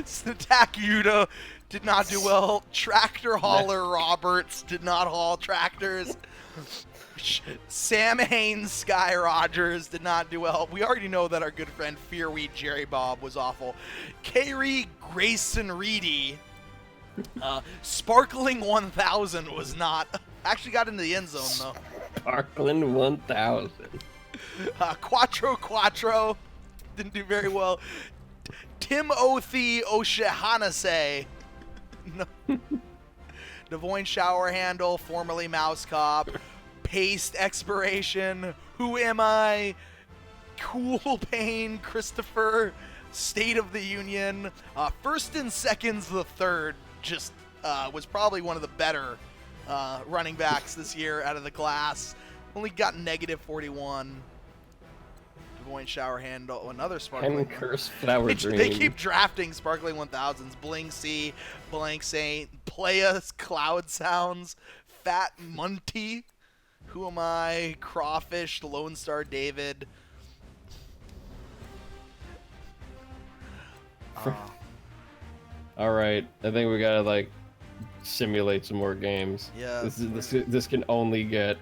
Snatak Yuta did not do well. Tractor hauler Roberts did not haul tractors. Sam Haines Sky Rogers did not do well. We already know that our good friend Fearweed Jerry Bob was awful. Kyrie Grayson Reedy, Sparkling 1000 was not. Actually got into the end zone though.
Parkland 1000.
Quattro didn't do very well. Timothy Oshahanase. No. Devoyne Shower Handle, formerly Mouse Cop. Paste Expiration. Who Am I? Cool Pain Christopher. State of the Union. First and Seconds the Third just was probably one of the better running backs this year out of the class. Only got negative 41. Devoyne Shower Handle, another sparkling.
Curse Flower Dream.
They keep drafting sparkling 1000s. Bling C, Blank Saint, Playa Cloud Sounds, Fat Munty, Who Am I, Crawfish, Lone Star David.
All right, I think we gotta like simulate some more games.
Yeah.
This can only get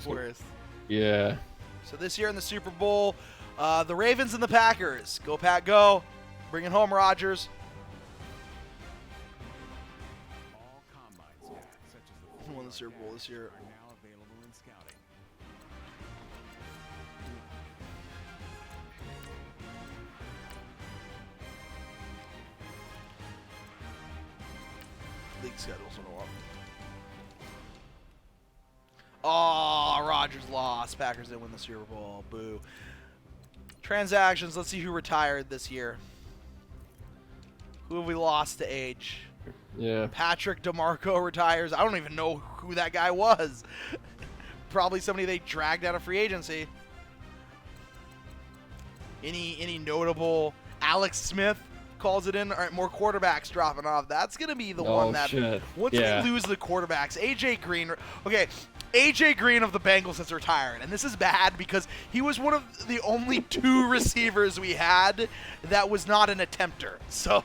worse.
Yeah.
So this year in the Super Bowl, the Ravens and the Packers. Go Pack, go! Bring it home, Rodgers.
All combine stats, such as the
Who won the Super Bowl this year?
are now available in scouting.
League schedules on the wall. Oh, Rodgers lost. Packers didn't win the Super Bowl. Boo. Transactions. Let's see who retired this year. Who have we lost to age?
Yeah.
Patrick DeMarco retires. I don't even know who that guy was. Probably somebody they dragged out of free agency. Any notable? Alex Smith calls it in. All right, more quarterbacks dropping off. That's going to be the one that
shit.
once
Yeah.
we lose the quarterbacks, AJ Green. Okay, AJ Green of the Bengals has retired, and this is bad because he was one of the only two receivers we had that was not an attempter. So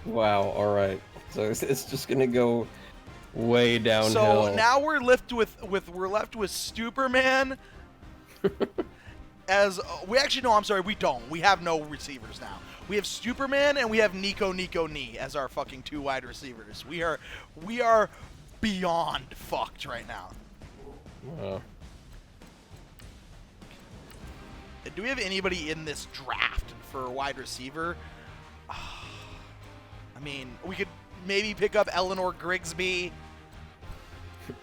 Wow. All right. So it's just gonna go way downhill.
So now we're left with Stuperman. As we actually no, I'm sorry, we don't. We have no receivers now. We have Stuperman and we have Nico Nee as our fucking two wide receivers. We are beyond fucked right now.
Wow.
Do we have anybody in this draft for a wide receiver? I mean, we could maybe pick up Eleanor Grigsby.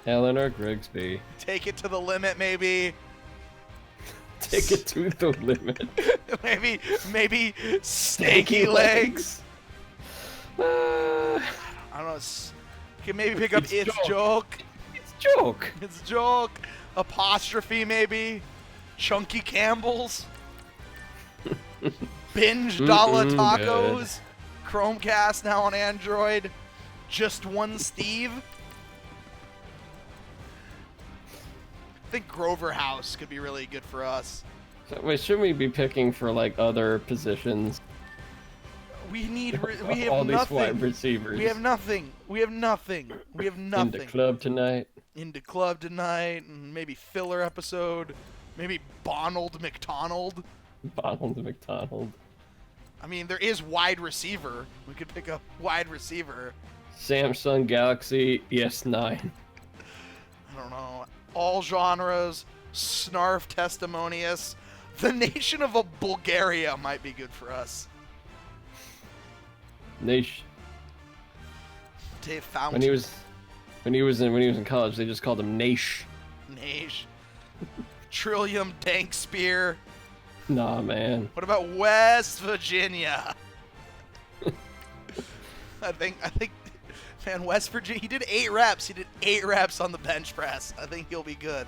Eleanor Grigsby.
Take it to the limit, maybe.
Take it to the limit.
maybe Stanky Legs.
Uh,
I don't know. Can maybe pick up It's Joke.
It's Joke.
It's Joke. Apostrophe, maybe. Chunky Campbell's. Binge Dollar Tacos. Chromecast now on Android. Just One Steve. I think Grover House could be really good for us.
So, wait, shouldn't we be picking for like other positions?
We have
all these
nothing.
wide receivers.
We have nothing.
In the club tonight.
Into club tonight, and maybe filler episode. Maybe Bonald McDonald.
Bonald McDonald.
I mean, there is wide receiver. We could pick up wide receiver.
Samsung Galaxy ES9.
I don't know. All genres. Snarf Testimonious. The Nation of Bulgaria might be good for us.
Niche.
Dave Fountain.
When he was in college, they just called him Naish.
Naish. Trillium Dank Spear.
Nah, man.
What about West Virginia? I think, man, West Virginia. He did 8 reps. He did 8 reps on the bench press. I think he'll be good.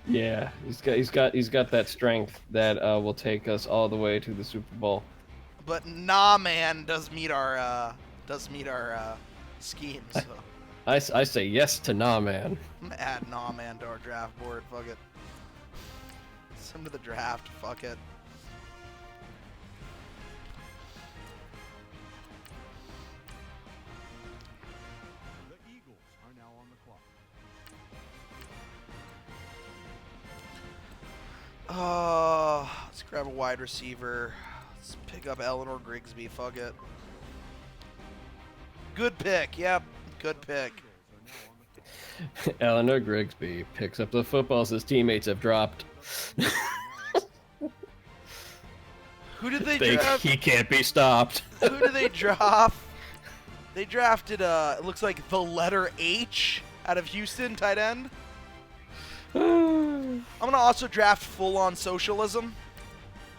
Yeah, he's got that strength that will take us all the way to the Super Bowl.
But Nah Man does meet our schemes. So.
I say yes to Nah Man.
I'm gonna add Nah Man to our draft board. Fuck it. Send him to the draft. Fuck it.
The Eagles are now on the clock.
Let's grab a wide receiver. Let's pick up Eleanor Grigsby. Fuck it. Good pick. Yep. Good pick.
Eleanor Grigsby picks up the footballs his teammates have dropped.
Who did they draft?
He can't be stopped.
Who did they draft? They drafted, it looks like the letter H out of Houston, tight end. I'm going to also draft full-on socialism.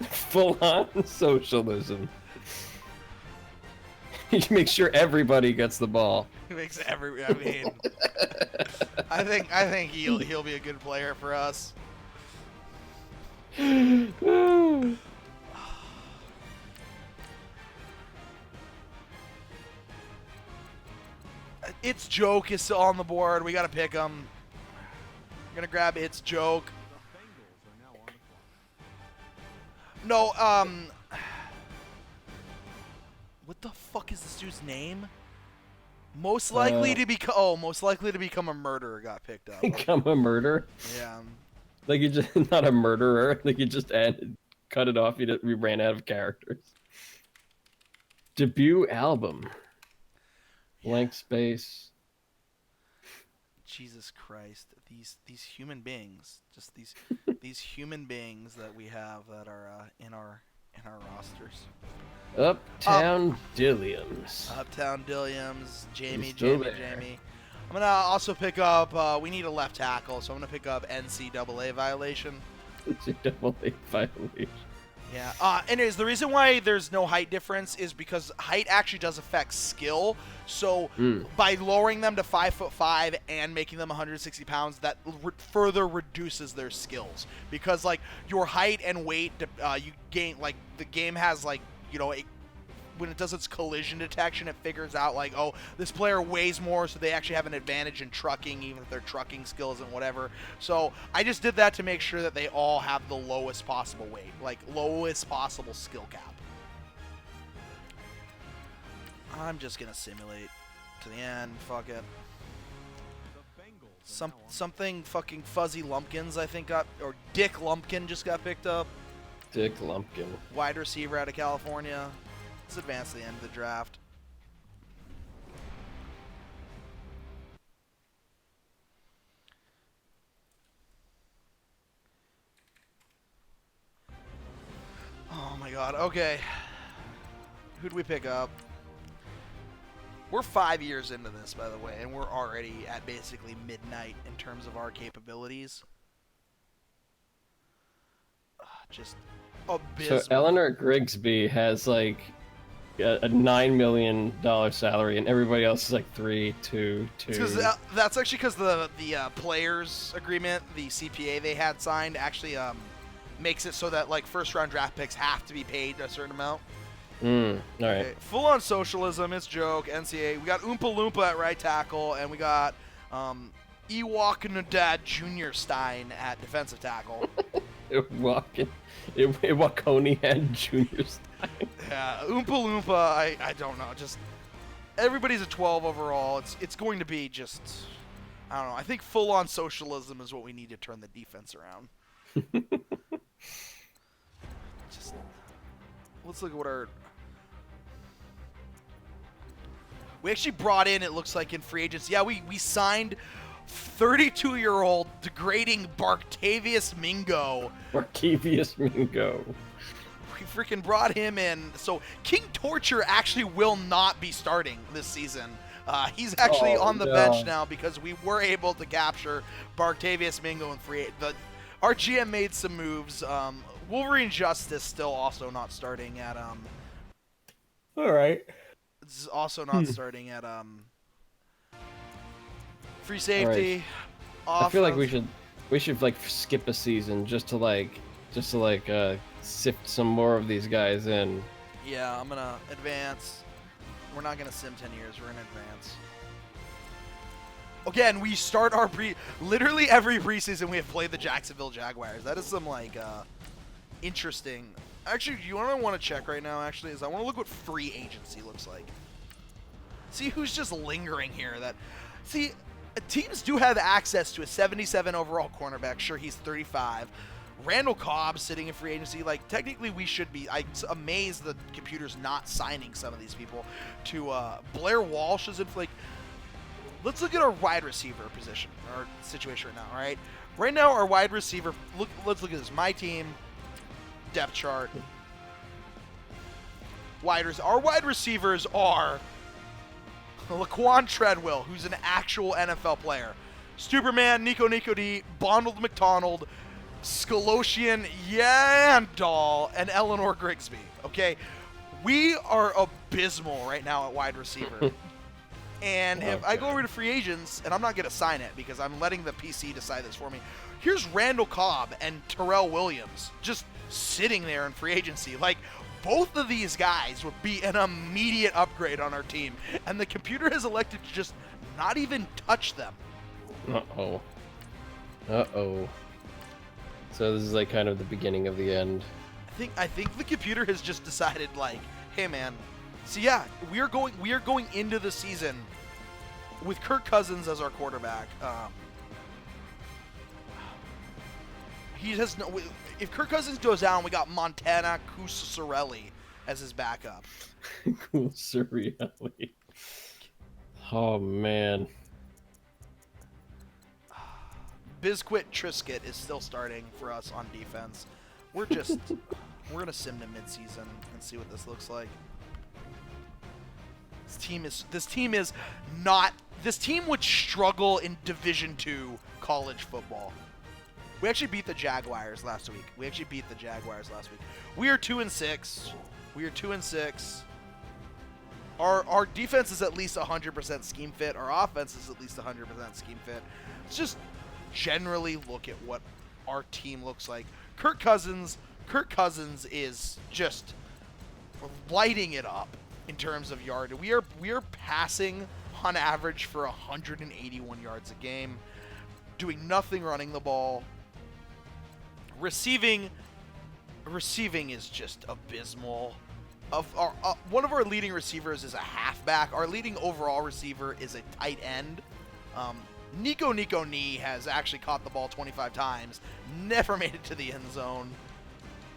Full-on socialism. You make sure everybody gets the ball.
He makes I mean, I think he'll be a good player for us. It's Joke is still on the board. We got to pick him. We're going to grab It's Joke. No, what the fuck is this dude's name? Most likely to become a murderer got picked up.
Become a murderer?
Yeah.
Like you just not a murderer. Like you just cut it off. We ran out of characters. Debut album. Blank space.
Jesus Christ, these human beings, just these human beings that we have that are in our rosters.
Uptown Dilliams.
Uptown Dilliams, Jamie. I'm gonna also pick up. We need a left tackle, so I'm gonna pick up NCAA violation.
NCAA violation.
Yeah. Anyways, the reason why there's no height difference is because height actually does affect skill. So by lowering them to 5'5" and making them 160 pounds, that further reduces their skills. Because like your height and weight, you gain like the game has like when it does its collision detection, it figures out like, oh, this player weighs more, so they actually have an advantage in trucking, even if their trucking skill isn't whatever. So I just did that to make sure that they all have the lowest possible weight, like lowest possible skill cap. I'm just gonna simulate to the end. Fuck it. Something fucking Fuzzy Lumpkins, I think or Dick Lumpkin just got picked up.
Dick Lumpkin.
Wide receiver out of California. Let's advance to the end of the draft. Oh my god, okay. Who'd we pick up? We're 5 years into this, by the way, and we're already at basically midnight in terms of our capabilities. Just abysmal.
So Eleanor Grigsby has like a $9 million salary, and everybody else is like 3, 2, 2.
That's actually because the players agreement, the CPA they had signed, actually makes it so that like first round draft picks have to be paid a certain amount.
All right.
Okay. Full on socialism. It's Joke. NCAA. We got Oompa Loompa at right tackle, and we got Ewok Nadad Jr. Stein at defensive tackle.
Iwakoni and Junior Stein.
Yeah, Oompa Loompa, I don't know. Just everybody's a 12 overall. It's going to be just, I don't know. I think full-on socialism is what we need to turn the defense around. Just let's look at what our. We actually brought in, it looks like, in free agency. Yeah, we signed 32-year-old degrading Barktavius Mingo.
Barkevius Mingo.
We freaking brought him in. So King Torture actually will not be starting this season. He's actually on the bench now because we were able to capture Barktavius Mingo in free. Our GM made some moves. Wolverine Justice still also not starting at
All right.
It's also not starting at free safety.
Right. I feel like we should like skip a season just to sift some more of these guys in.
Yeah, I'm gonna advance. We're not gonna sim 10 years. We're gonna advance. Again, we start our literally every preseason we have played the Jacksonville Jaguars. That is some like interesting. Actually, you want to check right now? Actually, is I want to look what free agency looks like. See who's just lingering here. Teams do have access to a 77 overall cornerback. Sure, he's 35. Randall Cobb sitting in free agency. Like, technically, we should be. I'm amazed the computer's not signing some of these people. To Blair Walsh is in, like, let's look at our wide receiver position, our situation right now. All right, right now our wide receiver. Let's look at this. My team depth chart. Our wide receivers are Laquan Treadwell, who's an actual NFL player, Stuberman, Nico D, Bonald McDonald, Skolosian Yandall, and Eleanor Grigsby. Okay, we are abysmal right now at wide receiver. And if I go over to free agents, and I'm not going to sign it because I'm letting the PC decide this for me, here's Randall Cobb and Terrell Williams just sitting there in free agency. Like, both of these guys would be an immediate upgrade on our team, and the computer has elected to just not even touch them.
Uh-oh. Uh-oh. So this is like kind of the beginning of the end.
I think the computer has just decided, like, hey man. So yeah, we are going into the season with Kirk Cousins as our quarterback. He has no. If Kirk Cousins goes down, we got Montana Cusarelli as his backup.
Cool, Surreally. Oh man.
Bizquit Triscuit is still starting for us on defense. We're gonna sim to midseason and see what this looks like. This team would struggle in Division II college football. We actually beat the Jaguars last week. We are 2-6. We are 2-6. Our defense is at least 100% scheme fit. Our offense is at least 100% scheme fit. Let's just generally look at what our team looks like. Kirk Cousins is just lighting it up in terms of yard. We are passing on average for 181 yards a game, doing nothing running the ball. Receiving is just abysmal. One of our leading receivers is a halfback. Our leading overall receiver is a tight end. Nico Nee has actually caught the ball 25 times, never made it to the end zone.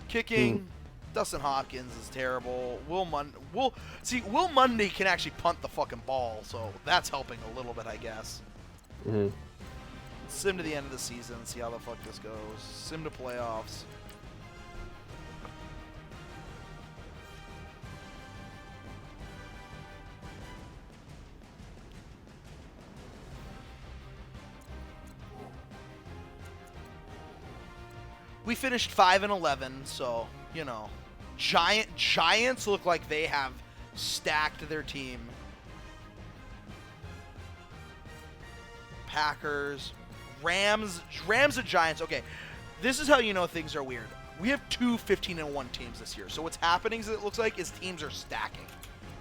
Kicking, Dustin Hopkins is terrible. Will Mundy can actually punt the fucking ball, so that's helping a little bit, I guess.
Mm-hmm.
Sim to the end of the season, see how the fuck this goes. Sim to playoffs. We finished 5-11, so, you know, Giants look like they have stacked their team. Packers, Rams and Giants. Okay, this is how you know things are weird. We have two 15-1 teams this year. So what's happening, it looks like, is teams are stacking.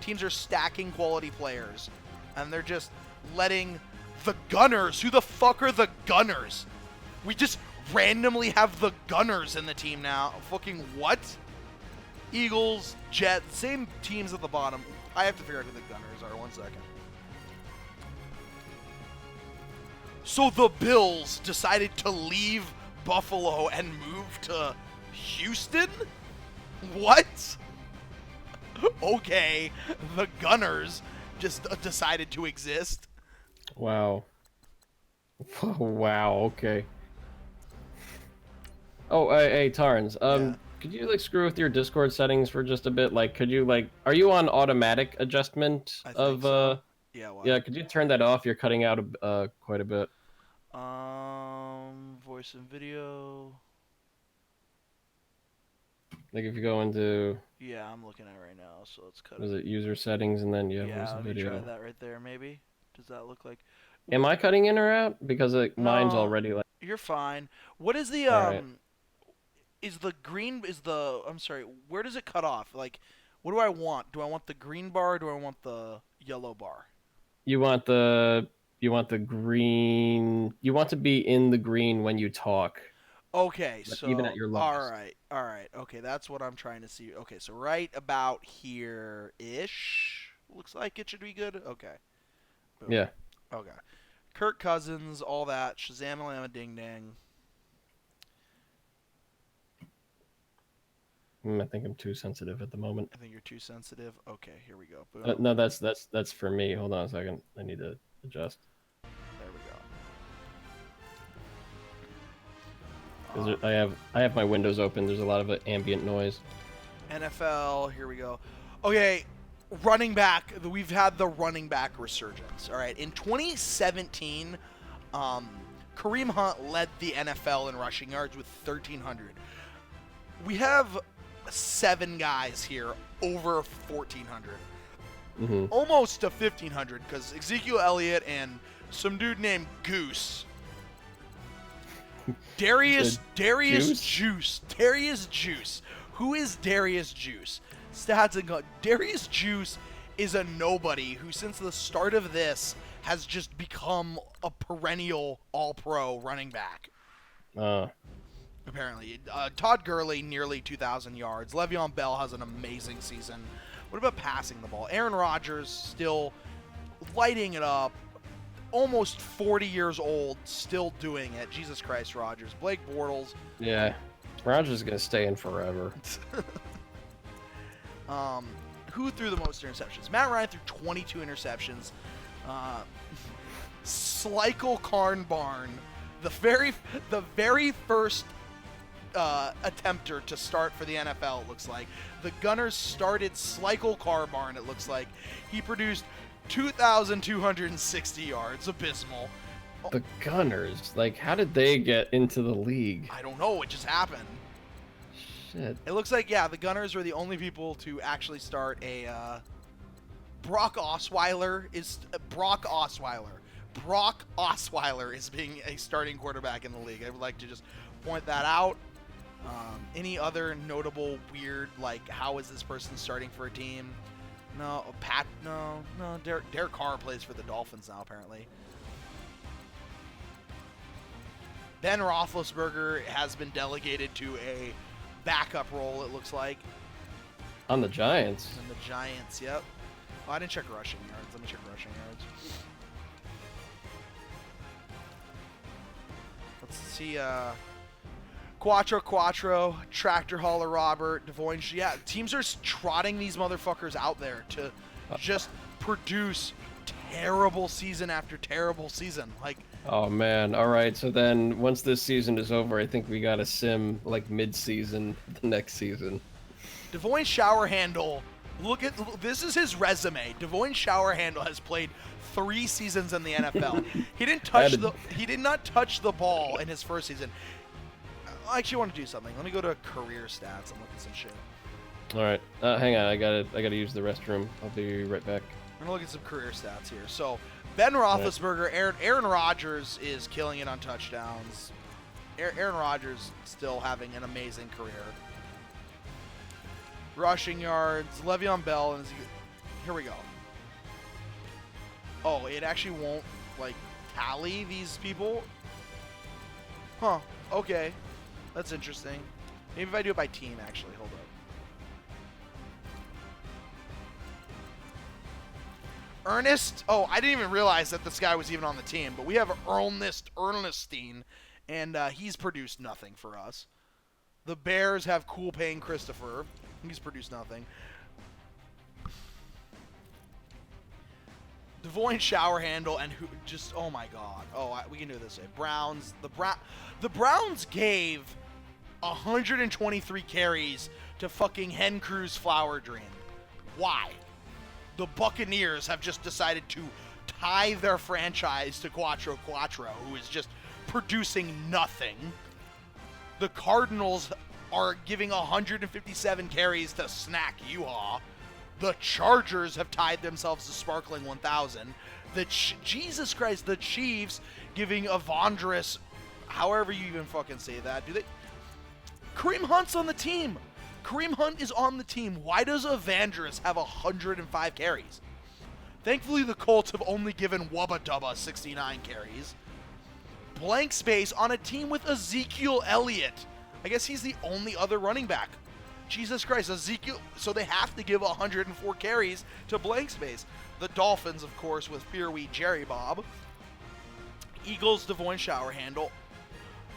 Teams are stacking quality players, and they're just letting the Gunners. Who the fuck are the Gunners? We just randomly have the Gunners in the team now. Fucking what? Eagles, Jets, same teams at the bottom. I have to figure out who the Gunners are. 1 second. So the Bills decided to leave Buffalo and move to Houston? What? Okay, the Gunners just decided to exist.
Wow. Wow, okay. Oh, hey, Tarns.
Yeah.
Could you, like, screw with your Discord settings for just a bit? Like, could you, like... Are you on automatic adjustment
I
of,
think so. Yeah, what?
Yeah, could you turn that off? You're cutting out, quite a bit.
Voice and video.
Like, if you go into...
Yeah, I'm looking at it right now, so let's cut
Was
it.
it user settings and then, yeah,
Yeah,
voice and
let me
video.
try that right there, maybe. Does that look like...
Am I cutting in or out? Because, like, mine's
No,
already, like...
You're fine. What is the,
Alright.
I'm sorry, where does it cut off? Like, what do I want? Do I want the green bar or do I want the yellow bar?
You want the green... You want to be in the green when you talk.
Okay,
Like,
so...
even at your lowest.
Alright. Okay, that's what I'm trying to see. Okay, so right about here-ish. Looks like it should be good. Okay. Boom.
Yeah.
Okay. Kirk Cousins, all that. Shazam-a-lama ding-dang.
I think I'm too sensitive at the moment.
I think you're too sensitive. Okay, here we go. Boom.
No, that's for me. Hold on a second. I need to adjust. I have my windows open. There's a lot of ambient noise.
NFL, here we go. Okay, running back. We've had the running back resurgence. All right, in 2017, Kareem Hunt led the NFL in rushing yards with 1,300. We have 7 guys here over 1,400. Almost to 1,500 because Ezekiel Elliott and some dude named Goose. Darius Juice. Who is Darius Juice? Stats and go. Darius Juice is a nobody who, since the start of this, has just become a perennial all-pro running back. Apparently. Todd Gurley, nearly 2,000 yards. Le'Veon Bell has an amazing season. What about passing the ball? Aaron Rodgers still lighting it up. Almost 40 years old, still doing it. Jesus Christ, Rodgers. Blake Bortles.
Yeah. Rodgers is going to stay in forever.
Who threw the most interceptions? Matt Ryan threw 22 interceptions. Slykel Carnbarn, the very first attempter to start for the NFL, it looks like. The Gunners started Slykel Carnbarn, it looks like. He produced 2,260 yards. Abysmal.
The Gunners, like, how did they get into the league?
I don't know. It just happened.
Shit.
It looks like, yeah, the Gunners were the only people to actually start a Brock Osweiler is being a starting quarterback in the league. I would like to just point that out. Any other notable weird, like, how is this person starting for a team? No, Derek Carr plays for the Dolphins now, apparently. Ben Roethlisberger has been delegated to a backup role, it looks like.
On the Giants?
And the Giants, yep. Oh, I didn't check rushing yards. Let me check rushing yards. Let's see, Quattro, Tractor Hauler Robert, Devoyne. Yeah, teams are trotting these motherfuckers out there to just produce terrible season after terrible season. Like,
oh man, all right. So then, once this season is over, I think we got to sim like mid-season the next season.
Devoyne Showerhandle. This is his resume. Devoyne Showerhandle has played 3 seasons in the NFL. He did not touch the ball in his first season. I actually want to do something. Let me go to career stats and look at some shit.
All right, hang on. I gotta use the restroom. I'll be right back.
I'm gonna look at some career stats here. So Ben Roethlisberger, Aaron Rodgers is killing it on touchdowns. Aaron Rodgers still having an amazing career. Rushing yards, Le'Veon Bell, and here we go. Oh, it actually won't like tally these people. Huh? Okay. That's interesting. Maybe if I do it by team, actually. Hold up. Ernest. Oh, I didn't even realize that this guy was even on the team. But we have Ernestine, and he's produced nothing for us. The Bears have Cool Payne Christopher. He's produced nothing. Devoyne Showerhandle and who just, oh my god. Oh, we can do this. Browns. The Browns gave 123 carries to fucking Hen Cruz Flower Dream. Why? The Buccaneers have just decided to tie their franchise to Quattro, who is just producing nothing. The Cardinals are giving 157 carries to Snack Yuha. The Chargers have tied themselves to Sparkling 1000. Jesus Christ, the Chiefs giving Avondrous, however you even fucking say that. Kareem Hunt's on the team. Kareem Hunt is on the team. Why does Avondrous have 105 carries? Thankfully, the Colts have only given Wubba Dubba 69 carries. Blank space on a team with Ezekiel Elliott. I guess he's the only other running back. Jesus Christ, Ezekiel. So they have to give 104 carries to blank space. The Dolphins, of course, with Peerwee Jerry Bob. Eagles, Devoyne Showerhandle.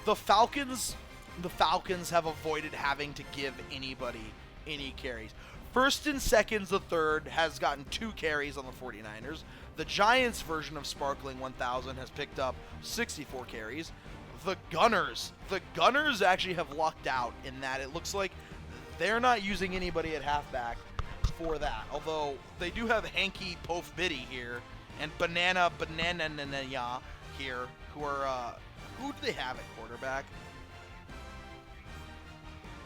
The Falcons have avoided having to give anybody any carries. First and seconds, the third has gotten 2 carries on the 49ers. The Giants version of Sparkling 1000 has picked up 64 carries. the Gunners. The Gunners actually have lucked out in that it looks like they're not using anybody at halfback for that. Although they do have Hanky Pof Biddy here and Banana here, who are who do they have at quarterback?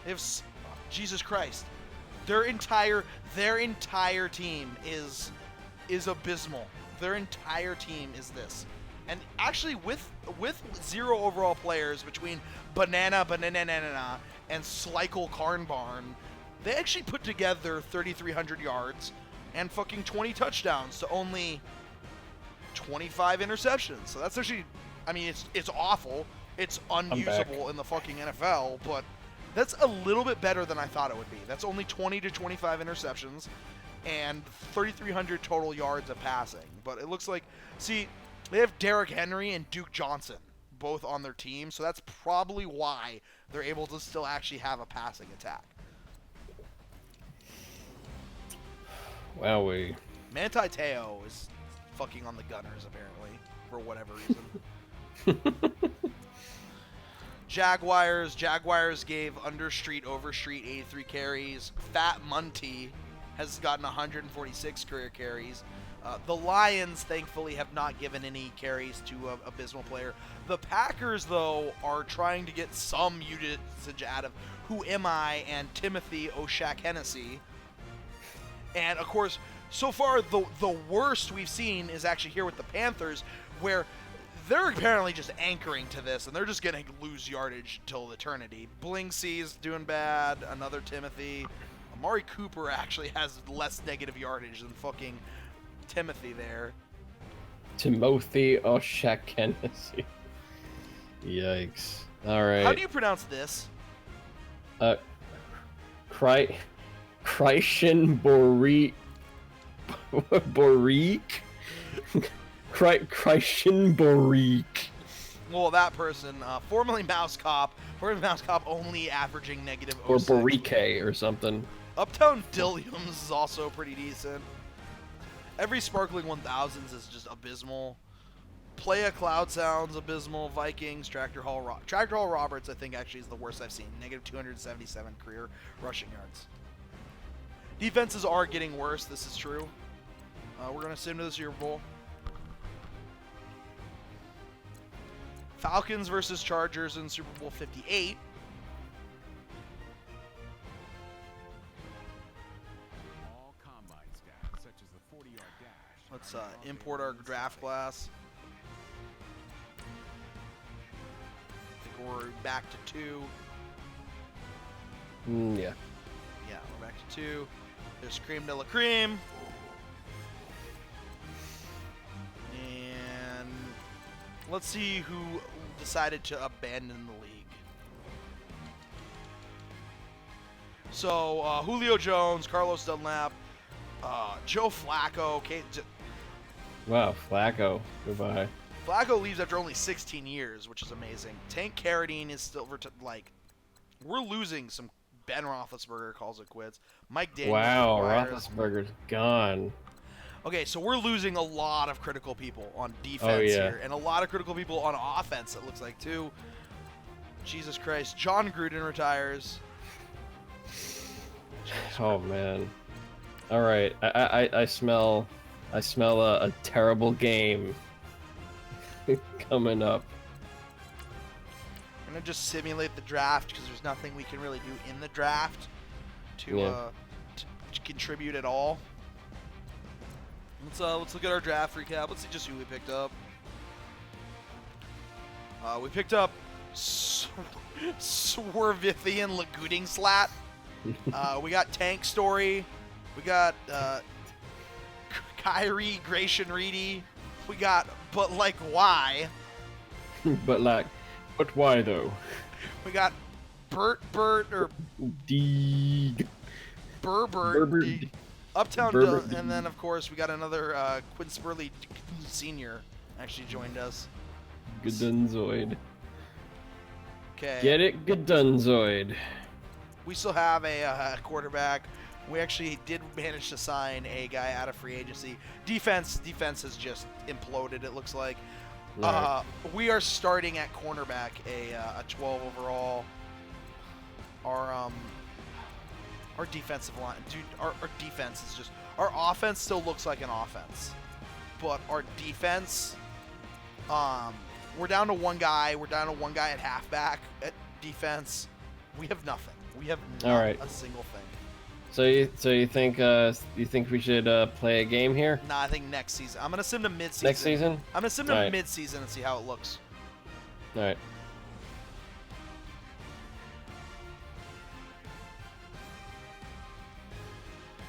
They have Jesus Christ. Their entire team is abysmal. Their entire team is this. And actually with 0 overall players between Banana and Slikel Karnbarn, they actually put together 3,300 yards and fucking 20 touchdowns to only 25 interceptions. So that's actually, I mean, it's awful. It's unusable in the fucking NFL, but that's a little bit better than I thought it would be. That's only 20 to 25 interceptions and 3,300 total yards of passing. But it looks like, see, they have Derrick Henry and Duke Johnson both on their team, so that's probably why they're able to still actually have a passing attack.
Wowee.
Manti Te'o is fucking on the Gunners, apparently, for whatever reason. Jaguars gave Understreet, Overstreet 83 carries. Fat Munty has gotten 146 career carries. The Lions, thankfully, have not given any carries to an abysmal player. The Packers, though, are trying to get some usage out of Who Am I and Timothy O'Shaq-Hennessy. And, of course, so far, the worst we've seen is actually here with the Panthers, where they're apparently just anchoring to this, and they're just going to lose yardage until eternity. Blingsy's doing bad. Another Timothy. Amari Cooper actually has less negative yardage than fucking Timothy there.
Timothy O'Shaq-Hennessy. Yikes. All right.
How do you pronounce this?
Christian Borik. Christian Borik.
Well, that person, formerly Mouse Cop only averaging negative
Or
06.
Borike or something.
Uptown Dilliams is also pretty decent. Every Sparkling 1000s is just abysmal. Playa Cloud Sounds abysmal. Vikings, Tractor Hall Roberts, I think, actually is the worst I've seen. Negative 277 career rushing yards. Defenses are getting worse, this is true. We're going to sim to the Super Bowl. Falcons versus Chargers in Super Bowl 58.
All combine stats, such as the 40-yard dash.
Let's import our draft class. I think we're back to 2.
Yeah.
Yeah, we're back to 2. There's Cream de la Cream. And let's see who decided to abandon the league. So, Julio Jones, Carlos Dunlap, Joe Flacco.
Wow, Flacco. Goodbye.
Flacco leaves after only 16 years, which is amazing. Tank Carradine is still, we're losing some. Ben Roethlisberger calls it quits. Mike Daniels.
Wow,
requires...
Roethlisberger's gone.
Okay, so we're losing a lot of critical people on defense here, and a lot of critical people on offense, it looks like, too. Jesus Christ. John Gruden retires.
Oh, man. All right, I smell a terrible game coming up.
I'm going to just simulate the draft because there's nothing we can really do in the draft to contribute at all. Let's look at our draft recap. Let's see just who we picked up. We picked up Swervithian Lagooting Slat. We got Tank Story. We got Kyrie Gratian Reedy. We got But Like Why.
But why though?
We got Burt or
Deeg.
Burbert. Uptown Dill, and then of course we got another Quinn Spurley Senior actually joined us.
Gadunzoid.
Okay.
Get it, Gadunzoid.
We still have a quarterback. We actually did manage to sign a guy out of free agency. Defense has just imploded, it looks like.
Right.
We are starting at cornerback a 12 overall. Our defensive line, dude, our defense is just, our offense still looks like an offense, but our defense, we're down to one guy. We're down to one guy at halfback at defense. We have nothing. We have not a single thing.
So you think we should play a game here?
Nah, I think next season. I'm gonna sim to mid-season.
Next season?
I'm gonna sim to mid-season and see how it looks.
All right.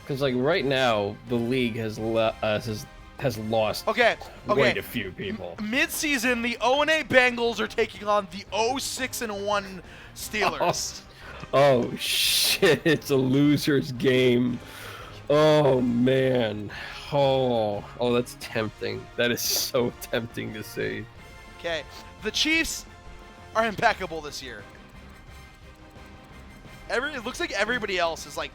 Because like right now, the league has lost quite a few people.
Mid-season, the 0-8 Bengals are taking on the 0-6-1 Steelers.
Oh shit! It's a loser's game. Oh man. Oh, that's tempting. That is so tempting to see.
Okay, the Chiefs are impeccable this year. It looks like everybody else is like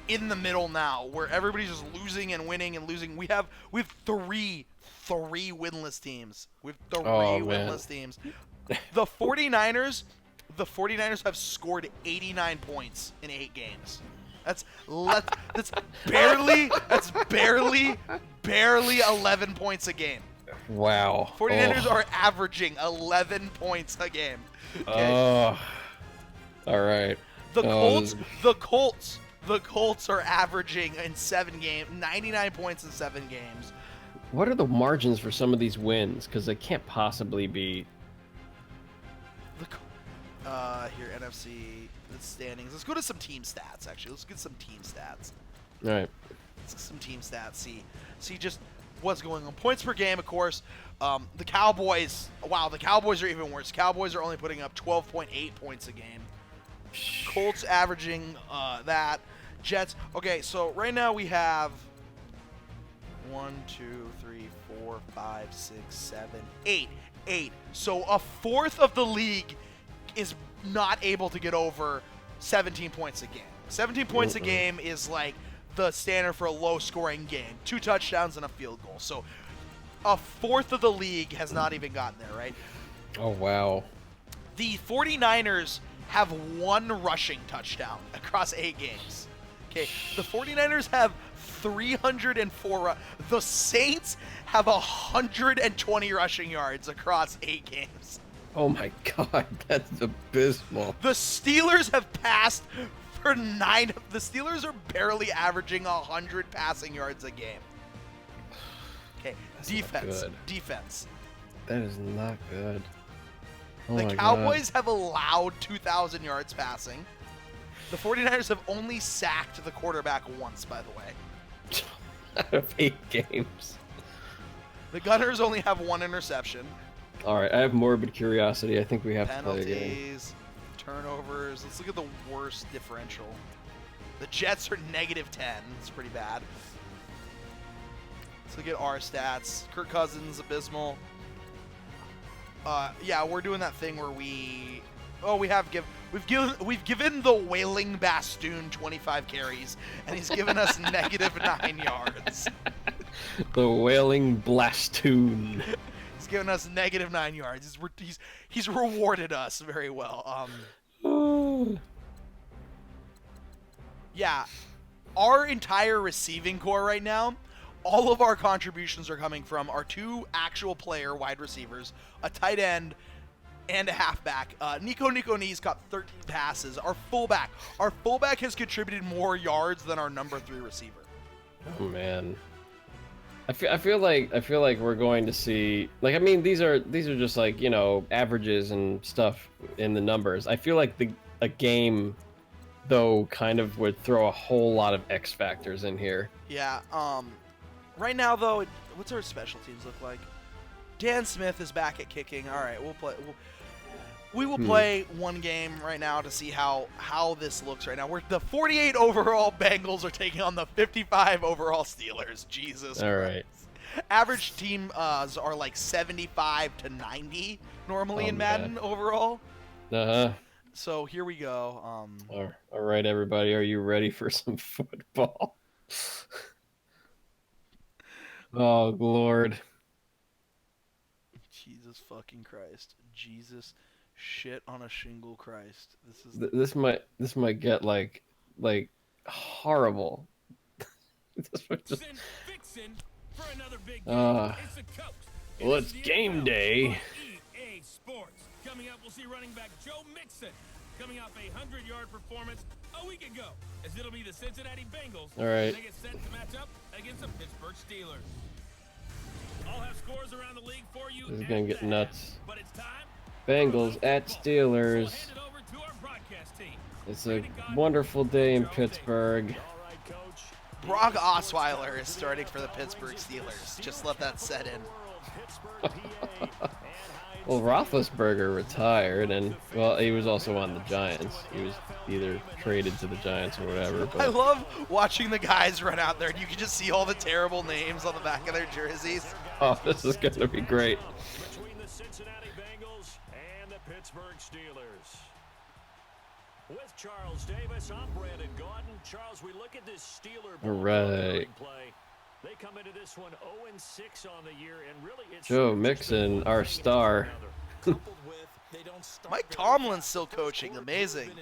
in the middle now, where everybody's just losing and winning and losing. We have three winless teams. We have three winless teams. The 49ers have scored 89 points in 8 games. That's barely 11 points a game.
Wow.
49ers are averaging 11 points a game. Okay.
Oh. All right.
The Colts are averaging in 7 games 99 points in 7 games.
What are the margins for some of these wins? Because they can't possibly be.
Here, NFC, the standings. Let's go to some team stats, actually. Let's get some team stats.
All right.
Let's get some team stats. See just what's going on. Points per game, of course. The Cowboys, wow, the Cowboys are even worse. Cowboys are only putting up 12.8 points a game. Colts averaging that. Jets. Okay, so right now we have 1, 2, 3, 4, 5, 6, 7, 8. 8. So a fourth of the league is not able to get over 17 points a game. 17 points a game is like the standard for a low-scoring game. 2 touchdowns and a field goal. So a fourth of the league has not even gotten there, right?
Oh, wow.
The 49ers have 1 rushing touchdown across 8 games. Okay, the 49ers have 304. The Saints have 120 rushing yards across 8 games.
Oh my God, that's abysmal.
The Steelers have passed for 9. The Steelers are barely averaging 100 passing yards a game. Okay, defense.
That is not good. Oh
the Cowboys have allowed 2,000 yards passing. The 49ers have only sacked the quarterback once, by the way.
Out of 8 games.
The Gunners only have 1 interception.
All right, I have morbid curiosity. I think we have
Penalties,
to play a game.
turnovers. Let's look at the worst differential. The Jets are -10. It's pretty bad. Let's look at our stats. Kirk Cousins, abysmal. Yeah, we're doing that thing where we've given the Wailing Bastoon 25 carries, and he's given us -9 yards.
The Wailing Blastoon.
He's given us -9 yards. He's rewarded us very well. Yeah, our entire receiving core right now, all of our contributions are coming from our 2 actual player wide receivers, a tight end, and a halfback. Nico Nee's got 13 passes. Our fullback has contributed more yards than our number 3 receiver.
Oh man. I feel like we're going to see, like, I mean, these are just like, you know, averages and stuff in the numbers. I feel like a game though kind of would throw a whole lot of X factors in here.
Yeah. Right now though, what's our special teams look like? Dan Smith is back at kicking. All right, we'll play. We will play one game right now to see how this looks right now. The 48 overall Bengals are taking on the 55 overall Steelers. Jesus
All
Christ.
right.
Average team are like 75 to 90 normally in Madden overall.
Uh-huh.
So here we go.
All right, everybody, are you ready for some football? Oh, Lord.
Jesus fucking Christ. Jesus shit on a shingle Christ. This is
This might get like horrible. This might just,
Fixin' for another big game. It's the coach.
well, it's game day.
EA Sports. Coming up, we'll see running back Joe Mixon coming off a 100-yard performance a week ago, as it'll be the Cincinnati Bengals.
All right.
They get set to match up against the Pittsburgh Steelers. I'll have scores around the league for you.
This is gonna get nuts.
But it's time.
Bengals at Steelers.
So we'll hand it over to our broadcast team.
It's a wonderful day in Pittsburgh.
Brock Osweiler is starting for the Pittsburgh Steelers. Just let that set in.
Well, Roethlisberger retired, and well, he was also on the Giants. He was either traded to the Giants or whatever. But
I love watching the guys run out there, and you can just see all the terrible names on the back of their jerseys.
oh, this is gonna be great.
Between the Cincinnati Bengals and the Pittsburgh Steelers. With Charles Davis, I'm Brandon Gaudin. Charles, we look at this Steeler
All right.
play. They come into this one 0-6 on the year, and really it's
Joe Mixon, our star.
Mike Tomlin's still coaching. Amazing.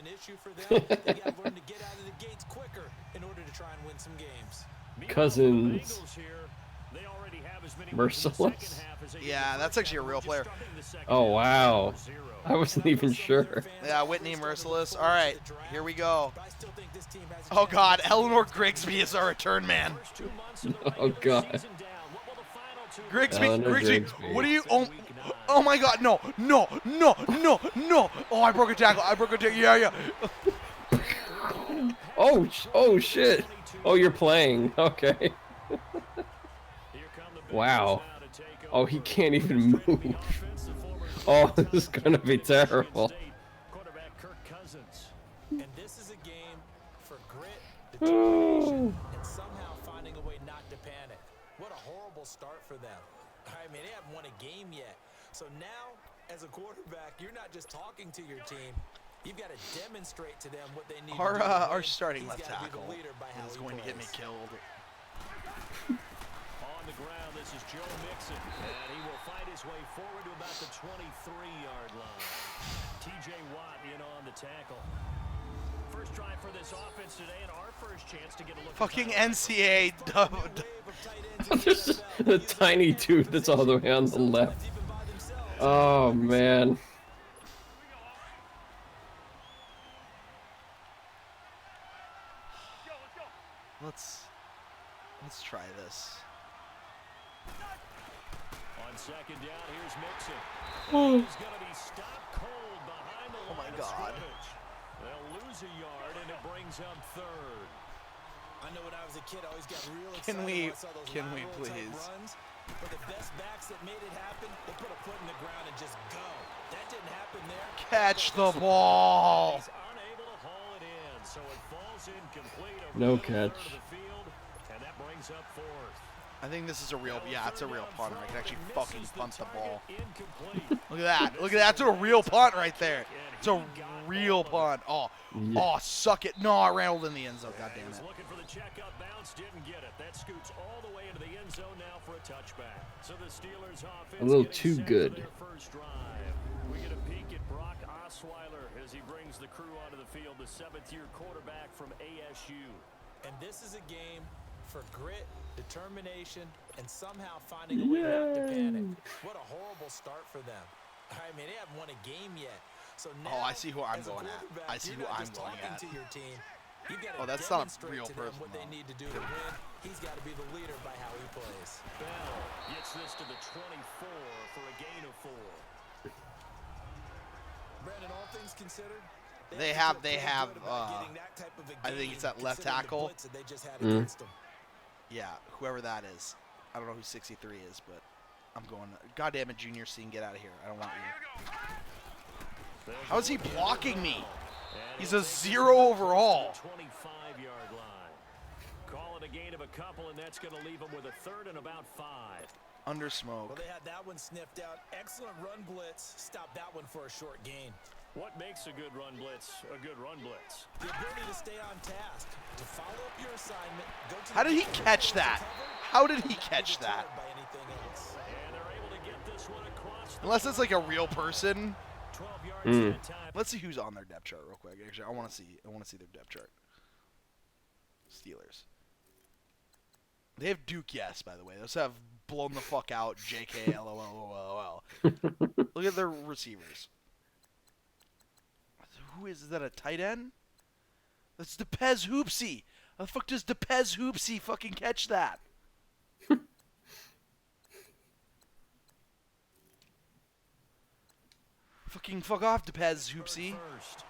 Cousins. Merciless.
Yeah, that's actually a real player.
Oh, wow. I wasn't even sure.
Yeah, Whitney Merciless. All right, here we go. Oh, God. Eleanor Grigsby is our return man.
Oh, God.
Grigsby,
Eleanor
Grigsby,
Grigsby.
what are you? Oh, my God. No, no, no, no, no. Oh, I broke a tackle. Yeah, yeah.
Oh, shit. Oh, you're playing. Okay. Wow. Oh, he can't even move. Oh, this is gonna be terrible.
And this is a game for grit, determination, and somehow finding a way not to panic. What a horrible start for them. I mean, they haven't won a game yet. So now, as a quarterback, you're not just talking to your team. You've got to demonstrate to them what they need to do.
Our starting left tackle is going to get me killed.
On the ground, this is Joe Mixon, and he will fight his way forward to about the 23-yard line. TJ Watt in on the tackle. First drive for this offense today, and our first chance to get a look.
Fucking NCAA.
There's a tiny dude that's all the way on the left. Oh, man.
Let's try this.
On second down, here's Mixon. He's going to be stopped cold behind the line of scrimmage. They'll lose a yard, and it brings up third.
I know when I was a kid, I always got real excited
Can we
when I saw those lateral type
please?
runs. But the best backs that made it happen, they put a foot in the ground and just go. That didn't happen there.
Catch the ball.
He's unable to haul it in, so it falls incomplete over
No
the third
catch.
of the field, and that brings up fourth.
I think this is a real, yeah, it's a real punter. I can actually fucking punt the ball.
Incomplete.
Look at that. Look at that. That's a real punt right there. It's a real punt. Oh,
Yeah.
oh, suck it. No, I rattled in the end zone. God
He
damn
was
it.
looking for the checkup bounce, didn't get it. That scoots all the way into the end zone now for a touchback. So the Steelers offense
A little
getting
too
set
good.
for their first drive. We get a peek at Brock Osweiler as he brings the crew onto the field, the seventh-year quarterback from ASU.
And this is a game for grit, determination, and somehow finding a way not to panic. What a horrible start for them. I mean, they haven't won a game yet. So now,
Oh, I see who I'm
as a
going at.
quarterback,
I see
you're
who
not
I'm
just
going
talking
at.
to your team. You've got to
Oh, that's not a
demonstrate
real
to them
person,
what they
though.
need to do to win. He's got to be the leader by how he plays.
Bell gets this to the 24 for a gain of 4.
Brandon, all things considered,
They
have
have,
to feel pretty good about
uh,
getting that type of a
I think it's
game,
that left
considering the
tackle.
blitz that they just had against them.
Yeah, whoever that is. I don't know who 63 is, but I'm going. God damn it, Junior Sean, get out of here. I don't want you. How is he blocking me? He's a 0 overall.
25-yard line. Call it a gain of a couple, and that's going to leave them with a third and about 5.
Under smoke.
Well, they had that one sniffed out. Excellent run blitz. Stop that one for a short gain.
What makes a good run blitz a good run blitz?
The ability to stay on task, to follow up your assignment. Go to
How did he catch that? How did he catch that?
By anything else.
And they're able to get this this one across the
Unless it's like a real person.
12 yards that time.
Let's see who's on their depth chart real quick. Actually, I want to see their depth chart. Steelers. They have Duke, yes, by the way. They also have blown the fuck out JK LOL. Look at their receivers. Who is that? A tight end? That's Depez Hoopsy. How the fuck does Depez Hoopsy fucking catch that? Fucking fuck off, Depez Hoopsy.
First.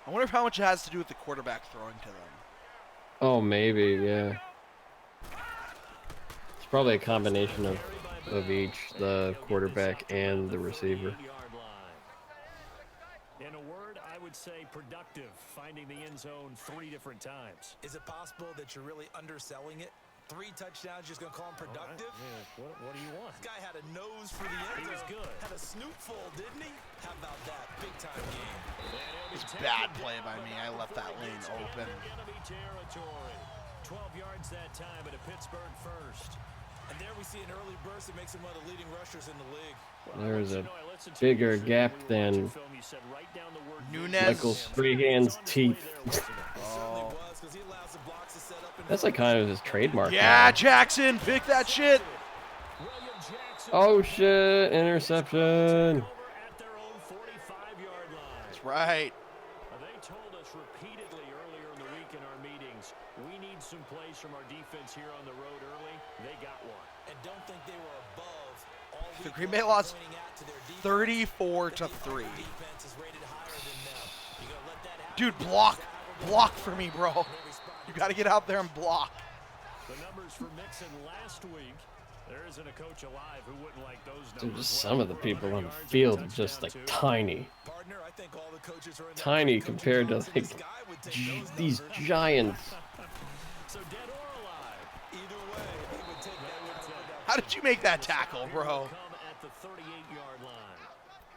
I wonder how much it has to do with the quarterback throwing to them.
Oh, maybe, yeah. It's probably a combination of each, the quarterback and the receiver.
In a word, I would say productive, finding the end zone 3 different times.
Is it possible that you're really underselling it? 3 touchdowns, just gonna call him productive?
Yeah, what do you want?
This guy had a nose for the end
He was
zone.
good.
Had a snootful, didn't he? How about that? Big time game.
It's bad play by me. I left that lane open.
Enemy territory. 12 yards that time at a Pittsburgh first.
And there we see an early burst that makes him one of the leading rushers in the league.
There's a bigger gap than
Nunez.
Michael's free hands teeth.
Oh.
That's like kind of his trademark.
Yeah,
now.
Jackson, pick that shit.
Oh shit! Interception.
That's right.
They told us repeatedly earlier in the week in our meetings, we need some plays from our defense here on the road early. They got one.
And don't think they were above all
The
week
Green Bay
long,
lost
pointing out to their defense.
34 to
The
3.
defense is rated higher than them. You gonna let that happen?
Dude, block for me, bro. You got to get out there and block.
The numbers for Mixon last week. There isn't a coach alive who wouldn't like those numbers.
Dude, just some of the people on the field are just like tiny.
Partner, I think all the coaches are in that
Tiny
coaching
compared to
box, and
like
this guy would take those
these
numbers.
giants.
So dead or alive.
Either way, he would take that number.
How did you make that tackle, bro?
Come at the 38-yard line.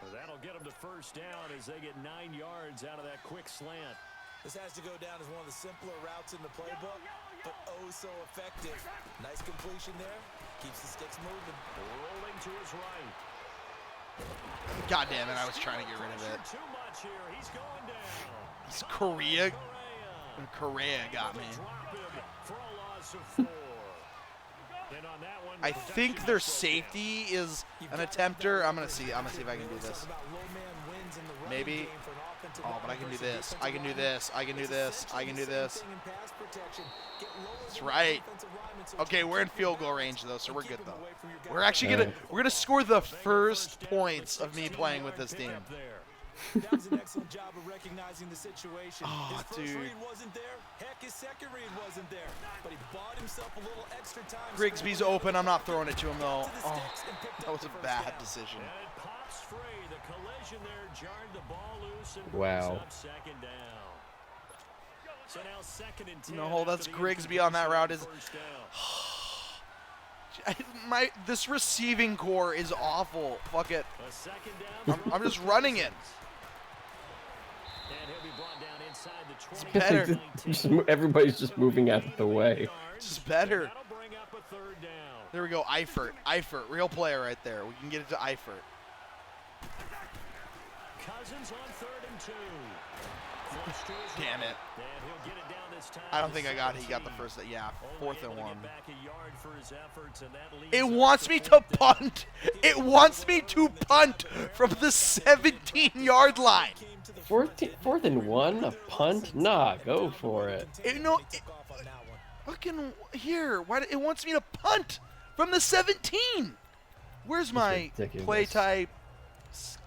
Well, that'll get them to first down as they get 9 yards out of that quick slant.
This has to go down as one of the simpler routes in the playbook, but oh so effective. Nice completion there. Keeps the sticks moving.
Rolling to his right.
God damn it, I was trying to get rid of it.
Too much here. He's going down.
It's Korea. Korea got me.
Drop him for a loss of 4. And on that one,
I think their safety is an attempter. I'm gonna see if I can do this. Maybe. Oh, but I can do this. I can do this. I can do this. I can do this. That's right. Okay, we're in field goal range though, so we're good though. We're actually gonna score the first points of me playing with this team.
That was an excellent job of recognizing the situation.
Oh,
his first
dude.
read wasn't there. Heck, his second read wasn't there. But he bought himself a little extra time.
Grigsby's open. I'm not throwing it to him though. Oh, that was a bad decision.
And it pops free. The collision there jarred the ball loose and
Wow.
brings up second down. So now second and 10.
No, that's
after the
Grigsby on that route. Is
first down.
this receiving core is awful. Fuck it.
A second down.
I'm just running it.
And he'll be brought down inside the 20.
Better.
Everybody's just moving out of the way.
It's better.
That'll bring up a third down.
There we go. Eifert, real player right there. We can get it to Eifert.
Cousins on 3rd and 2. Flips to his
Damn
right.
it.
And he'll get it down this time
I don't
to
think I got it. He got the
17.
first. Yeah,
Only
4th
able
and
to
1.
get back a yard for his efforts, and that leaves
It
us
wants
to
me to
4th down.
punt. It wants me to punt from the 17-yard line.
4th and 1, a punt? Nah, go for it.
Fucking here. It wants me to punt from the 17. Where's my
ridiculous.
play type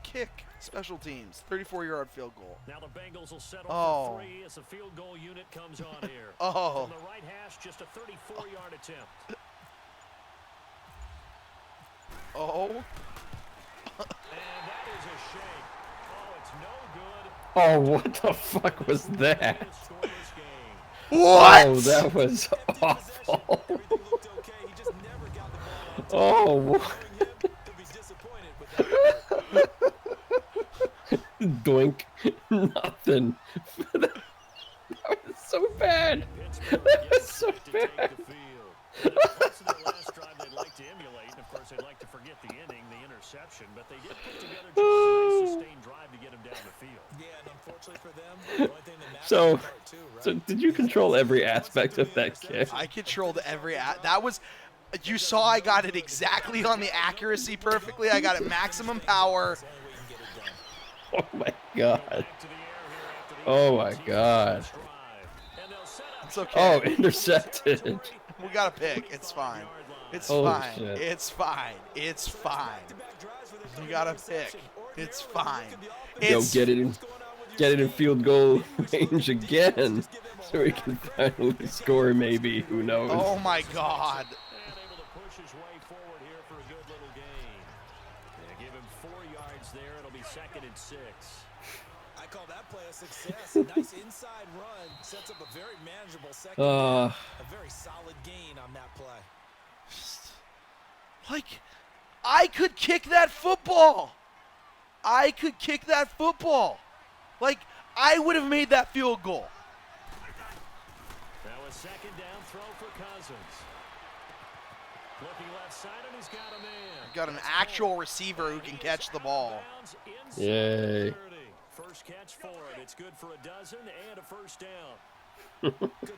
kick special teams? 34-yard field goal.
Now the Bengals will settle
Oh.
for 3 as the field goal unit comes on here.
Oh.
From the right hash, just a 34-yard attempt.
Oh.
And that is a shame. Oh, it's no good.
Oh, what the fuck was that?
Scoreless game.
What?
Oh, that was awful.
Everything looked okay. He just never got the ball on time.
Oh, what?
Knowing him, he'll be disappointed with that.
Doink. Nothing. That was so bad.
Pittsburgh
That was
gets
so
set to take
bad.
the field. And in parts of their last drive, they'd like to emulate interception, but they did put together just a nice sustained drive to get him down the field.
Yeah, and unfortunately for them, the only thing that matters
So,
is part two, right?
so did you control every aspect of that kick?
I controlled that was. You saw I got it exactly on the accuracy perfectly. I got it maximum power.
Oh my god. Oh my god.
It's okay.
Oh, intercepted.
We got a pick. It's fine. It's
Holy
fine.
shit.
It's fine. It's fine. We got a pick. It's fine.
Yo,
It's
get it in field goal range again, so he can finally score. Maybe, who knows?
oh my god.
And able to push his way forward here for a good little gain. They give him 4 yards there. It'll be 2nd and 6.
I call that play a success. A nice inside run sets up a very manageable second down. A very solid gain on that play.
Like, I could kick that football. I could kick that football. Like, I would have made that field goal.
Now a 2nd down throw for Cousins. Looking left side, and he's got a man.
Got an actual receiver who can catch the ball.
Yay.
First catch for it. It's good for a dozen and a first down.
Good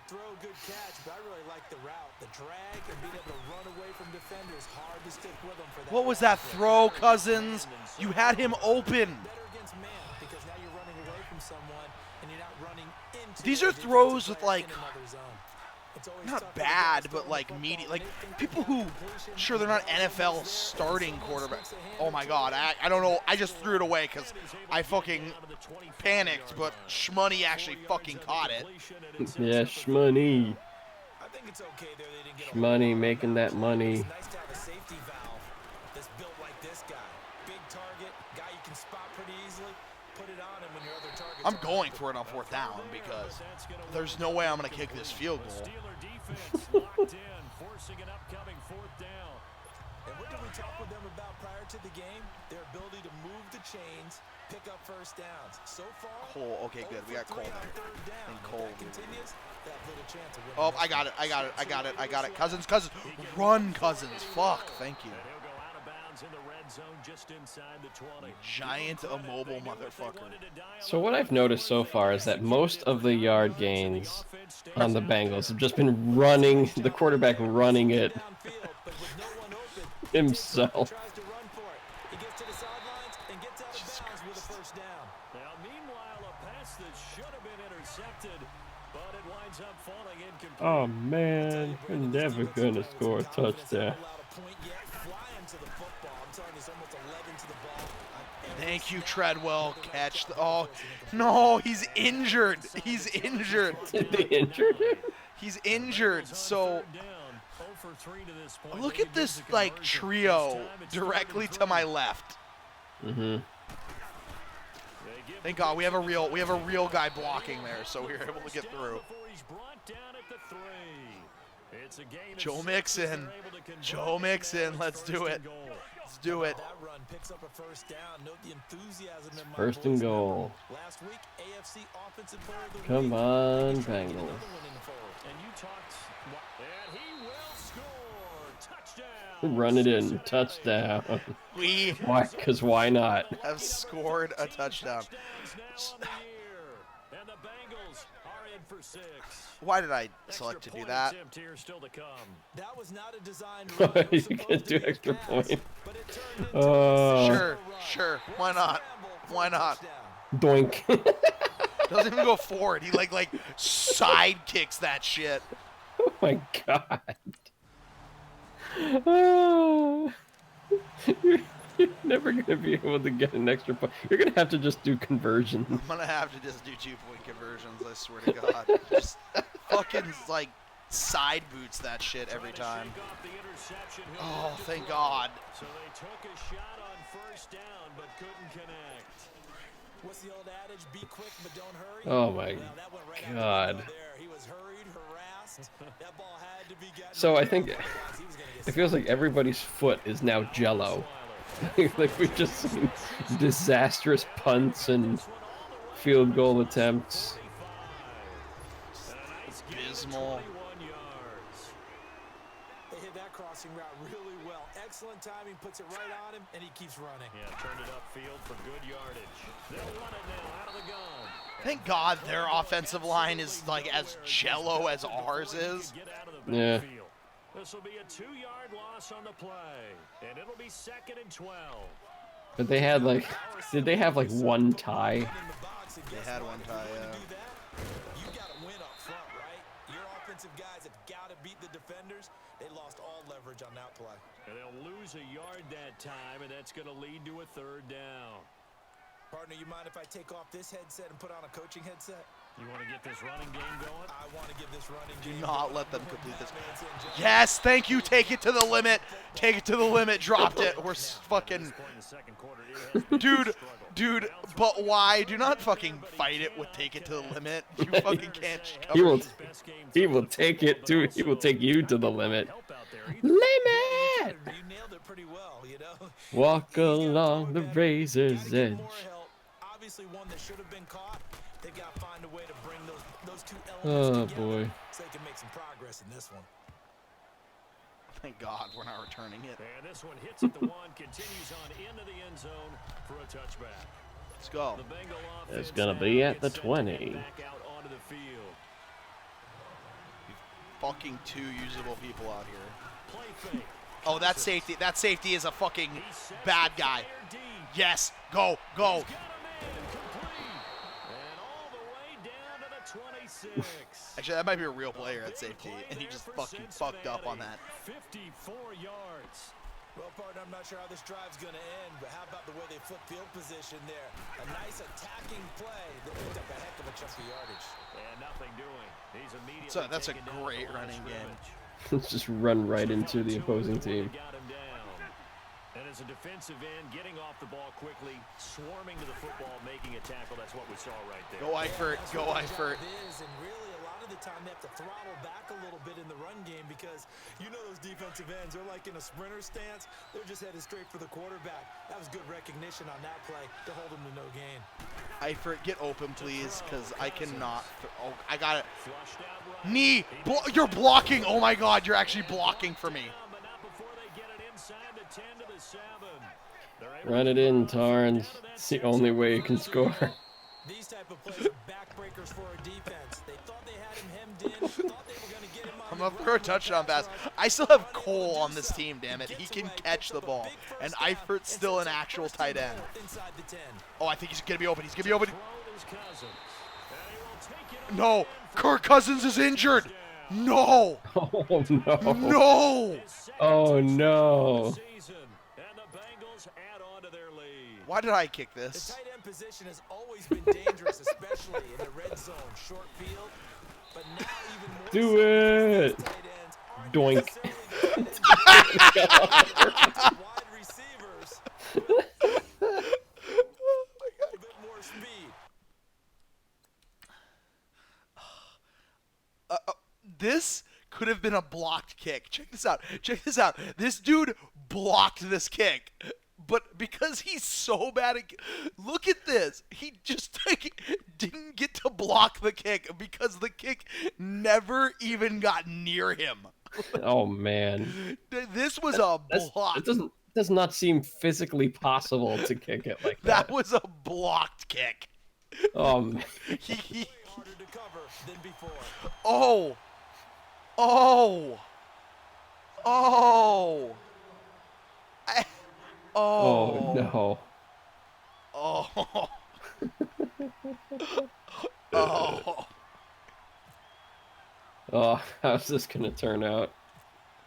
throw, good catch, but I really like the route. The drag and being able to run away from defenders. Hard to stick with them for that.
What was that throw, Cousins? You had him open.
Better against man because now you're running away from someone and you're not running into.
These are
the
throws
defensive
with,
player
like,
in another zone. It's always
not
tough to
bad,
get
but
those
like
football.
medium. Like
They think
people
they
who,
got completion,
sure, they're not NFL starting quarterback. Oh my god, I don't know. I just threw it away because I fucking panicked, but Shmoney actually fucking caught it.
Yeah, Shmoney.
I think it's okay there. They didn't get a
Shmoney making that money.
It's nice to have a safety valve that's built like this guy. Big target, guy you can spot pretty easily. Put it on him when your other targets.
I'm going for it on 4th down because there's no way I'm gonna kick this field goal.
Steeler defense locked in, forcing an upcoming 4th down.
And what did we talk with them about prior to the game? Their ability to move the chains, pick up first downs. So far,
Cole, okay, good. We got Cole there. And Cole.
If that continues, they have little chance of winning
Oh,
this
I got
one.
it. I got it. I got it. I got it. Cousins. Run, Cousins. Fuck. Thank you.
And he'll go out of bounds in the red zone just inside the 20.
Giant immobile motherfucker.
So what I've noticed so far is that most of the yard gains on the Bengals have just been running, the quarterback running it
Downfield, but with no one open,
himself.
tries to run for it. He gets to the sidelines and gets out of bounds with a first down.
Now, meanwhile, a pass that should have been intercepted, but it winds up falling incomplete.
Oh man, we're never gonna score a touchdown.
Thank you, Treadwell. Catch the. Oh, no, he's injured. He's injured.
Did they injure him?
He's injured. So
Third down, 0 for 3 to this point.
look
They
at
can
this
get the
like
conversion.
trio
This time it's
directly
3rd
to
and
my
3.
left.
Mm-hmm.
They give
Thank
the
God we have a real guy blocking there, so we were able to get through.
before he's brought down at the 3. It's a gain of
Joe
6
Mixon.
as they're able to convert
Joe
it.
Mixon.
Now
Let's
it's
do
1st
it.
and goal.
Let's do it.
That run picks up a first down. Note the enthusiasm in my
1st and
voice.
goal.
Last week, AFC Offensive Player of the
Come
Week.
on,
He's trying to get
Bengals.
another one in the fold.
And you talked, and he will score. Touchdown.
Run it in, touchdown.
We
Why? Because why not?
have scored a touchdown.
Touchdowns now on the year. And the Bengals are in for 6.
Why did I select to
Extra
do
point
that?
attempt here still to come.
That was not a designed run. It
You
was
can
supposed to
do
be a
extra
pass,
point.
but it turned into a
Sure,
run.
sure. Why not? Why not?
Touchdown.
Doink.
Doesn't even go forward. He like side kicks that shit.
Oh my god. Oh. You're never gonna be able to get an extra point. You're gonna have to just do conversions.
I'm gonna have to just do 2-point conversions. I swear to God. Just fucking like side boots that shit every time.
Shake off the interception. He'll
Oh,
get the
thank
throw.
God.
So they took a shot on 1st down, but couldn't connect.
What's the old adage? Be quick, but don't hurry.
Oh my
Well, that went right out the
God.
window there. He was hurried, harassed. That ball had to be gotten
So I
to
think
him. Otherwise, he was gonna get
it feels like everybody's foot is now jello. Like we've just seen disastrous punts and field goal attempts.
Abysmal.
21 yards.
They hit gave that crossing route really well. Excellent timing, puts it right on him, and he keeps running.
Yeah, turned it upfield for good yardage. They'll run it now out of the gun.
Thank God their offensive line is like as jello as ours is.
Yeah.
This will be a 2-yard loss on the play, and it'll be 2nd and 12.
But they had like, did they have like one tie?
They had one tie, yeah.
You got to win up front, right? Your offensive guys have got to beat the defenders. They lost all leverage on that play.
And they'll lose a yard that time, and that's going to lead to a 3rd down.
Partner, you mind if I take off this headset and put on a coaching headset?
You want to get this running game going?
I want to give this running
Do
game
not
going.
let them complete this. Yes, thank you. Take it to the limit. Take it to the limit. Dropped it. We're fucking... Dude, but why? Do not fucking fight it with take it to the limit. You fucking can't cover.
He will take it to. He will take you to the limit. Limit.
You nailed it pretty well, you know.
Walk along the razor's edge.
Obviously, one that should have been caught. They've got to find a way to bring those two
Oh
elements together
boy.
so they can make some progress in this one.
Thank God we're not returning it.
And this one hits at the 1, continues on into the end zone for a touchback.
Let's go.
The Bengal
It's
offense
gonna
now
be at
gets
the
set to head
20.
back out onto the field.
Fucking 2 usable people out here.
Play fake.
Oh, that safety. That safety is a fucking bad guy. Yes. Go. Go. Actually, that might be a real player at safety, and he just fucking fucked up on that.
54 yards.
Well, partner, I'm not sure how this drive's going to end, but how about the way they flip field position there? A nice attacking play that picked up a heck of a chunk of yardage.
And nothing doing. He's immediately
So that's a
taken down
great
at the line of
running game.
scrimmage.
Let's just run right into the opposing team.
Got him down. And as a defensive end, getting off the ball quickly, swarming to the football, making a tackle. That's what we saw right there.
Go Eifert. Go Eifert.
And really, a lot of the time, they have to throttle back a little bit in the run game because you know those defensive ends are like in a sprinter stance. They're just headed straight for the quarterback. That was good recognition on that play to hold him to no gain.
Eifert, get open, please, because I cannot. Oh, I got it.
Flushed out right.
Knee. You're blocking. Oh my God, you're actually blocking for me.
But not before they get it inside the 10 to the 7.
Run it in, Tarns. It's the only way you can score.
These type of plays are backbreakers for a defense. They thought they had him hemmed in, thought they were going to get him on
I'm
the
up
run
for a
with
touchdown
that
pass.
run.
I still have Cole on this team, damn it. He can catch the ball. And Eifert's still an actual tight end.
Inside the 10.
Oh, I think he's going to be open. He's going to be open.
Throw is Cousins. And he will take it
No.
again for
Kirk Cousins is injured. No.
Oh no.
No.
his second
Oh
touchdown
no.
of the season. And the Bengals add on to their lead.
Why did I kick
The
this?
tight end position has always been dangerous, especially in the red zone, short field. But now even more
Do
so
it.
because tight ends aren't
Doink.
necessarily the tight ends. Wide receivers with a little bit more speed.
This could have been a blocked kick. Check this out. Check this out. This dude blocked this kick. But because he's so bad at... Look at this. He just didn't get to block the kick because the kick never even got near him.
Oh man.
This was a block.
It does not seem physically possible to kick it like that.
That was a blocked kick.
Oh man.
He-
Harder to cover than before.
Oh. Oh. Oh.
Oh no.
Oh. Oh.
Oh, how's this gonna turn out?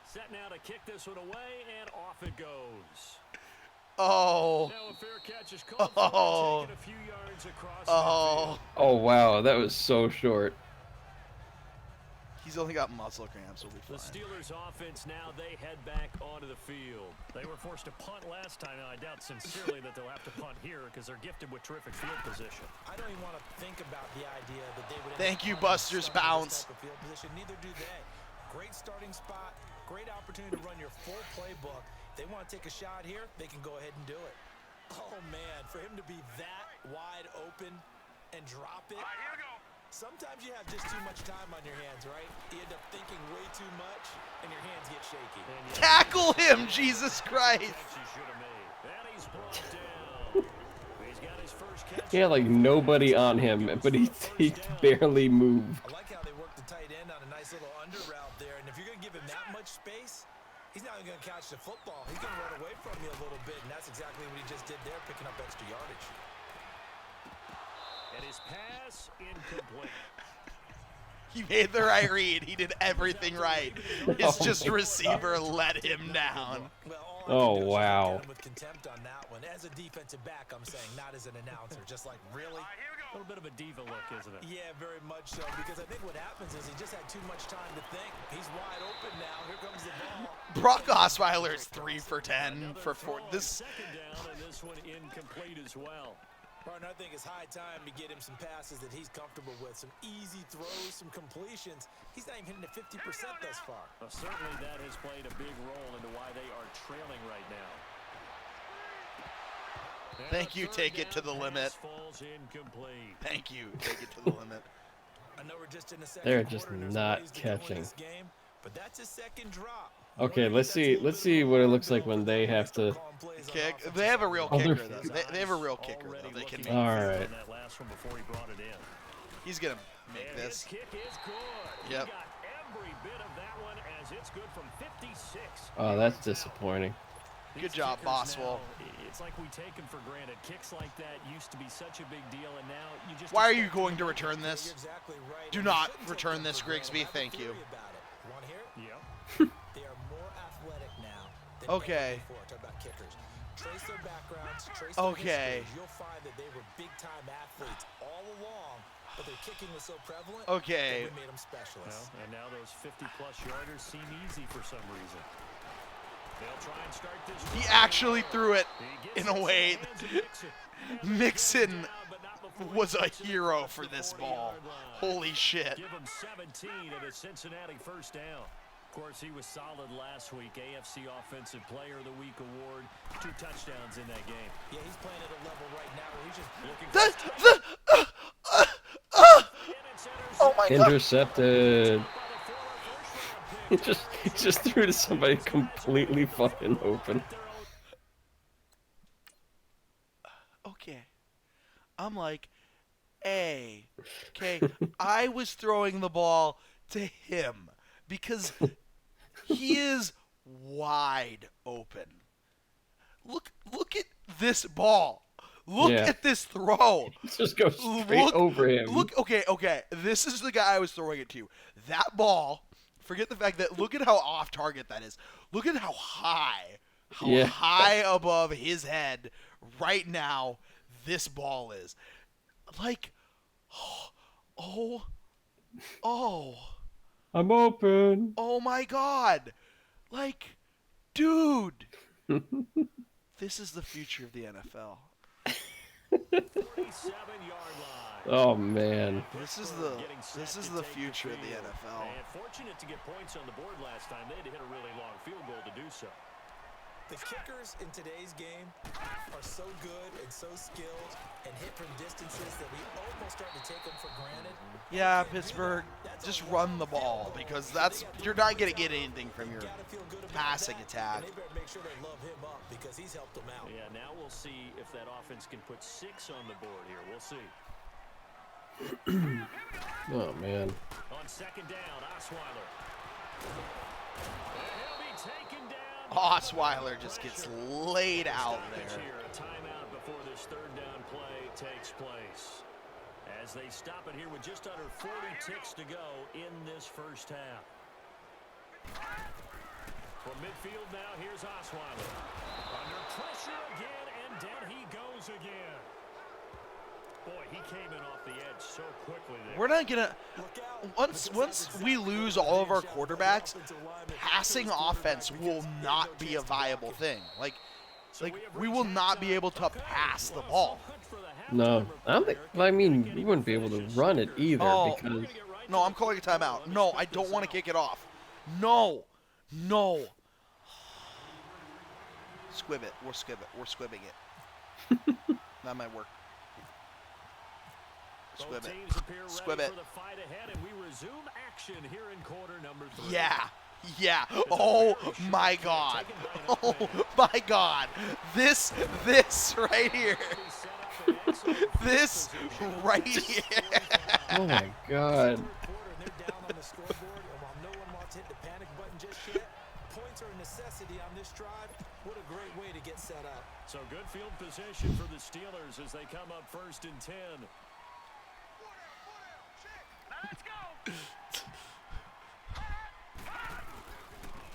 Set now to kick this one away, and off it goes.
Oh.
Now a fair catch is called
Oh.
for, taking a few yards across
Oh.
Oh wow, that was so short.
He's only got muscle cramps. We'll be
The
fine.
Steelers offense now, they head back onto the field. They were forced to punt last time, and I doubt sincerely that they'll have to punt here because they're gifted with terrific field position.
I don't even want to think about the idea that they would.
Thank you,
end up
Buster's
starting this
Bounce.
type of field position. Neither do they. Great starting spot. Great opportunity to run your full playbook. If they want to take a shot here, they can go ahead and do it. Oh man, for him to be that wide open and drop it. Sometimes you have just too much time on your hands, right? You end up thinking way too much, and your hands get shaky.
Tackle him, Jesus Christ.
He had like nobody on him, but he barely moved.
I like how they work the tight end on a nice little under route there, and if you're going to give him that much space, he's not even going to catch the football. He's going to run away from you a little bit, and that's exactly what he just did there, picking up extra yardage.
And his pass incomplete.
He made the right read. He did everything right. It's just receiver let him down.
Oh, wow.
With contempt on that one. As a defensive back, I'm saying, not as an announcer. Just like, really?
A little bit of a diva look, isn't it?
Yeah, very much so. Because I think what happens is he just had too much time to think. He's wide open now. Here comes the ball.
Brock Osweiler is 3 for 10 for 4. This.
Second down, and this one incomplete as well.
Partner, I think it's high time to get him some passes that he's comfortable with. Some easy throws, some completions. He's not even hitting at 50% thus far.
Well, certainly that has played a big role into why they are trailing right now.
Thank you, take it to the limit.
Falls incomplete.
Thank you, take it to the limit.
I know we're just in the second
They're just
quarter, and there's
not
ways to go in
catching.
this game, but that's his second drop.
Okay, let's see what it looks like when they have to.
Kick. They have a real
Oh,
kicker,
they're-
though. They have a real kicker, though. They can make.
All right.
That last one before he brought it in.
He's going to make
And
this.
his kick is good.
Yep.
He got every bit of that one as it's good from 56.
Oh, that's disappointing.
Good job,
These kickers
Boswell.
now, it's like we take them for granted. Kicks like that used to be such a big deal, and now you just.
Why are you going to return
You're
this?
exactly right.
Do
And you
not
shouldn't take
return
them
this,
for granted.
Grigsby.
I have a
Thank you.
theory about it. You want to hear it?
Yeah.
They are more athletic now than
Okay.
ever before. Talk about kickers. Trace their backgrounds, trace
Okay.
their histories. You'll find that they were big-time athletes all along, but their kicking was so prevalent
Okay.
that we made them specialists.
Well, and now those 50-plus yarders seem easy for some reason. They'll try and start this.
He actually threw it
He gets
in a
it
way.
to the hands of
Mixon
but not before
was
he
a
gets to the
hero for this
40-yard
ball.
line.
Holy shit.
Give him 17 at a Cincinnati first down. Of course, he was solid last week. AFC Offensive Player of the Week award. 2 touchdowns in that game.
Yeah, he's playing at a level right now where he's just looking
Oh my god.
Intercepted. He just threw to somebody completely fucking open.
Okay. I'm like, okay, I was throwing the ball to him because he is wide open. Look at this ball. Look
Yeah.
at this throw.
Just go straight over him.
Look, okay. This is the guy I was throwing it to. That ball, forget the fact that look at how off target that is. Look at how high above his head right now this ball is. Like, oh,
I'm open.
oh my God. Like, dude, this is the future of the NFL.
47-yard line.
Oh man.
This is the future of the NFL.
And fortunate to get points on the board last time. They had to hit a really long field goal to do so.
The kickers in today's game are so good and so skilled and hit from distances that we almost start to take them for granted.
Yeah, Pittsburgh, just run the ball because you're not going to get anything from your passing attack.
And they better make sure they love him up because he's helped them out.
Yeah, now we'll see if that offense can put 6 on the board here. We'll see.
Oh man.
On second down, Osweiler. And he'll be taken down.
Osweiler just gets laid out there.
Here, a timeout before this third down play takes place. As they stop it here with just under 40 ticks to go in this first half. From midfield now, here's Osweiler. Under pressure again, and down he goes again. Boy, he came in off the edge so quickly there.
We're not gonna once we lose all of our quarterbacks, passing offense will not be a viable thing. Like we will not be able to pass the ball.
No, I don't think. Well, I mean, you wouldn't be able to run it either
Oh.
because.
No, I'm calling a timeout. No, I don't want to kick it off. No. Squib it. We're squibbing it. That might work. Squib
Both
it.
teams appear ready
Squib it.
for the fight ahead, and we resume action here in quarter number 3.
Yeah. Yeah. Oh my God. Oh my God. This right here. This right here.
Oh my God.
They're down on the scoreboard, and while no one wants to hit the panic button just yet, points are a necessity on this drive. What a great way to get set up.
So good field position for the Steelers as they come up 1st and 10.
Let's go.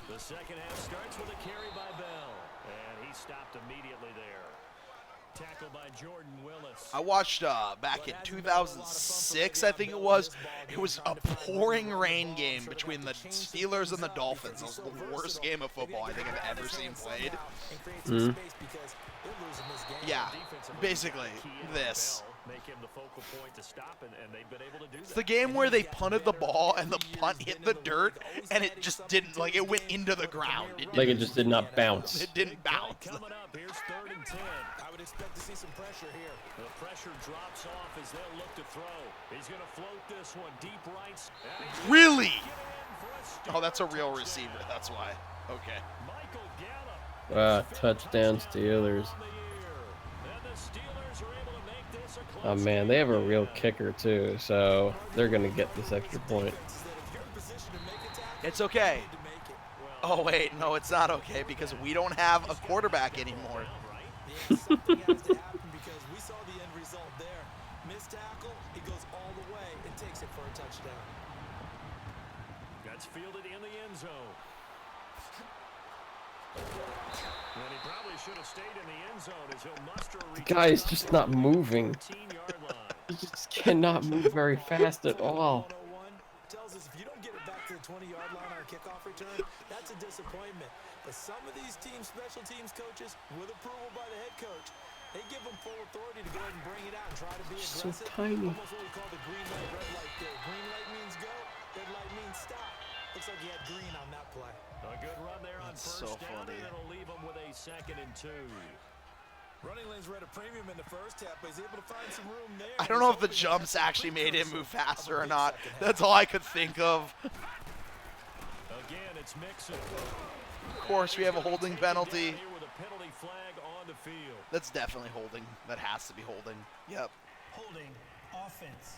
The second half starts with a carry by Bell, and he stopped immediately there. Tackled by Jordan Willis.
I watched back in 2006, I think it was. It was a pouring rain game between the Steelers and the Dolphins. It was the worst game of football I think I've ever seen played. Yeah, basically this.
Make him the focal point to stop, and they've been able to do that.
It's the game where they punted the ball and the punt hit the dirt and it just didn't, like, it went into the ground.
Like it just did not bounce.
It didn't bounce.
Coming up, here's 3rd and 10.
I would expect to see some pressure here.
The pressure drops off as they'll look to throw. He's going to float this one deep right.
Really? Oh, that's a real receiver. That's why. Okay.
Michael Gallup.
Touchdown Steelers.
On the year. And the Steelers are able to make this a close
Oh man, they have a real kicker too, so they're gonna get this extra point.
It's okay. Oh, wait. No, it's not okay because we don't have a quarterback anymore.
Something has to happen because we saw the end result there. Missed tackle, he goes all the way and takes it for a touchdown.
That's fielded in the end zone. And he probably should have stayed in the end zone as he'll muster a
The guy is just not moving.
15-yard line.
He just cannot move very fast at all.
101 tells us if you don't get it back to the 20-yard line on a kickoff return, that's a disappointment. But some of these special teams coaches, with approval by the head coach, they give them full authority to go ahead and bring it out and try to be
So
aggressive.
tiny.
Almost what we call the green light, red light there. Green light means go, red light means stop. Looks like he had green on that play.
A good run there on
That's
first
so
down,
funny.
and it'll leave him with a 2nd and 2.
Running lanes were at a premium in the first half, but he's able to find some room there.
I don't know if the jumps actually made him move faster or not. That's all I could think of.
Again, it's Mixon.
Of course, we have a holding penalty.
Here with a penalty flag on the field.
That's definitely holding. That has to be holding. Yep.
Holding. Offense.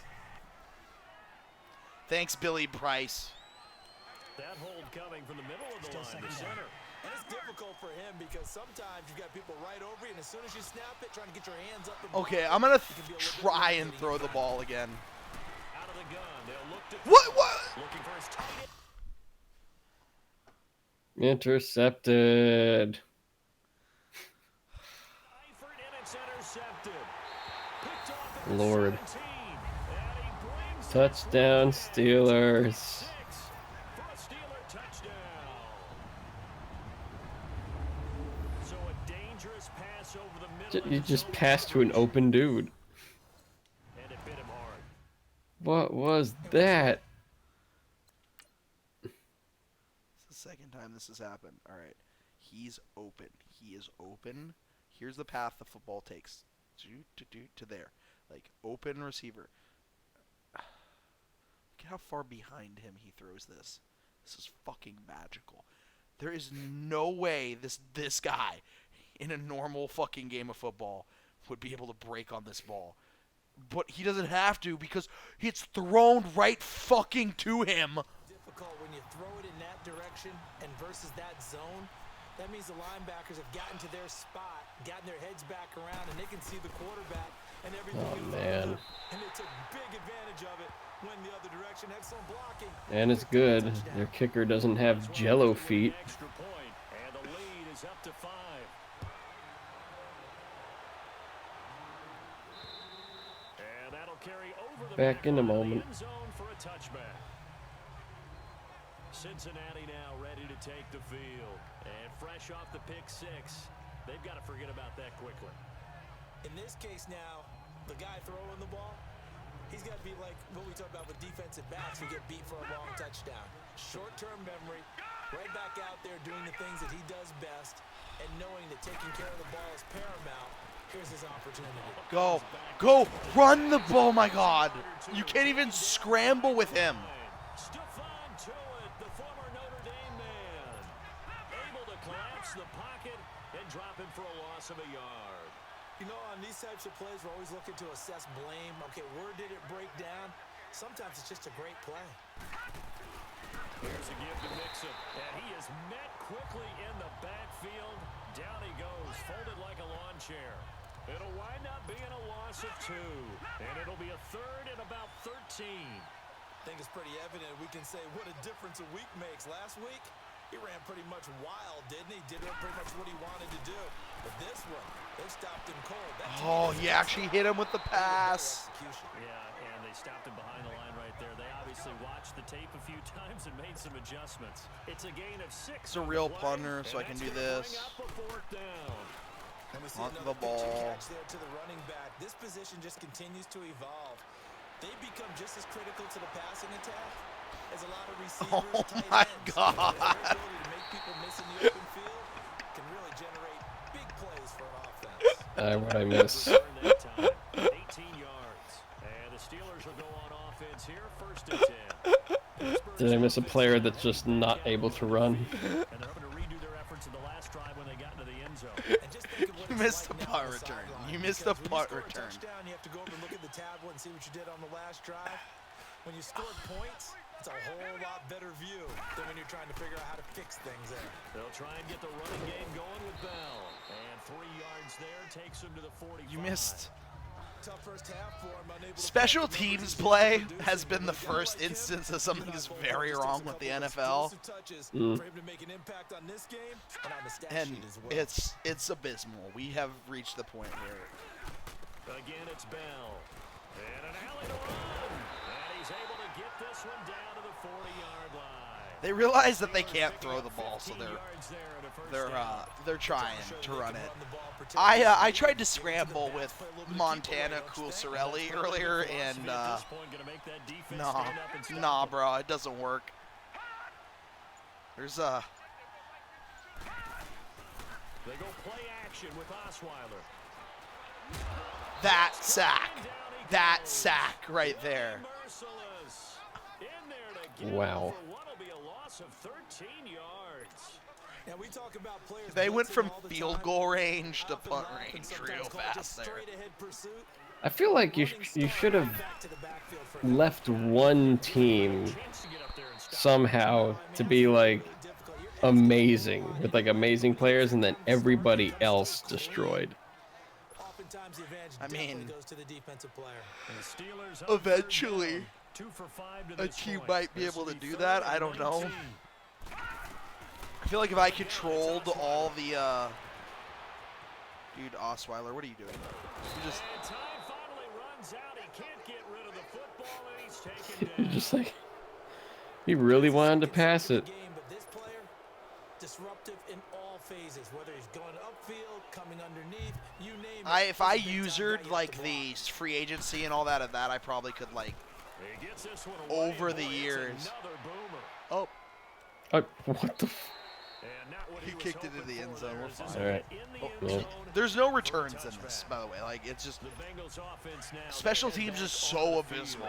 Thanks, Billy Price.
That hold coming from the middle of the
Still
line to
second down.
center.
And it's difficult for him because sometimes you've got people right over you, and as soon as you snap it, trying to get your hands up. And
Okay,
block
I'm going
it,
to
it can be a little bit
try and
irritating
throw
at
the
times.
ball again.
Out of the gun. They'll look to
What?
looking for his tight end.
Intercepted.
Eifert, and it's intercepted. Picked off at the
Lord.
17, and he brings it
Touchdown Steelers.
6 for a Steeler touchdown. So a dangerous pass over the middle. of
You
the
just
zone
passed to an
coverage,
open dude.
and it bit him hard.
What was that?
It's the second time this has happened. All right. He's open. He is open. Here's the path the football takes. To there. Like, open receiver. Look at how far behind him he throws this. This is fucking magical. There is no way this guy in a normal fucking game of football would be able to break on this ball. But he doesn't have to because it's thrown right fucking to him.
Difficult when you throw it in that direction and versus that zone. That means the linebackers have gotten to their spot, gotten their heads back around, and they can see the quarterback and everything.
Oh,
in front
man.
of them. And they took big advantage of it when the other direction. Excellent blocking.
And it's good. Their kicker doesn't have jello feet.
Extra point, and the lead is up to 5. And that'll carry over the
Back in a
back line of the
moment.
end zone for a touchback. Cincinnati now ready to take the field. And fresh off the pick 6, they've got to forget about that quickly.
In this case now, the guy throwing the ball, he's got to be like what we talk about with defensive backs who get beat for a long touchdown. Short-term memory, right back out there doing the things that he does best, and knowing that taking care of the ball is paramount. Here's his opportunity.
Go. Go. Run the ball. Oh, my God. You can't even scramble with him.
Stephon Tuitt, the former Notre Dame man, able to collapse the pocket and drop him for a loss of a yard.
You know, on these types of plays, we're always looking to assess blame. Okay, where did it break down? Sometimes it's just a great play.
Here's a give to Mixon, and he is met quickly in the backfield. Down he goes, folded like a lawn chair. It'll wind up being a loss of 2, and it'll be a third and about 13.
I think it's pretty evident we can say what a difference a week makes. Last week, he ran pretty much wild, didn't he? Did pretty much what he wanted to do. But this one, they stopped him cold.
Oh, he actually hit him with the pass.
Yeah, and they stopped him behind the line right there. They obviously watched the tape a few times and made some adjustments. It's a gain of 6.
It's a real punter, so I can do this. On the ball.
There to the running back. This position just continues to evolve. They become just as critical to the passing attack as a lot of receivers.
Oh my God!
Their ability to make people miss in the open field can really generate big plays for an offense.
What I miss.
18 yards, and the Steelers will go on offense here, 1st and 10.
Did I miss a player that's just not able to run?
And they're hoping to redo their efforts in the last drive when they got into the end zone.
You missed the punt return. You missed the punt return.
You have to go over and look at the tablet and see what you did on the last drive. When you scored points, it's a whole lot better view than when you're trying to figure out how to fix things there.
They'll try and get the running game going with Bell. And 3 yards there takes him to the 45.
You missed.
Tough first half for him, unable to
Special teams play has been the first instance of something is very wrong with the NFL. And it's abysmal. We have reached the point where
again it's Bell. And an alley to run. And he's able to get this one down to the 40-yard line.
they realize that they can't throw the ball, so they're trying to run it. I tried to scramble with Montana Coulsarelli earlier, and nah, bro, it doesn't work. There's a.
They go play action with Osweiler.
That sack right there.
Wow.
They went from field goal range to punt range real fast there.
I feel like you should have left one team somehow to be like amazing with like amazing players, and then everybody else destroyed.
I mean, eventually a team might be able to do that. I don't know. I feel like if I controlled all the dude, Osweiler, what are you doing? You just
you're just like, he really wanted to pass it.
Disruptive in all phases, whether he's going upfield, coming underneath, you name it.
if I usered like the free agency and all that of that, I probably could like over the years. Oh.
What the?
He kicked it into the end zone. We're fine.
All right. Well,
There's no returns in this, by the way. Like, it's just special teams is so abysmal.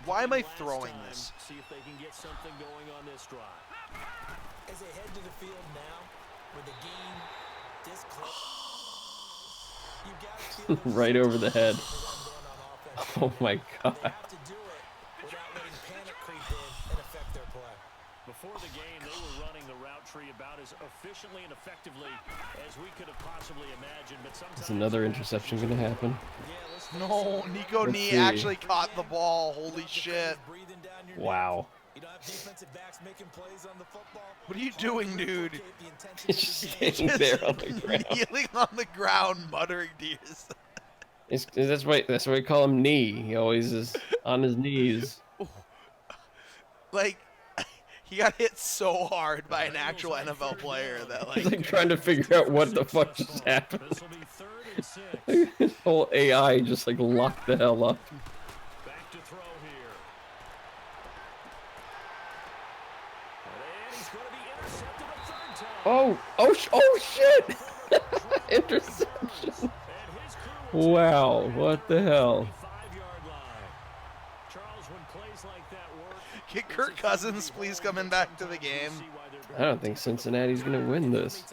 Why am I throwing this?
See if they can get something going on this drive.
As they head to the field now, with the game this close, you gotta feel
right over the head. Oh my God.
They have to do it without letting panic creep in and affect their play.
Before the game, they were running the route tree about as efficiently and effectively as we could have possibly imagined. But sometimes
Is another interception going to happen?
No, Nico
Let's
Nee
see.
actually caught the ball. Holy shit.
Wow.
You don't have defensive backs making plays on the football.
What are you doing, dude?
He's just standing there on the ground.
Kneeling on the ground, muttering to yourself.
That's why we call him Knee. He always is on his knees.
Like, he got hit so hard by an actual NFL player that,
He's
like,
like trying to figure out what the fuck just happened.
this will be 3rd and 6.
His whole AI just like locked the hell up.
Back to throw here. And he's going to be intercepted a 3rd time.
Oh shit! Interception. Wow, what the hell?
Can Kirk Cousins please come in back to the game?
I don't think Cincinnati's gonna win this.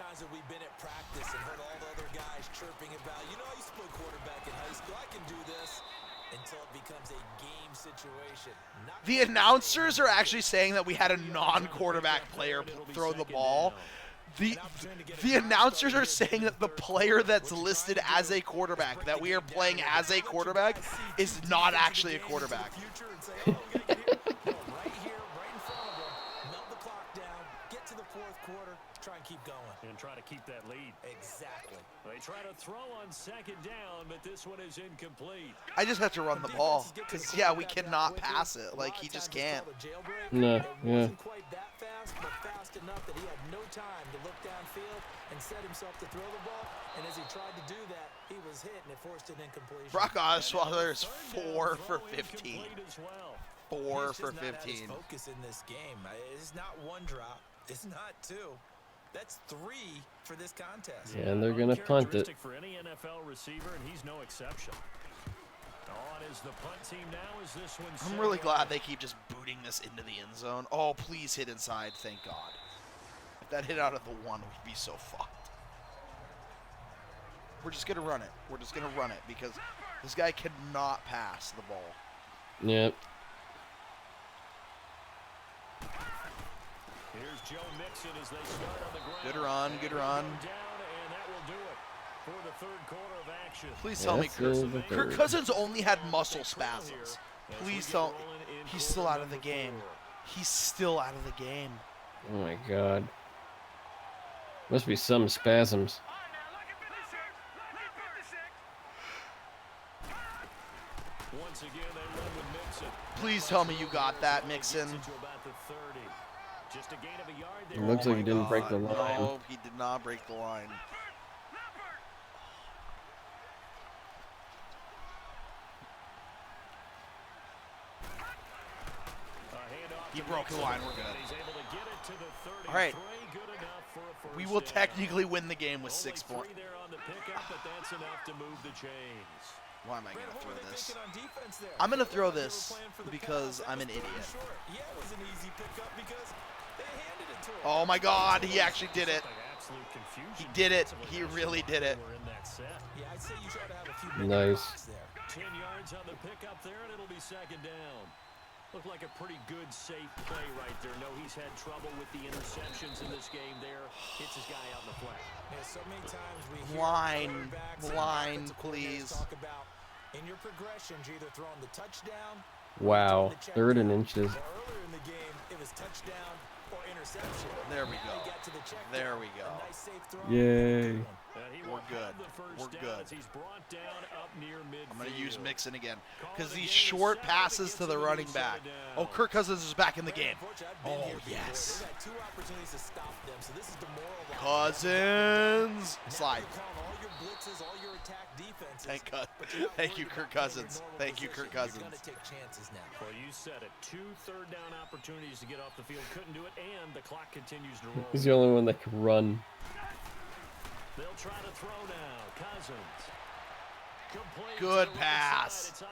The announcers are actually saying that we had a non-quarterback player throw the ball. The announcers are saying that the player that's listed as a quarterback, that we are playing as a quarterback, is not actually a quarterback.
Keep going
and try to keep that lead.
Exactly.
They try to throw on second down, but this one is incomplete.
I just have to run the ball because we cannot pass it. Like, he just can't.
No, yeah.
Quite that fast, but fast enough that he had no time to look downfield and set himself to throw the ball. And as he tried to do that, he was hit and it forced an incompletion.
Brock Osweiler is 4 for 15. 4 for 15.
Focus in this game. It's not one drop. It's not two. That's 3 for this contest.
Yeah, and they're gonna punt it.
For any NFL receiver, and he's no exception. On is the punt team now. Is this one?
I'm really glad they keep just booting this into the end zone. Oh, please hit inside. Thank God. If that hit out of the 1, we'd be so fucked. We're just gonna run it. We're just gonna run it because this guy cannot pass the ball.
Yep.
Here's Joe Mixon as they start on the ground.
Good run, good run.
Down, and that will do it for the third quarter of action.
Please tell me Kirk Cousins only had muscle spasms. Please tell me he's still out of the game. He's still out of the game.
Oh my God. Must be some spasms.
Once again, they run with Mixon.
Please tell me you got that, Mixon.
Just a gain of a yard
It
there.
looks like he didn't break the line.
No, he did not break the line. He broke the line. We're good. All right. We will technically win the game with 6 points. Why am I going to throw this? I'm going to throw this because I'm an idiot. Oh my God, he actually did it. He did it. He really did it.
Nice.
10 yards on the pickup there, and it'll be second down. Looked like a pretty good, safe play right there. No, he's had trouble with the interceptions in this game there. Hits his guy out in the flat.
Yeah, so many times we hear
Line, please.
talk about in your progressions, you're either throwing the touchdown.
Wow, 3rd and inches.
Earlier in the game, it was touchdown or interception.
There we go. There we go.
Nice safe throw.
Yay.
We're good. We're good. I'm going to use Mixon again because these short passes to the running back. Oh, Kirk Cousins is back in the game. Oh, yes. Cousins. Slide. Thank you, Kirk Cousins. Thank you, Kirk Cousins.
Well, you said it. 2 third-down opportunities to get off the field. Couldn't do it, and the clock continues to roll.
He's the only one that can run.
They'll try to throw now. Cousins. Complete
Good pass.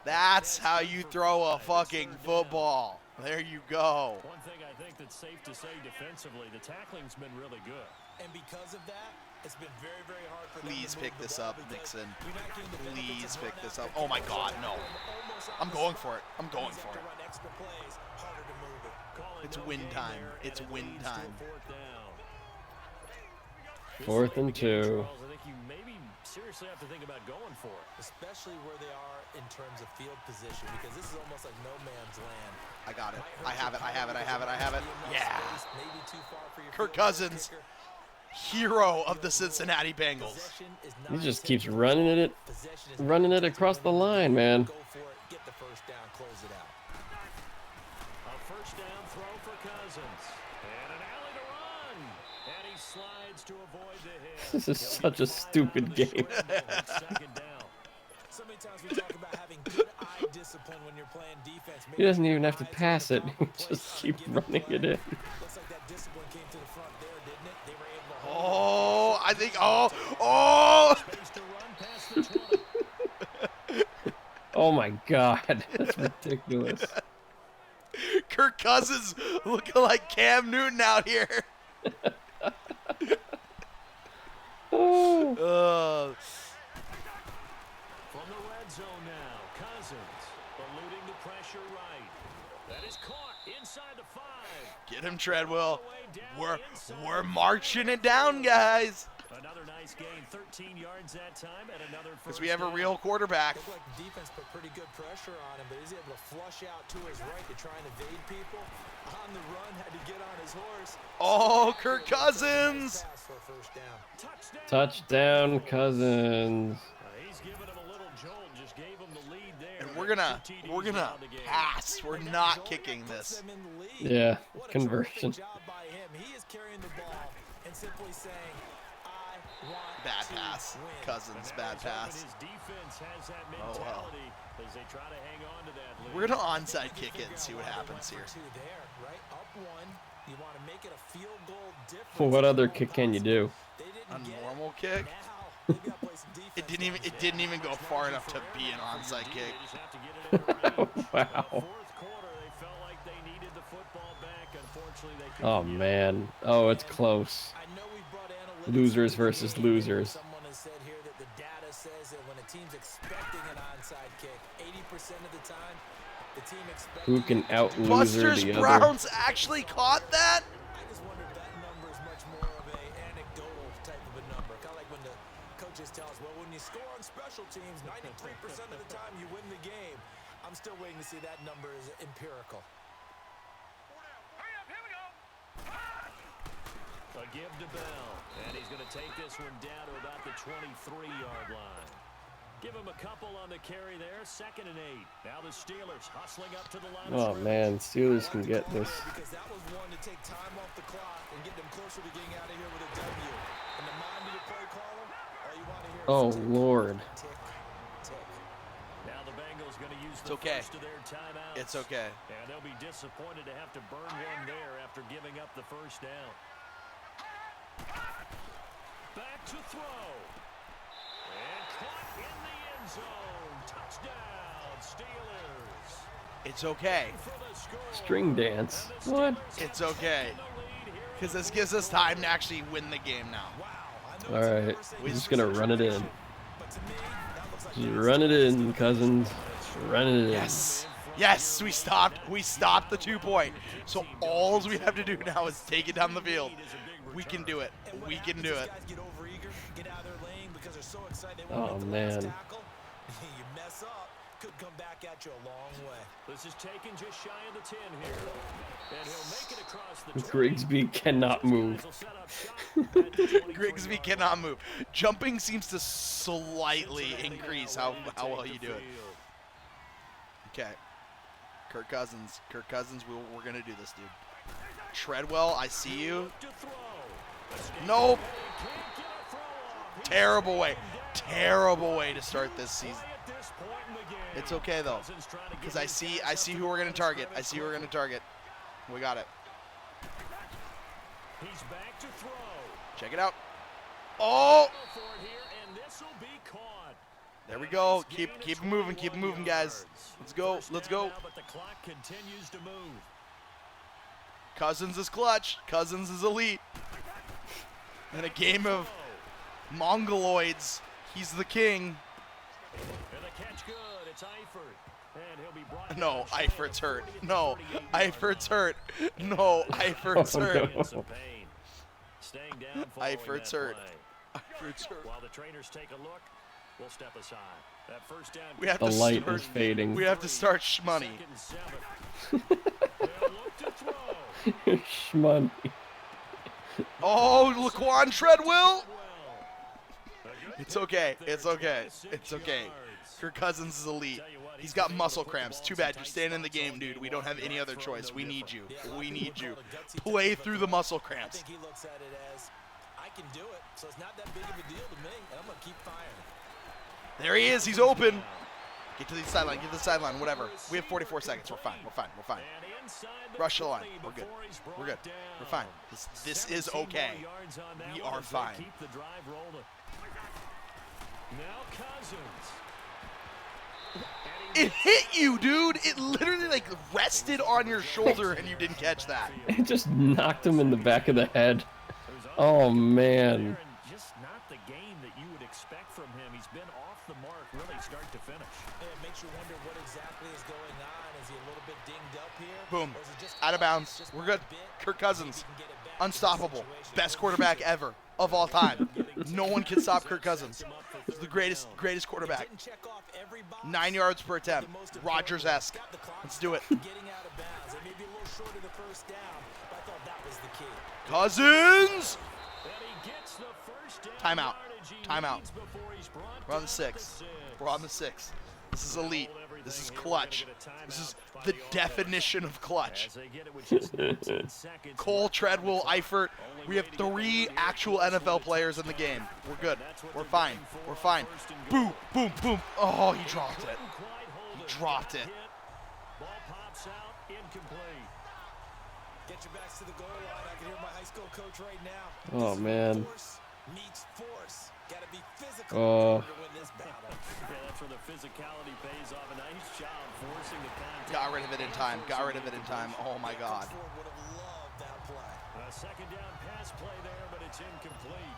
That's how you throw a fucking football. There you go.
One thing I think that's safe to say defensively, the tackling's been really good.
And because of that, it's been very, very hard for them
Please
to
pick
move the
this
ball
up,
because
Mixon.
you're not getting the benefits
Please
of
pick
rollout
this up.
that
Oh my
you
God,
can
no.
almost on
I'm
the
going
spot.
for it. I'm going
Means
for
have to
it.
run extra plays, harder to move it.
Calling
It's
no
win
gain
time.
there,
It's
and it
win
leads to a
time.
4th down.
4th and 2.
Charles, I think you maybe seriously have to think about going for it.
Especially where they are in terms of field position, because this is almost like no man's land.
I got it. I have it. I have it. I have it. I have it. Yeah.
Maybe too far for your
Kirk
field
Cousins,
kicker.
hero of the Cincinnati Bengals.
Possession is
He
not
just keeps
intentional.
running it
Possession is
running
not
it across the line, man.
Go for it, get the first down, close it out.
A first down throw for Cousins. And an alley to run. And he slides to avoid the hit.
This is such a stupid game.
Second down.
So many times we talk about having good eye discipline when you're playing defense.
He doesn't even have to pass it. He just keeps running it in.
Looks like that discipline came to the front there, didn't it? They were able to
Oh, I think. Oh.
Space to run past the 20.
Oh my God, that's ridiculous.
Kirk Cousins looking like Cam Newton out here.
Oh.
From the red zone now, Cousins eluding the pressure right. That is caught inside the 5.
Get him, Treadwell.
We're
We're marching it down, guys.
Another nice gain, 13 yards that time, and another first
Because we have a
down.
real quarterback.
Looked like the defense put pretty good pressure on him, but he's able to flush out to his right to try and evade people. On the run, had to get on his horse.
Oh, Kirk Cousins.
Pass for a first down.
Touchdown, Cousins.
He's giving him a little jolt, just gave him the lead there.
And we're gonna pass. We're not kicking
Puts
this.
them in the lead.
Yeah,
What a
conversion.
terrific job by him. He is carrying the ball and simply saying, I want
Bad
to
pass.
win.
Cousins, bad pass.
His defense has that
Oh, well.
mentality as they try to hang on to that lead.
We're gonna onside kick it and see what happens here.
Two there, right? Up one. You want to make it a field goal difference.
Well, what
if
other
at all
kick can you do?
possible. They didn't
A
get it.
normal kick?
Now, they gotta play some defense
It
down
didn't
there.
even go far enough to be an onside kick.
They just have to get it in range.
Wow.
Fourth quarter, they felt like they needed the football back. Unfortunately, they couldn't
Oh
get it.
man. Oh, it's close.
I know we brought analytics
Losers
into the
versus
game.
losers.
Someone has said here that the data says that when a team's expecting an onside kick, 80% of the time, the team expecting
Who can
it.
out loser
Buster's
the other?
Browns actually caught that?
I just wonder if that number is much more of a anecdotal type of a number. Kind of like when the coaches tell us, well, when you score on special teams, 93% of the time you win the game. I'm still waiting to see that number is empirical.
A give to Bell, and he's going to take this one down to about the 23-yard line. Give him a couple on the carry there, 2nd and 8. Now the Steelers hustling up to the line.
Oh man, Steelers can get this.
Because that was one to take time off the clock and get them closer to getting out of here with a W. And the mind of the play caller, all you want to hear
Oh
is tick,
Lord.
tick, tick.
Now the Bengals going to use
It's
the
okay.
first of their timeouts.
It's okay.
And they'll be disappointed to have to burn one there after giving up the first down. Back to throw. And caught in the end zone. Touchdown, Steelers.
It's okay.
For the score.
String dance. What?
It's okay. Because this gives us time to actually win the game now.
All right, we're just gonna run it in.
But to me, that looks like
Just run it in, Cousins. Run it in.
Yes. Yes, we stopped. We stopped the 2-point. So all we have to do now is take it down the field. We can do it.
And what
We can
happens
do
is
it.
guys get overeager, get out of their lane because they're so excited they
Oh,
want to make the last
man.
tackle. You mess up, could come back at you a long way.
This is taken just shy of the 10 here. And he'll make it across the 20.
Grigsby cannot move.
Will set up shop at the 23-yard
Grigsby
line.
cannot move. Jumping seems to slightly increase how well you do it. Okay. Kirk Cousins. Kirk Cousins, we're going to do this, dude. Treadwell, I see you.
To throw.
Nope.
Can't get a throw off. He's
Terrible way.
taken down.
Terrible way to start this season.
Play at this point in the game.
It's okay, though.
Cousins trying to
Because
get
I
these
see
guys up
who we're going to
line
target. I
scrimmage
see who we're going to
quickly.
target. We got it.
He's back to throw.
Check it out. Oh!
For it here, and this will be caught.
There we go. Keep it moving. Keep it moving, guys. Let's go.
First
Let's
down
go.
now, but the clock continues to move.
Cousins is clutch. Cousins is elite. In a game of Mongoloids, he's the king.
And the catch good. It's Eifert. And he'll be brought
No,
down shy
Eifert's
of the
hurt.
40 at the
No,
38-yard
Eifert's
line.
hurt. No, Eifert's
Oh, no.
hurt.
In some pain. Staying down following
Eifert's
that
hurt.
play.
Eifert's hurt.
While the trainers take a look, we'll step aside. That first down.
We have
The
to
light
start.
is fading.
We have to start shmoney.
2nd and 7. They'll look to throw.
Shmoney.
Oh, Laquan Treadwell.
Well,
It's okay. It's okay. It's okay. Kirk Cousins is elite. He's got muscle cramps. Too bad. You're staying in the game, dude. We don't have any other choice. We need you. We need you. Play through the muscle
I
cramps.
think he looks at it as, I can do it, so it's not that big of a deal to me, and I'm going to keep firing.
There he is. He's open. Get to the sideline. Get to the sideline. Whatever. We have 44 seconds. We're fine. We're fine. We're fine. Rush the line. We're good. We're good. We're fine. This is okay. We are fine.
Keep the drive rolling. Now Cousins.
It hit you, dude. It literally like rested on your shoulder and you didn't catch that.
It just knocked him in the back of the head. Oh, man.
Just not the game that you would expect from him. He's been off the mark really start to finish.
It makes you wonder what exactly is going on. Is he a little bit dinged up here?
Boom.
Or is it just
Out of bounds. We're good. Kirk Cousins. Unstoppable. Best quarterback ever of all time. No one can stop Kirk Cousins. He's the greatest quarterback. 9 yards per attempt. Rodgers-esque. Let's do it. Cousins! Timeout. Timeout. We're on the 6. We're on the 6. This is elite. This is clutch. This is the definition of clutch. Cole, Treadwell, Eifert. We have 3 actual NFL players in the game. We're good. We're fine. We're fine. Boom, boom, boom. Oh, he dropped it. He dropped it.
Ball pops out, incomplete.
Get your backs to the goal line. I can hear my high school coach right now.
Oh, man.
Force meets force. Gotta be physical
Oh.
to win this battle.
Yeah, that's where the physicality pays off. A nice job forcing the contact.
Got rid of it in time. Got rid of it in time. Oh, my God.
Ford would have loved that play.
A second down pass play there, but it's incomplete.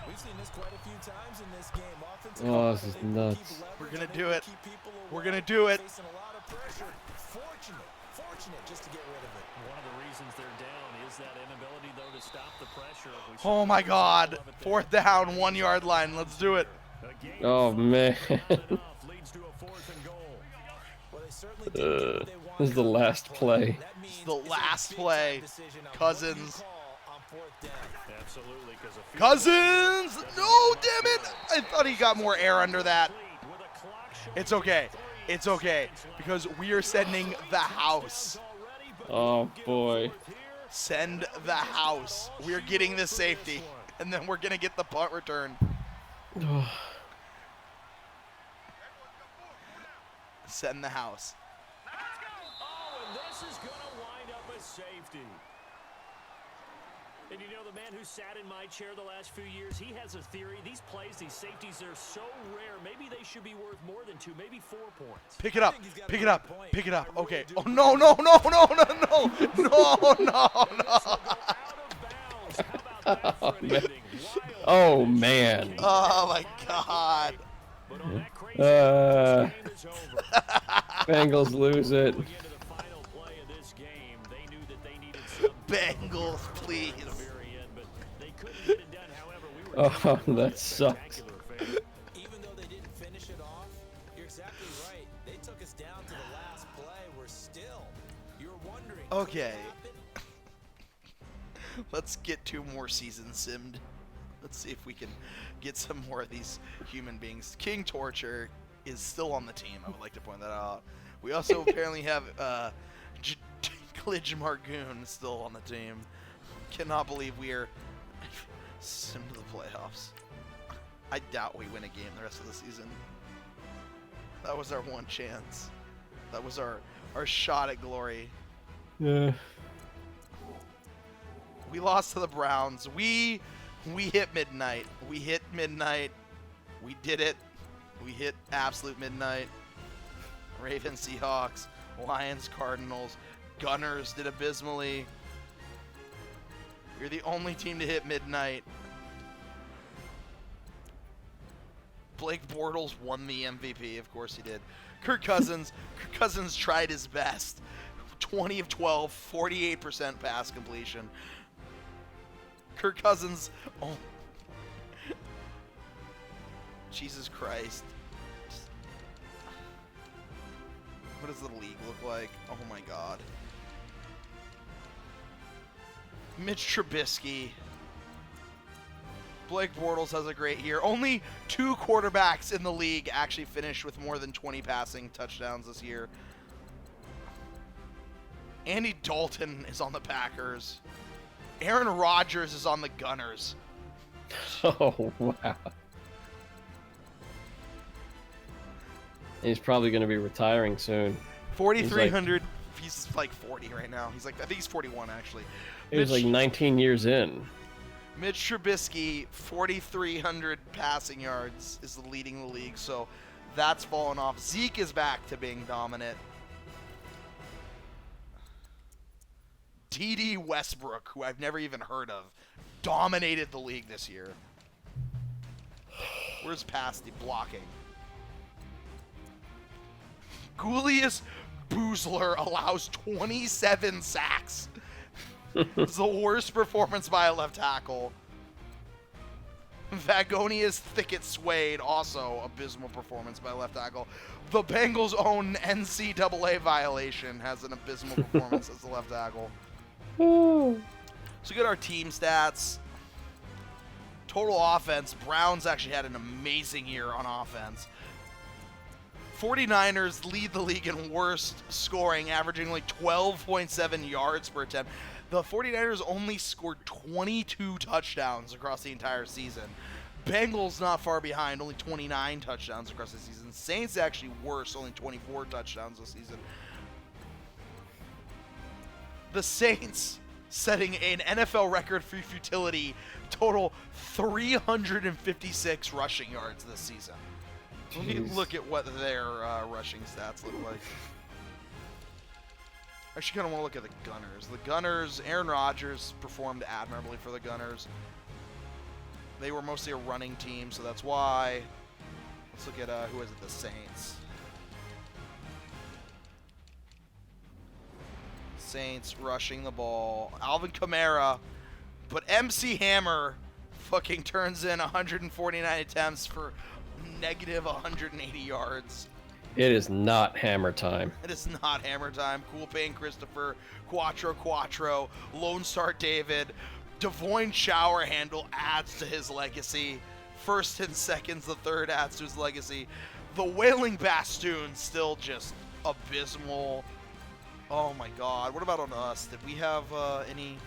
We've seen this quite a few times in this game. Offensive
Oh, this is
able to
nuts.
keep leverage,
We're gonna
able
do
to
it.
keep people
We're
away,
gonna do it.
Facing a lot of pressure. Fortunate just to get rid of it.
One of the reasons they're down is that inability, though, to stop the pressure. We
Oh,
saw
my
the
God.
result of it there.
4th down, 1 yard line. Let's do it.
A gain
Oh,
of
man.
4, not enough, leads to a 4th and goal.
Well, they certainly did get what they wanted
This is the
on that
last play.
That means
The
it's a
last
big-time
play.
decision on what you
Cousins.
call on 4th down.
Absolutely, because
Cousins! No, damn it! I thought he got more air under that.
with a clock showing
It's okay. It's okay. Because we are sending the house.
already, but
Oh, boy.
Send the house. We're getting the safety. And then we're going to get the punt return. Send the house.
Oh, and this is going to wind up a safety. And you know, the man who sat in my chair the last few years, he has a theory. These plays, these safeties, they're so rare. Maybe they should be worth more than 2, maybe 4 points.
Pick it up. Pick it up. Pick it up. Okay. Oh, no, no, no, no, no, no. No, no, no.
Oh, man. Oh, man.
Oh, my God.
But on that crazy this game is over.
Bengals lose it.
We get to the final play of this game. They knew that they needed something
Bengals, please.
at the very end, but they couldn't get it done. However, we were
Oh, that sucks.
spectacular affair.
Even though they didn't finish it off, you're exactly right. They took us down to the last play. We're still. You're wondering. could it
Okay.
happen?
Let's get 2 more seasons simmed. Let's see if we can get some more of these human beings. King Torture is still on the team. I would like to point that out. We also apparently have Glidge Margoon still on the team. Cannot believe we are simmed to the playoffs. I doubt we win a game the rest of the season. That was our one chance. That was our shot at glory.
Yeah.
We lost to the Browns. We hit midnight. We hit midnight. We did it. We hit absolute midnight. Ravens, Seahawks, Lions, Cardinals, Gunners did abysmally. You're the only team to hit midnight. Blake Bortles won the MVP. Of course he did. Kirk Cousins tried his best. 20 of 12, 48% pass completion. Kirk Cousins, oh, Jesus Christ. What does the league look like? Oh my God. Mitch Trubisky. Blake Bortles has a great year. Only 2 quarterbacks in the league actually finished with more than 20 passing touchdowns this year. Andy Dalton is on the Packers. Aaron Rodgers is on the Gunners.
Oh, wow. He's probably going to be retiring soon.
4,300. He's like 40 right now. He's like, I think he's 41 actually.
He was like 19 years in.
Mitch Trubisky, 4,300 passing yards, is leading the league, so that's fallen off. Zeke is back to being dominant. D.D. Westbrook, who I've never even heard of, dominated the league this year. Where's past the blocking? Julius Boozler allows 27 sacks. It's the worst performance by a left tackle. Vagonia's Thicket Suede, also abysmal performance by left tackle. The Bengals' own NCAA violation has an abysmal performance as the left tackle. So get our team stats. Total offense, Browns actually had an amazing year on offense. 49ers lead the league in worst scoring, averaging only 12.7 yards per attempt. The 49ers only scored 22 touchdowns across the entire season. Bengals not far behind, only 29 touchdowns across the season. Saints actually worse, only 24 touchdowns this season. The Saints setting an NFL record for futility, total 356 rushing yards this season. Let me look at what their rushing stats look like. I actually kind of want to look at the Gunners. The Gunners, Aaron Rodgers performed admirably for the Gunners. They were mostly a running team, so that's why. Let's look at, who is it, the Saints. Saints rushing the ball. Alvin Kamara, but MC Hammer fucking turns in 149 attempts for negative 180 yards.
It is not hammer time.
It is not hammer time. Cool Payne Christopher, Quattro, Lone Star David, Devoyne Shower Handle adds to his legacy. First and seconds, the third adds to his legacy. The Wailing Bastoon still just abysmal. Oh my god. What about on us? Did we have any?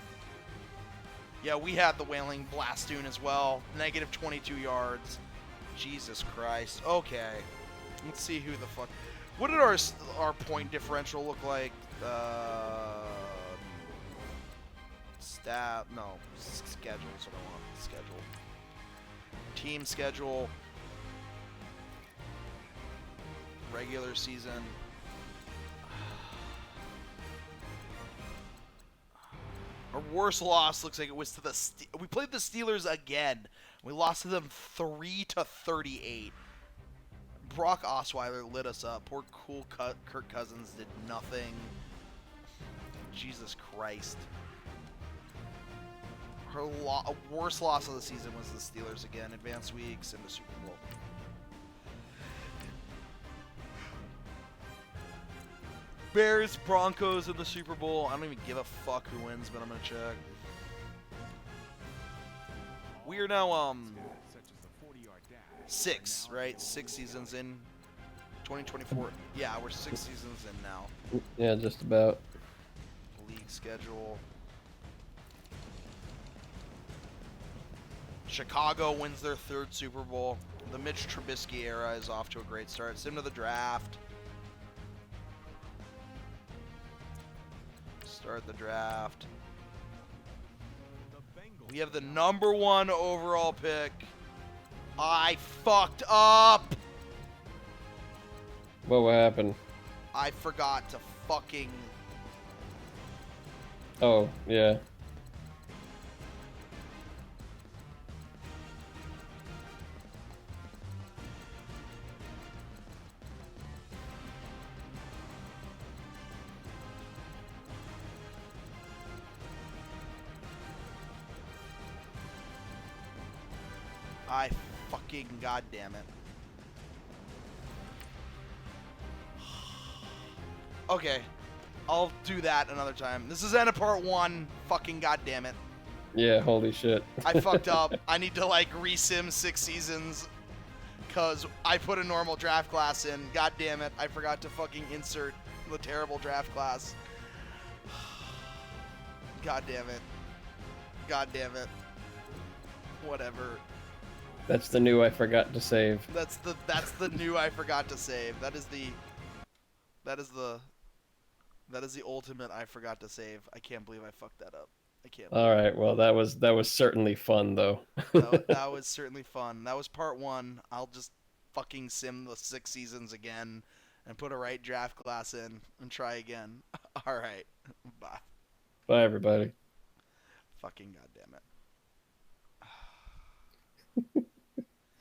Yeah, we had the Wailing Blastoon as well. Negative 22 yards. Jesus Christ. Okay. Let's see who the fuck. What did our point differential look like? Stat. No. Schedule is what I want. Schedule. Team schedule. Regular season. Our worst loss looks like it was to the we played the Steelers again. We lost to them 3-38. Brock Osweiler lit us up. Poor cool Kirk Cousins did nothing. Jesus Christ. Her worst loss of the season was the Steelers again. Advanced weeks in the Super Bowl. Bears, Broncos in the Super Bowl. I don't even give a fuck who wins, but I'm gonna check. We are now 6, right? 6 seasons in 2024. Yeah, we're 6 seasons in now.
Yeah, just about.
League schedule. Chicago wins their 3rd Super Bowl. The Mitch Trubisky era is off to a great start. Sim to the draft. Start the draft. We have the #1 overall pick. I fucked up.
What happened?
I forgot to fucking...
Oh, yeah.
I fucking goddamn it. Okay, I'll do that another time. This is end of part 1. Fucking goddamn it.
Yeah, holy shit.
I fucked up. I need to like resim 6 seasons because I put a normal draft class in. God damn it. I forgot to fucking insert the terrible draft class. God damn it. God damn it. Whatever.
That's the new I forgot to save.
That's the new I forgot to save. That is the ultimate I forgot to save. I can't believe I fucked that up. I can't.
All right, well that was certainly fun though.
That was certainly fun. That was part 1. I'll just fucking sim the 6 seasons again and put a right draft class in and try again. All right. Bye.
Bye everybody.
Fucking goddamn it.